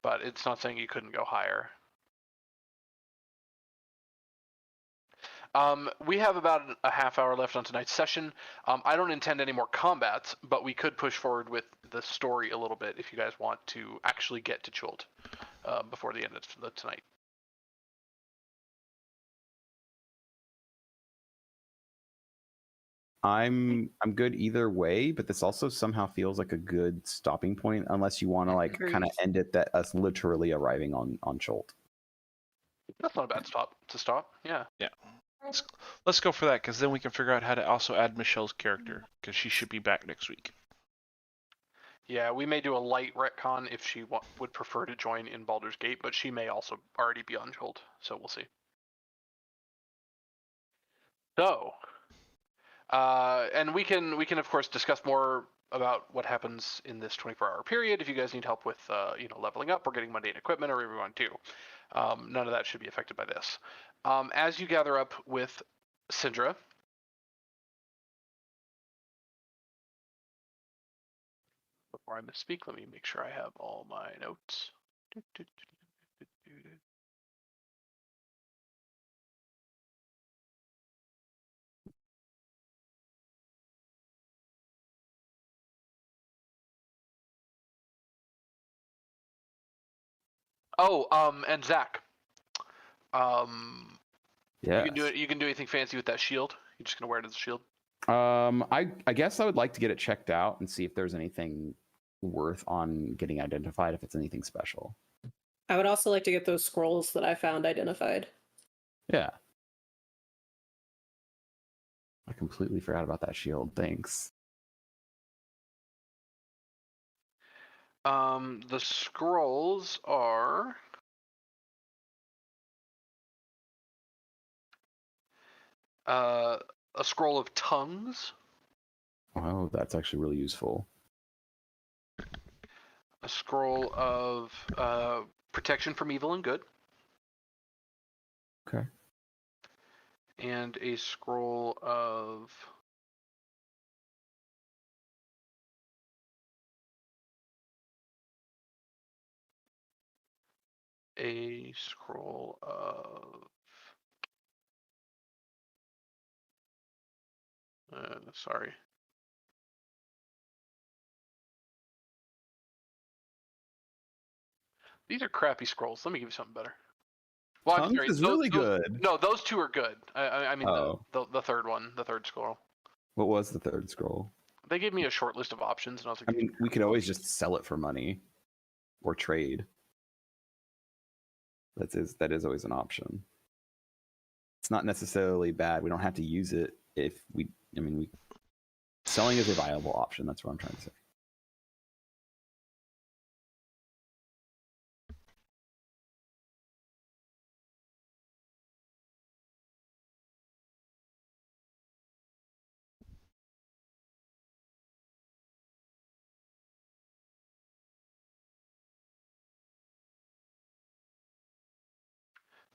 But it's not saying you couldn't go higher. We have about a half hour left on tonight's session. I don't intend any more combats, but we could push forward with the story a little bit if you guys want to actually get to Chult before the end of tonight. I'm good either way, but this also somehow feels like a good stopping point, unless you want to like kind of end it that us literally arriving on Chult. That's not a bad stop to stop. Yeah. Yeah. Let's go for that, because then we can figure out how to also add Michelle's character, because she should be back next week. Yeah, we may do a light retcon if she would prefer to join in Baldur's Gate, but she may also already be on Chult, so we'll see. So, and we can of course discuss more about what happens in this 24-hour period. If you guys need help with leveling up or getting mundane equipment or whatever you want to do, none of that should be affected by this. As you gather up with Syndra, before I misspeak, let me make sure I have all my notes. Oh, and Zach. Yeah. You can do anything fancy with that shield? You're just gonna wear it as a shield? I guess I would like to get it checked out and see if there's anything worth on getting identified, if it's anything special. I would also like to get those scrolls that I found identified. Yeah. I completely forgot about that shield. Thanks. The scrolls are a scroll of tongues. Oh, that's actually really useful. A scroll of protection from evil and good. Okay. And a scroll of sorry. These are crappy scrolls. Let me give you something better. Well, Tongues is really good. No, those two are good. I mean the third one, the third scroll. What was the third scroll? They gave me a short list of options, and I was like, I mean, we could always just sell it for money or trade. That is always an option. It's not necessarily bad. We don't have to use it if selling is a viable option. That's what I'm trying to say.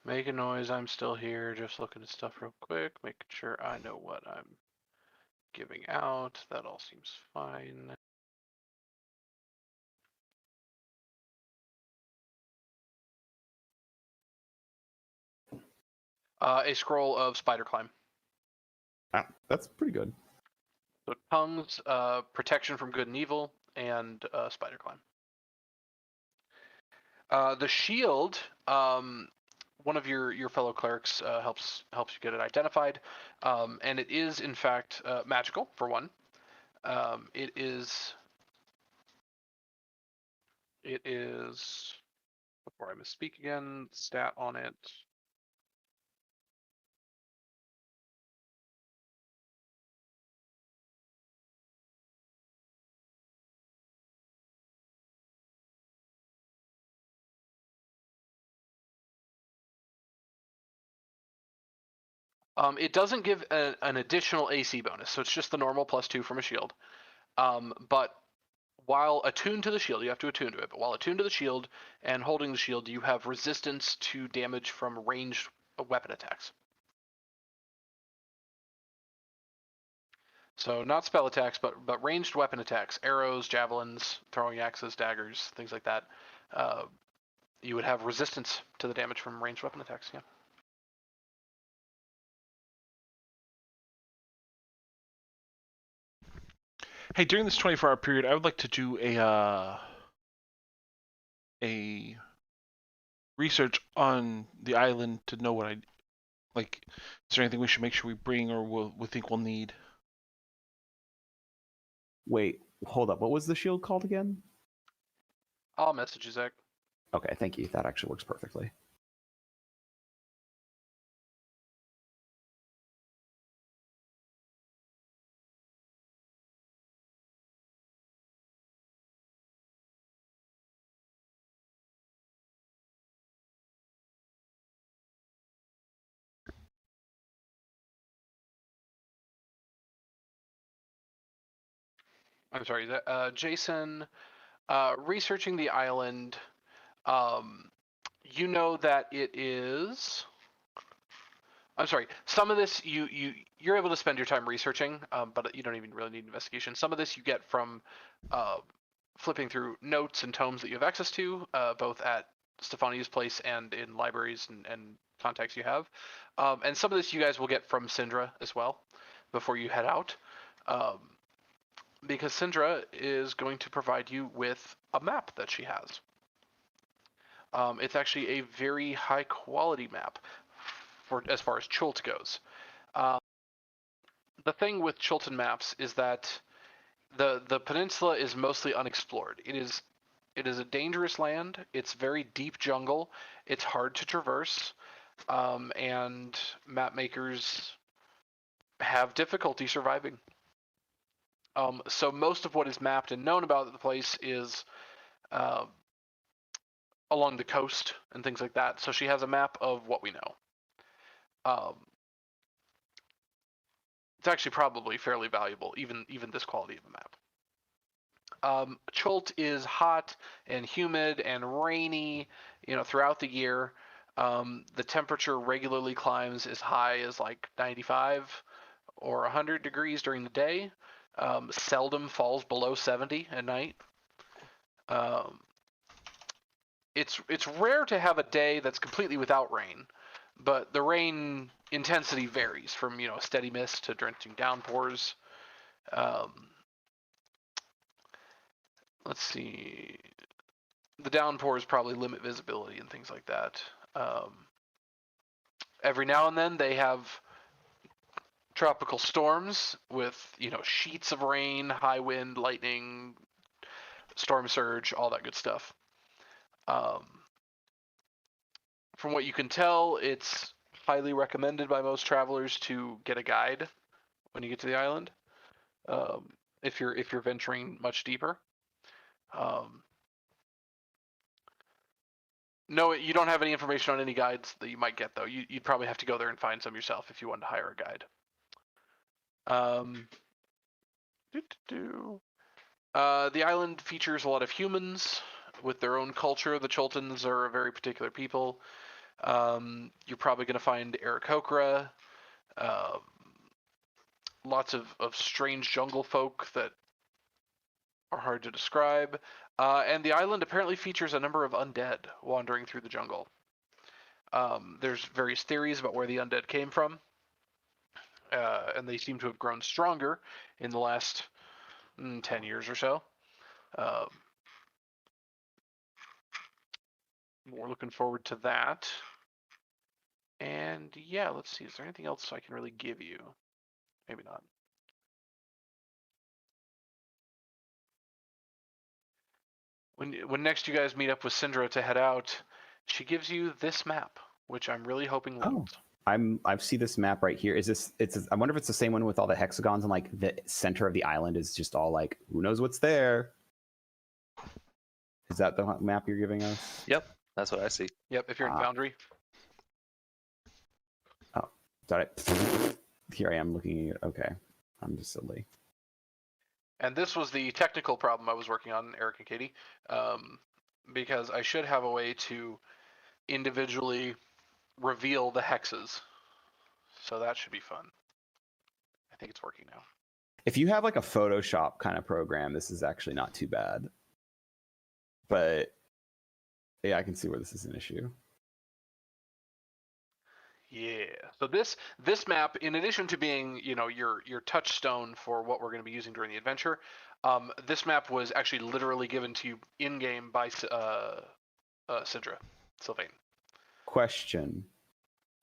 Make a noise, I'm still here, just looking at stuff real quick, making sure I know what I'm giving out. That all seems fine. A scroll of spider climb. Ah, that's pretty good. So tongues, protection from good and evil, and spider climb. The shield, one of your fellow clerics helps you get it identified, and it is in fact magical for one. It is before I misspeak again. Stat on it. It doesn't give an additional AC bonus, so it's just the normal +2 from a shield. But while attuned to the shield, you have to attune to it, but while attuned to the shield and holding the shield, you have resistance to damage from ranged weapon attacks. So not spell attacks, but ranged weapon attacks, arrows, javelins, throwing axes, daggers, things like that. You would have resistance to the damage from ranged weapon attacks, yeah. Hey, during this 24-hour period, I would like to do a research on the island to know what I like. Is there anything we should make sure we bring or we think we'll need? Wait, hold up. What was the shield called again? I'll message you, Zach. Okay, thank you. That actually works perfectly. I'm sorry, Jason, researching the island, you know that it is. I'm sorry. Some of this you're able to spend your time researching, but you don't even really need investigation. Some of this you get from flipping through notes and tomes that you have access to, both at Stefania's place and in libraries and contacts you have. And some of this you guys will get from Syndra as well before you head out. Because Syndra is going to provide you with a map that she has. It's actually a very high quality map for as far as Chult goes. The thing with Chultan maps is that the peninsula is mostly unexplored. It is a dangerous land. It's very deep jungle. It's hard to traverse, and map makers have difficulty surviving. So most of what is mapped and known about the place is along the coast and things like that. So she has a map of what we know. It's actually probably fairly valuable, even this quality of a map. Chult is hot and humid and rainy, throughout the year. The temperature regularly climbs as high as like 95 or 100 degrees during the day. Seldom falls below 70 at night. It's rare to have a day that's completely without rain, but the rain intensity varies from a steady mist to drenching downpours. Let's see. The downpours probably limit visibility and things like that. Every now and then they have tropical storms with sheets of rain, high wind, lightning, storm surge, all that good stuff. From what you can tell, it's highly recommended by most travelers to get a guide when you get to the island, if you're venturing much deeper. No, you don't have any information on any guides that you might get, though. You'd probably have to go there and find some yourself if you wanted to hire a guide. The island features a lot of humans with their own culture. The Chultans are a very particular people. You're probably going to find Aarakocra, lots of strange jungle folk that are hard to describe. And the island apparently features a number of undead wandering through the jungle. There's various theories about where the undead came from. And they seem to have grown stronger in the last 10 years or so. We're looking forward to that. And yeah, let's see. Is there anything else I can really give you? Maybe not. When next you guys meet up with Syndra to head out, she gives you this map, which I'm really hoping leads. I see this map right here. I wonder if it's the same one with all the hexagons and like the center of the island is just all like, who knows what's there? Is that the map you're giving us? Yep, that's what I see. Yep, if you're in Foundry. Here I am looking at. Okay, I'm just silly. And this was the technical problem I was working on, Eric and Katie, because I should have a way to individually reveal the hexes. So that should be fun. I think it's working now. If you have like a Photoshop kind of program, this is actually not too bad. But yeah, I can see where this is an issue. Yeah. So this map, in addition to being, you know, your touchstone for what we're going to be using during the adventure, this map was actually literally given to you in game by Sidra Sylvain. Question: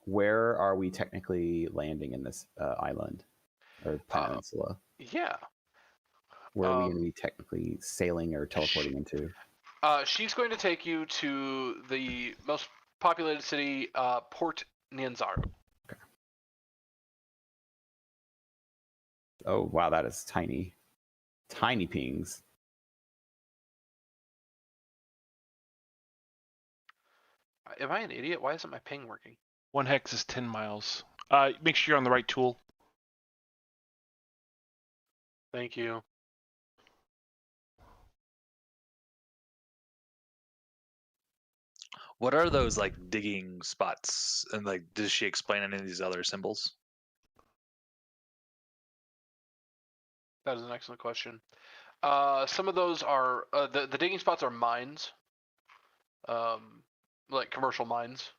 where are we technically landing in this island or peninsula? Yeah. Where are we going to be technically sailing or teleporting into? She's going to take you to the most populated city, Port Nianzaro. Okay. Oh wow, that is tiny. Tiny pings. Am I an idiot? Why isn't my ping working? 1 hex is 10 miles. Make sure you're on the right tool. Thank you. What are those like digging spots? And like, does she explain any of these other symbols? That is an excellent question. Some of those are the digging spots are mines, like commercial mines.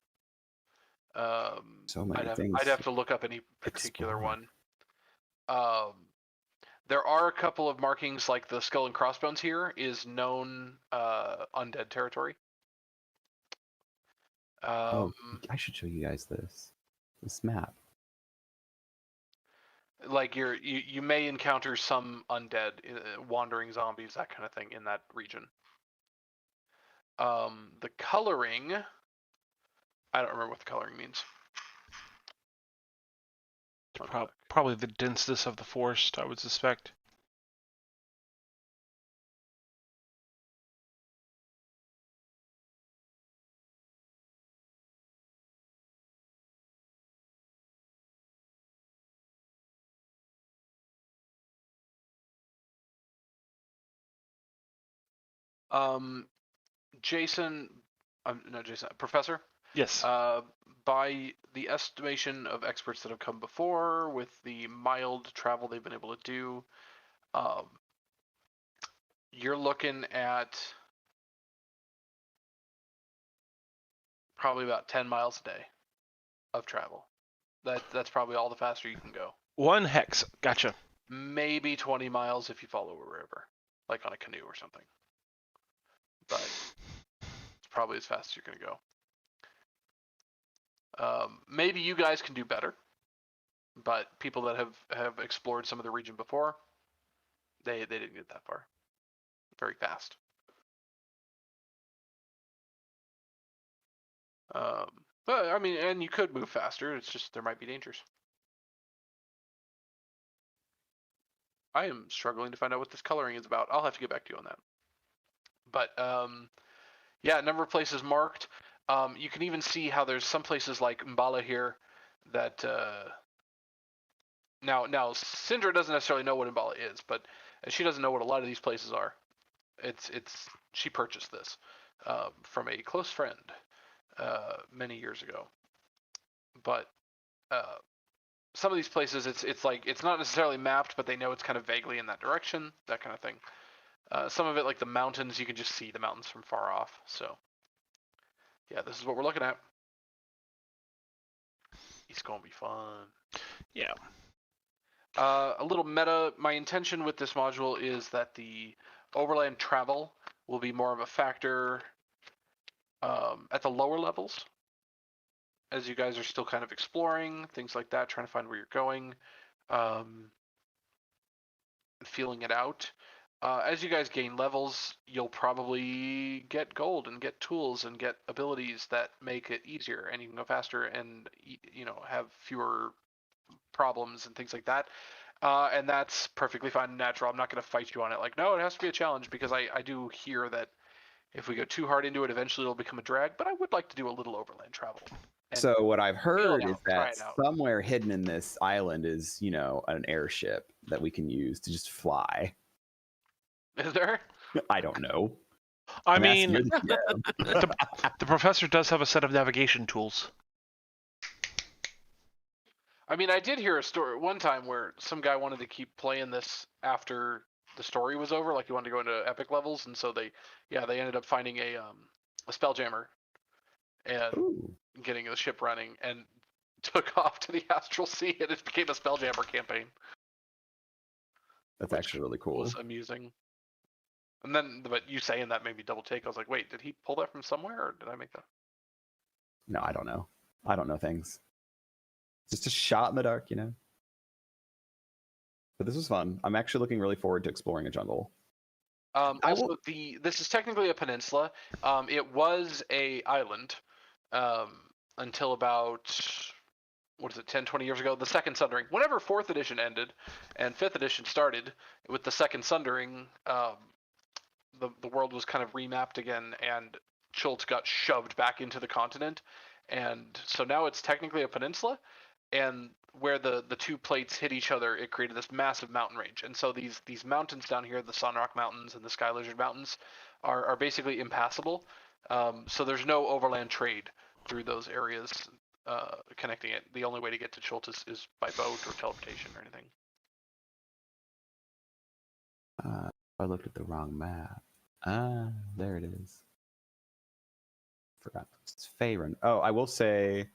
So many things. I'd have to look up any particular one. There are a couple of markings, like the skull and crossbones here is known undead territory. I should show you guys this map. Like you may encounter some undead, wandering zombies, that kind of thing in that region. The coloring, I don't remember what the coloring means. Probably the denseness of the forest, I would suspect. Jason, no, Jason, Professor. Yes. By the estimation of experts that have come before, with the mild travel they've been able to do, you're looking at probably about 10 miles a day of travel. That's probably all the faster you can go. 1 hex. Gotcha. Maybe 20 miles if you follow a river, like on a canoe or something. But it's probably as fast as you're going to go. Maybe you guys can do better, but people that have explored some of the region before, they didn't get that far very fast. But I mean, and you could move faster. It's just there might be dangers. I am struggling to find out what this coloring is about. I'll have to get back to you on that. But yeah, a number of places marked. You can even see how there's some places like Mbala here that now Syndra doesn't necessarily know what Mbala is, but she doesn't know what a lot of these places are. She purchased this from a close friend many years ago. But some of these places, it's like it's not necessarily mapped, but they know it's kind of vaguely in that direction, that kind of thing. Some of it, like the mountains, you can just see the mountains from far off. So yeah, this is what we're looking at. It's gonna be fun. Yeah. A little meta. My intention with this module is that the overland travel will be more of a factor at the lower levels, as you guys are still kind of exploring, things like that, trying to find where you're going, feeling it out. As you guys gain levels, you'll probably get gold and get tools and get abilities that make it easier, and you can go faster and, you know, have fewer problems and things like that. And that's perfectly fine and natural. I'm not going to fight you on it. Like, no, it has to be a challenge, because I do hear that if we go too hard into it, eventually it'll become a drag. But I would like to do a little overland travel. And So what I've heard out, is try that it out. somewhere hidden in this island is, an airship that we can use to just fly. Is there? I don't know. I I'm asking, mean, you're the GM. the professor does have a set of navigation tools. I mean, I did hear a story one time where some guy wanted to keep playing this after the story was over, like he wanted to go into epic levels, and so they ended up finding a spelljammer and Ooh, getting the ship running and took off to the astral sea, and it became a spelljammer campaign. that's Which actually really cool. Was amusing. And then, but you saying that made me double take. I was like, wait, did he pull that from somewhere, or did I make that? No, I don't know. I don't know things. Just a shot in the dark, But this was fun. I'm actually looking really forward to exploring a jungle. Also, this is technically a peninsula. It was a island until about 10, 20 years ago. The Second Sundering. Whenever 4th edition ended and 5th edition started, with the Second Sundering, the world was kind of remapped again, and Chult got shoved back into the continent, and so now it's technically a peninsula. And where the two plates hit each other, it created this massive mountain range. And so these mountains down here, the Sunrock Mountains and the Sky Lizard Mountains, are basically impassable. So there's no overland trade through those areas connecting it. The only way to get to Chult is by boat or teleportation or anything. I looked at the wrong map. Ah, there it is. Forgot. It's Faerun. Oh, I will say...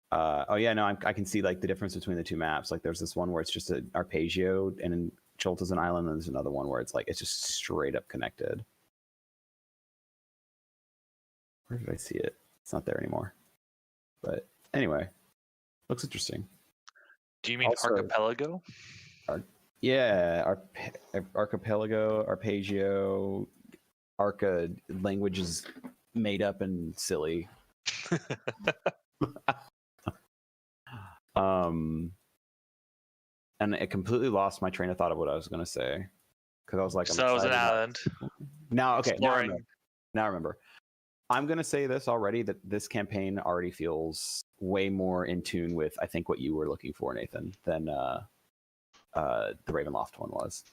I can see like the difference between the two maps. Like there's this one where it's just an arpeggio and in Chult is an island, and there's another one where it's just straight up connected. Where did I see it? It's not there anymore. But anyway, looks interesting. Do you mean Also- archipelago? Yeah, archipelago, arpeggio, arca language is made up and silly. And it completely lost my train of thought of what I was going to say, because I was like, So it was an island. Now, okay, now I Exploring. remember. I'm going to say this already, that this campaign already feels way more in tune with, I think, what you were looking for, Nathan, than the Ravenloft one was.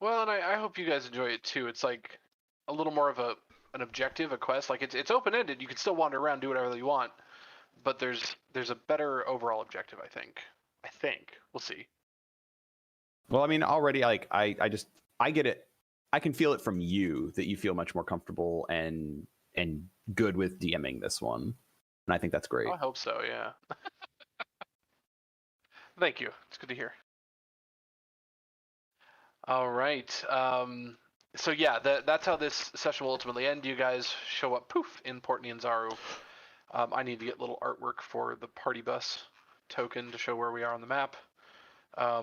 Well, and I hope you guys enjoy it too. It's like a little more of an objective, a quest. Like it's open ended. You can still wander around, do whatever you want, but there's a better overall objective. I think we'll see. Well, I mean, already, like I get it. I can feel it from you that you feel much more comfortable and good with DMing this one, and I think that's great. I hope so. Yeah. Thank you. It's good to hear. All right. So yeah, that's how this session will ultimately end. You guys show up, poof, in Port Nianzaru. I need to get a little artwork for the party bus token to show where we are on the map. I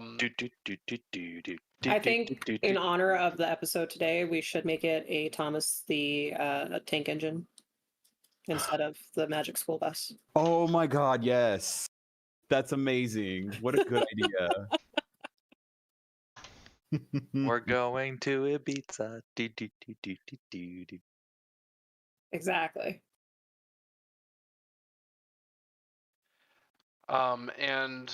think in honor of the episode today, we should make it a Thomas the tank engine instead of the magic school bus. Oh my god, yes. That's amazing. What a good idea. We're going to Ibiza. Exactly. And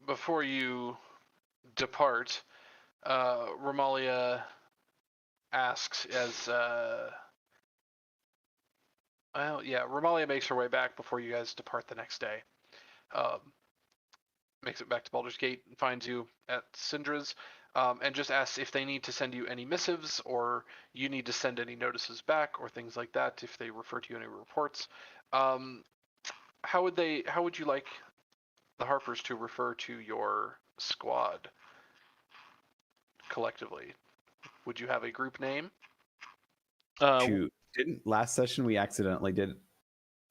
before you depart, Romalia asks Romalia makes her way back before you guys depart the next day. Makes it back to Baldur's Gate and finds you at Syndra's, and just asks if they need to send you any missives, or you need to send any notices back, or things like that, if they refer to you any reports. How would you like the Harpers to refer to your squad collectively? Would you have a group name? Shoot. Didn't last session we accidentally did...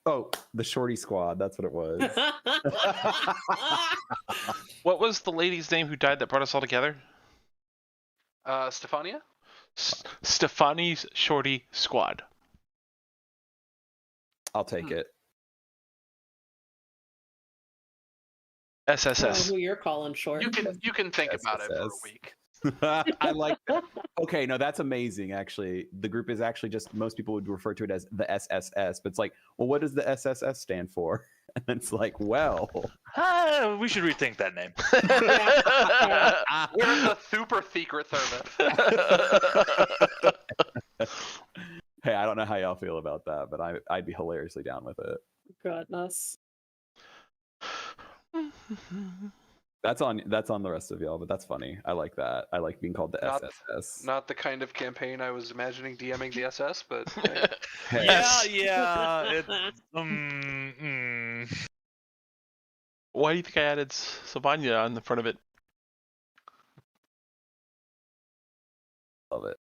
Oh, the Shorty Squad. That's what it was. What was the lady's name who died that brought us all together? Stefania? Stefani's Shorty Squad. I'll take it. I don't SSS. know who you're calling short. You can think about it for a SSS. week. I like that. Okay, no, that's amazing. Actually, the group is actually just most people would refer to it as the SSS, but it's like, well, what does the SSS stand for? And it's like, well, We should rethink that name. We're the super secret service. hey, I don't know how y'all feel about that, but I'd be hilariously down with it. Goodness. That's on the rest of y'all, but that's funny. I like that. I like being called the Not- SSS. Not the kind of campaign I was imagining DMing the SS, but Hey, Yeah. Why do you think I added Savanya on the front of it? love it.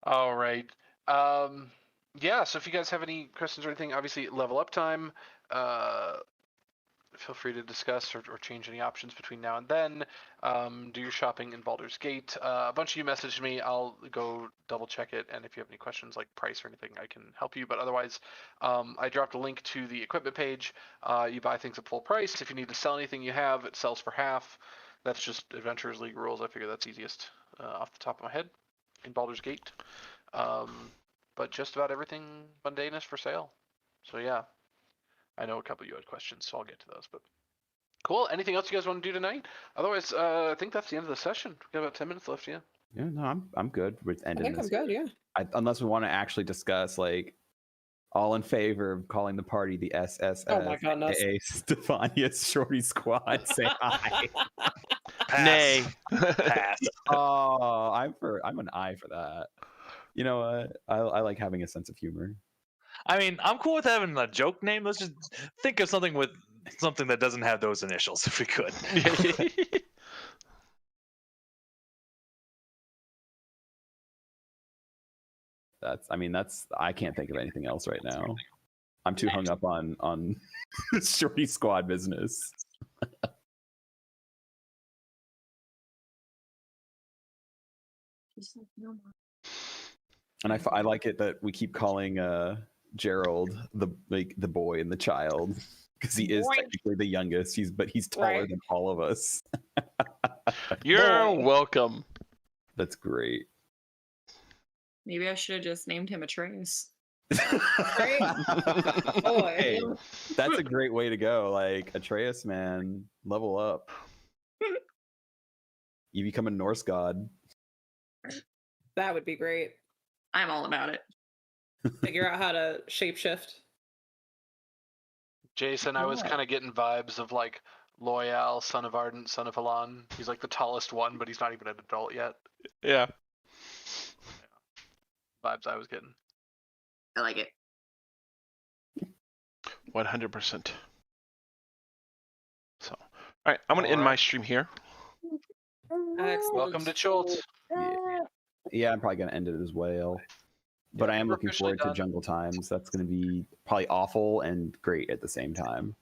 all right. Yeah, so if you guys have any questions or anything, obviously level up time. Feel free to discuss or change any options between now and then. Do your shopping in Baldur's Gate. A bunch of you messaged me. I'll go double check it, and if you have any questions like price or anything, I can help you. But otherwise, I dropped a link to the equipment page. You buy things at full price. If you need to sell anything you have, it sells for half. That's just Adventurers League rules. I figure that's easiest off the top of my head in Baldur's Gate. But just about everything mundane is for sale. So yeah. I know a couple of you had questions, so I'll get to those. But cool. Anything else you guys want to do tonight? Otherwise, I think that's the end of the session. We got about 10 minutes left. Yeah. Yeah, no, I'm good with I ending think this. I'm good, yeah. Unless we want to actually discuss, like, all in favor of calling the party the SSS, Oh my goodness. aka Stefania's Shorty Squad. Say hi. Pass. Nay. Pass. Oh, I'm an I for that. You know what? I like having a sense of humor. I mean, I'm cool with having a joke name. Let's just think of something that doesn't have those initials, if we could. That's I can't think of anything else right now. I'm too hung up on Shorty Squad business. She's like, no more. And I like it that we keep calling Gerald the boy and the child, because he is Boy. technically the youngest. He's taller Right. than all of us. You're Boy. welcome. That's great. Maybe I should have just named him Atreus. Right? Boy. Hey, that's a great way to go. Like, Atreus, man, level up. You become a Norse god. That would be great. I'm all about it. Figure out how to shapeshift. Jason, I was kind of getting vibes of like Loyal, son of Ardent, son of Halan. He's like the tallest one, but he's not even an adult yet. Yeah. Vibes I was getting. I like it. 100%. So, all right, I'm gonna end my stream here. Excellent. Welcome to Chult. Yeah, I'm probably gonna end it as well. But Yeah, I am we're looking officially forward to done. Jungle Times. That's gonna be probably awful and great at the same time.